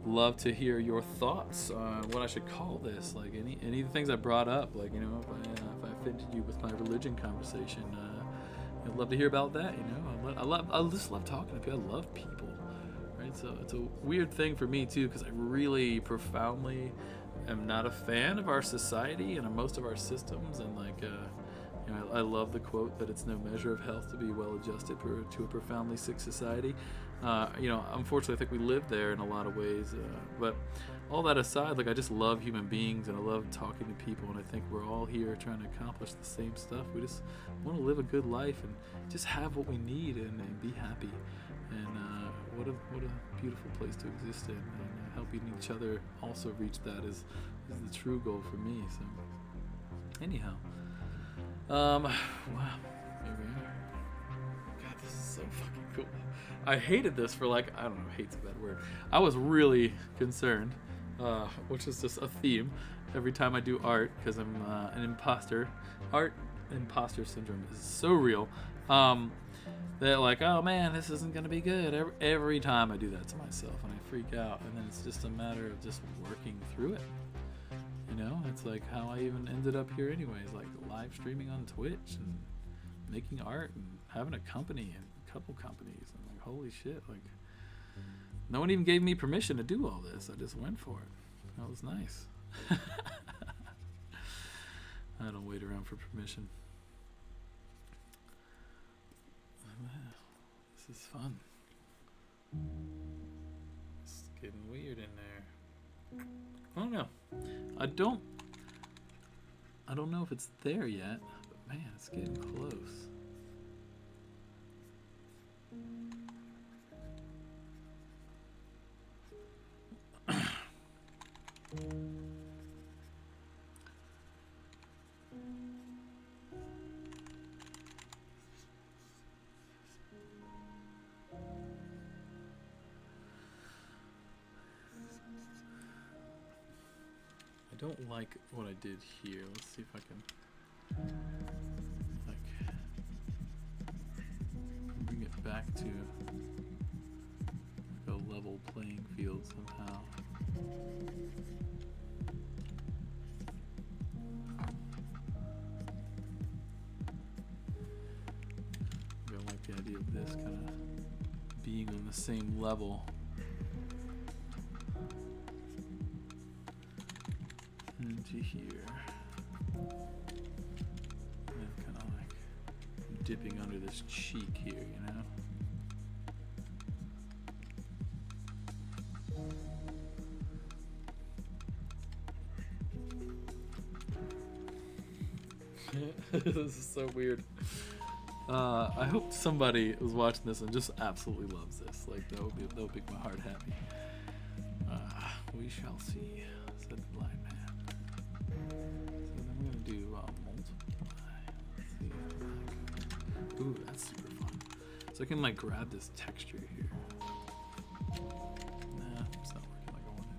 [SPEAKER 2] Love to hear your thoughts on what I should call this. Like, any of the things I brought up. Like, if I offended you with my religion conversation, I'd love to hear about that. I just love talking to people. I love people. Right? It's a weird thing for me too, because I really profoundly am not a fan of our society and most of our systems, and like I love the quote that it's no measure of health to be well adjusted to a profoundly sick society. Unfortunately, I think we live there in a lot of ways. But all that aside, like I just love human beings and I love talking to people, and I think we're all here trying to accomplish the same stuff. We just want to live a good life and just have what we need and be happy. And what a beautiful place to exist in, and helping each other also reach that is the true goal for me. So anyhow. Wow, here we are. God, this is so fucking cool. I hated this for I don't know, hate's a bad word. I was really concerned, which is just a theme every time I do art, because I'm an imposter. Art imposter syndrome is so real. That oh man, this isn't gonna be good. Every time I do that to myself, and I freak out, and then it's just a matter of just working through it. It's like how I even ended up here anyways, live streaming on Twitch and making art and having a company and a couple companies, and holy shit, no one even gave me permission to do all this. I just went for it. That was nice. I don't wait around for permission. This is fun. It's getting weird in there. I don't know. I don't know if it's there yet, but man, it's getting close. I don't like what I did here. Let's see if I can bring it back to a level playing field somehow. I don't like the idea of this kind of being on the same level. Into here, and kind of dipping under this cheek here, This is so weird. I hope somebody was watching this and just absolutely loves this. That would make my heart happy. We shall see, said the blind man. Do multiply. Let's see. Ooh, that's super fun. So I can grab this texture here. Nah, it's not working like I want it.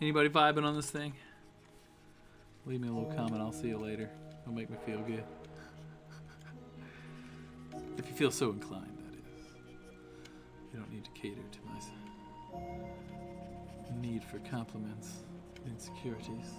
[SPEAKER 2] Anybody vibing on this thing? Leave me a little comment. I'll see you later. It'll make me feel good. If you feel so inclined, that is. You don't need to cater to my need for compliments and insecurities.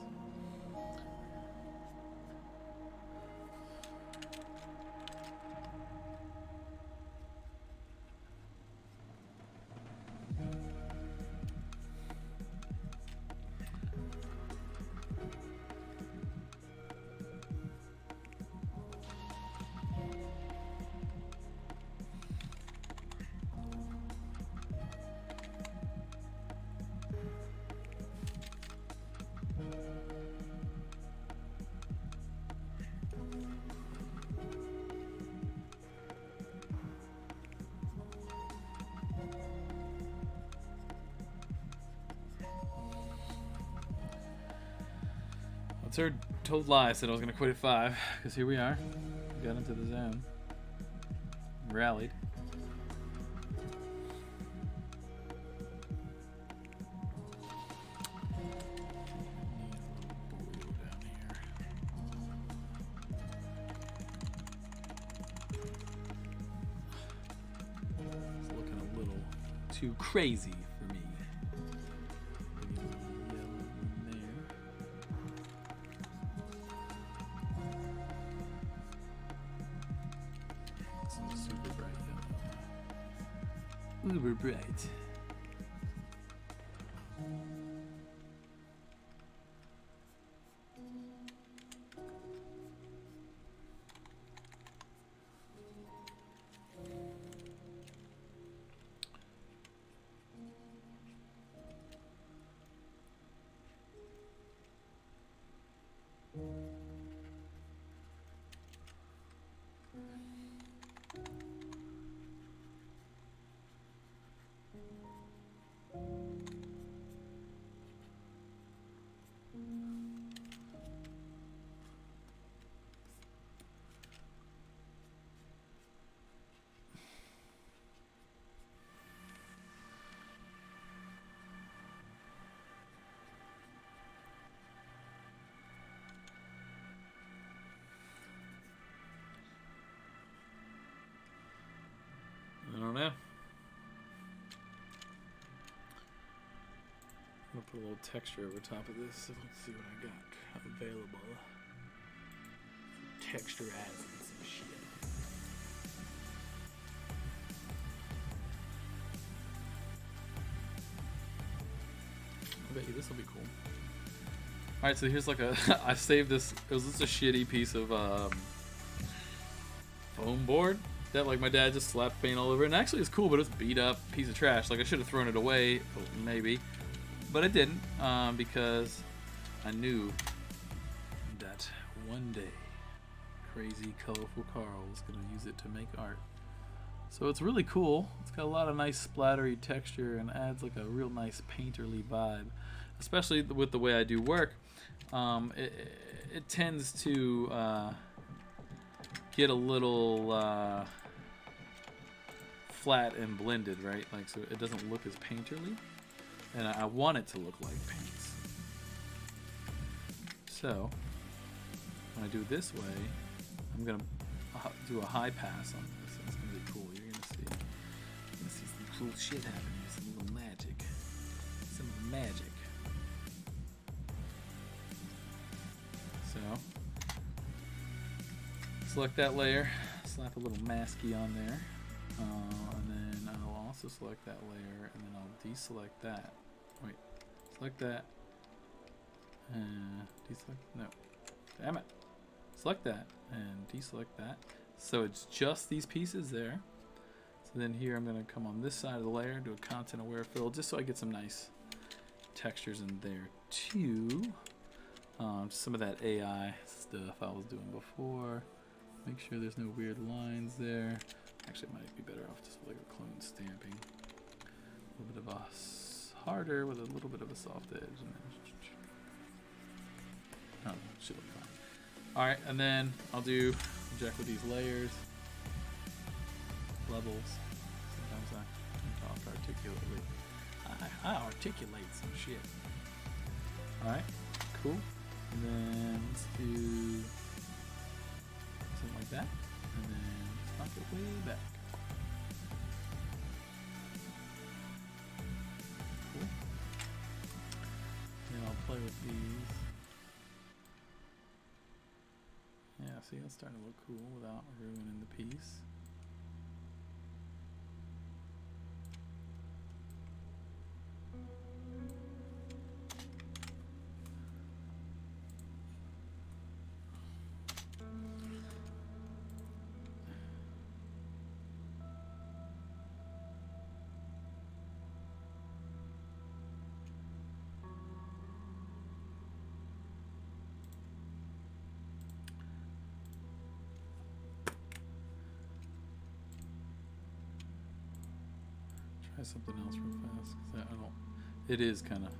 [SPEAKER 2] Told lie. I said I was going to quit at 5, because here we are. Got into the zone. Rallied. too crazy for me. Maybe a little yellow in there. Some super bright yellow. Uber bright. I don't know. I'm gonna put a little texture over top of this. So let's see what I got available. Texture adds and some shit. I bet you this will be cool. All right, so here's like a. I saved this. It was just a shitty piece of foam board that like my dad just slapped paint all over it. And actually it's cool, but it's beat up piece of trash. Like I should have thrown it away, maybe, but I didn't because I knew that one day crazy colorful Carl was gonna use it to make art. So it's really cool. It's got a lot of nice splattery texture and adds like a real nice painterly vibe, especially with the way I do work. It tends to get a little flat and blended, right? Like, so it doesn't look as painterly, and I want it to look like paints. So when I do it this way, I'm gonna do a high pass on this. It's gonna be cool. You're gonna see some cool shit happening. Some little magic. Some magic. So select that layer, slap a little masky on there, and then I'll also select that layer, and then I'll deselect that. Wait, select that, and deselect, no, damn it. Select that, and deselect that. So it's just these pieces there. So then here I'm gonna come on this side of the layer, do a content aware fill, just so I get some nice textures in there too. Some of that AI stuff I was doing before. Make sure there's no weird lines there. Actually, it might be better off just with like a clone stamping. A little bit of a harder with a little bit of a soft edge. And then should look fine. All right, and then I'll do jack with these layers, levels. Sometimes I talk articulately. I articulate some shit. All right, cool. And then let's do something like that, and then knock it way back. Cool. Then I'll play with these. Yeah, see, that's starting to look cool without ruining the piece. Try something else real fast, because I don't. It is kind of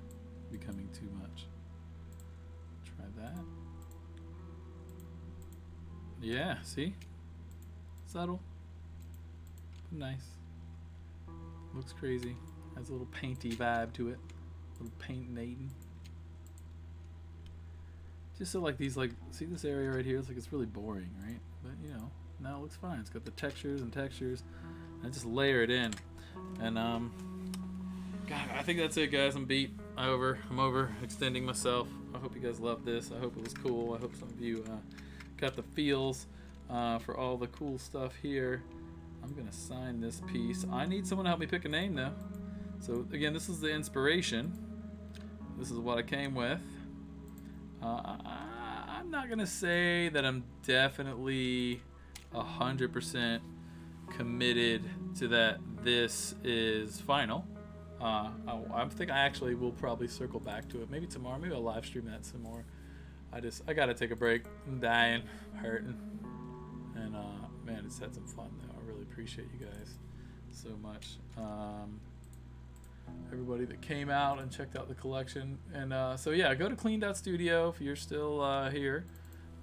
[SPEAKER 2] becoming too much. Try that. Yeah, see? Subtle. But nice. Looks crazy. Has a little painty vibe to it. A little paintinating. Just so like these, like, see this area right here? It's like it's really boring, right? But you know, now it looks fine. It's got the textures and textures. And I just layer it in. And God, I think that's it, guys. I'm beat. I'm over extending myself. I hope you guys loved this. I hope it was cool. I hope some of you got the feels for all the cool stuff here. I'm going to sign this piece. I need someone to help me pick a name, though. So, again, this is the inspiration. This is what I came with. I'm not going to say that I'm definitely 100% committed to that this is final. I think I actually will probably circle back to it. Maybe tomorrow. Maybe I'll live stream that some more. I got to take a break. I'm dying, hurting. And, man, it's had some fun, though. I really appreciate you guys so much. Everybody that came out and checked out the collection. And so, yeah, go to clean.studio if you're still here.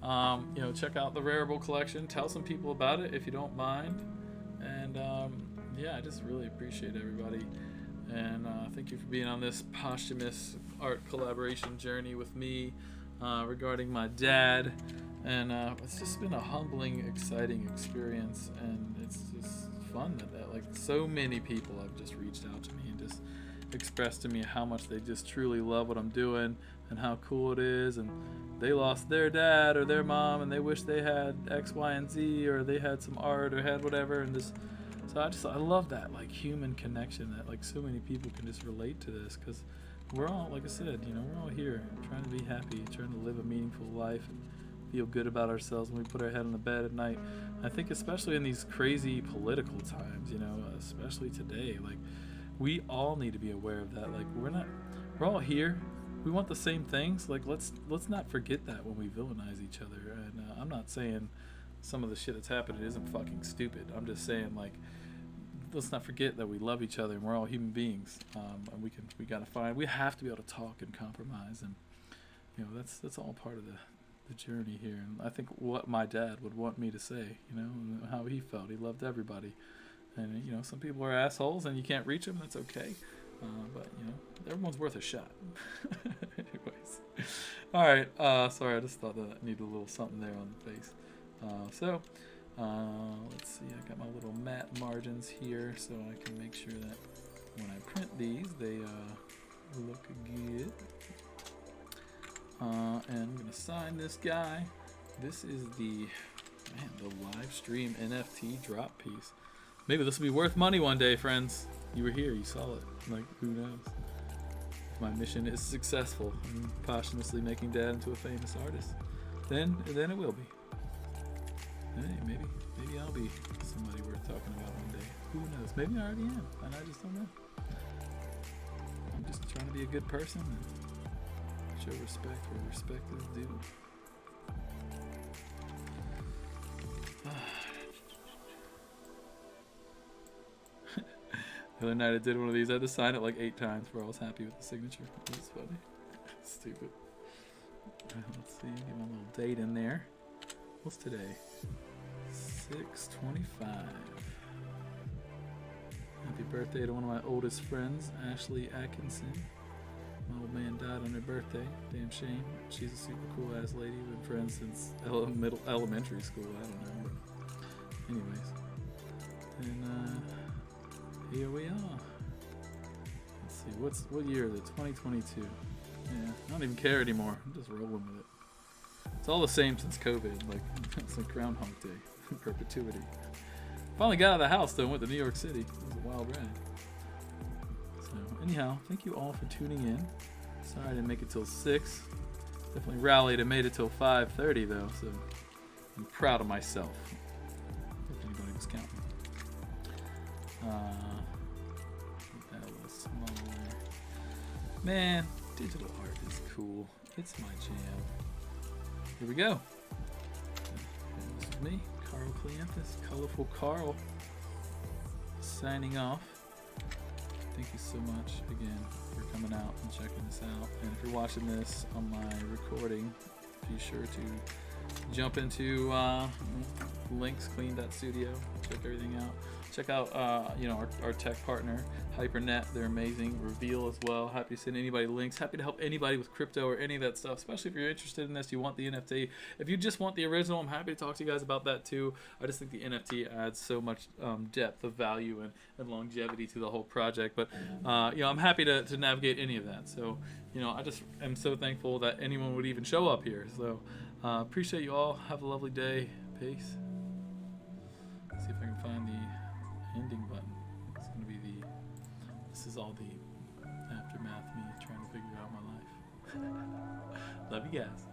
[SPEAKER 2] Check out the Rarible collection. Tell some people about it if you don't mind. And, yeah, I just really appreciate everybody. And thank you for being on this posthumous art collaboration journey with me regarding my dad. And it's just been a humbling, exciting experience. And it's just fun that like so many people have just reached out to me and just expressed to me how much they just truly love what I'm doing and how cool it is. And they lost their dad or their mom and they wish they had X, Y, and Z, or they had some art or had whatever. And this, so I love that like human connection that like so many people can just relate to this, because we're all, like I said, we're all here trying to be happy, trying to live a meaningful life and feel good about ourselves when we put our head on the bed at night. I think especially in these crazy political times, especially today, like we all need to be aware of that. Like we're all here. We want the same things. Like let's not forget that when we villainize each other. And I'm not saying some of the shit that's happening isn't fucking stupid. I'm just saying like let's not forget that we love each other and we're all human beings. And we have to be able to talk and compromise, and that's all part of the journey here. And I think what my dad would want me to say, how he felt. He loved everybody. And, some people are assholes and you can't reach them. That's okay. But, everyone's worth a shot. Anyways. All right. Sorry, I just thought that I needed a little something there on the face. Let's see. I got my little matte margins here so I can make sure that when I print these, they look good. And I'm going to sign this guy. This is the live stream NFT drop piece. Maybe this will be worth money one day, friends. You were here, you saw it. Like, who knows? If my mission is successful in posthumously making Dad into a famous artist, then it will be. Hey, maybe I'll be somebody worth talking about one day. Who knows? Maybe I already am, and I just don't know. I'm just trying to be a good person and show respect where respect is due. The other night I did one of these. I had to sign it like 8 times before I was happy with the signature. That's funny. Stupid. Let's see. Get my little date in there. What's today? 6/25. Happy birthday to one of my oldest friends, Ashley Atkinson. My old man died on her birthday. Damn shame. She's a super cool ass lady. We've been friends since elementary school. I don't know. But anyways. And here we are. Let's see. What year is it? 2022. Yeah. I don't even care anymore. I'm just rolling with it. It's all the same since COVID. Like it's like Groundhog Day. Perpetuity. Finally got out of the house though. Went to New York City. It was a wild ride. So anyhow, thank you all for tuning in. Sorry I didn't make it till 6. Definitely rallied and made it till 5:30 though. So I'm proud of myself. If anybody was counting. Make that a little smaller. Man, digital art is cool. It's my jam. Here we go. And this is me, Carl Cleanthus, Colorful Carl, signing off. Thank you so much again for coming out and checking this out. And if you're watching this on my recording, be sure to jump into links, clean.studio. Check everything out. Check out, our tech partner, HyperNet. They're amazing. Reveal as well. Happy to send anybody links. Happy to help anybody with crypto or any of that stuff, especially if you're interested in this, you want the NFT. If you just want the original, I'm happy to talk to you guys about that too. I just think the NFT adds so much depth of value and longevity to the whole project. But, I'm happy to navigate any of that. So, I just am so thankful that anyone would even show up here. So, appreciate you all. Have a lovely day. Peace. See if I can find the ending button. It's going to be this is all the aftermath, me trying to figure out my life. Love you guys.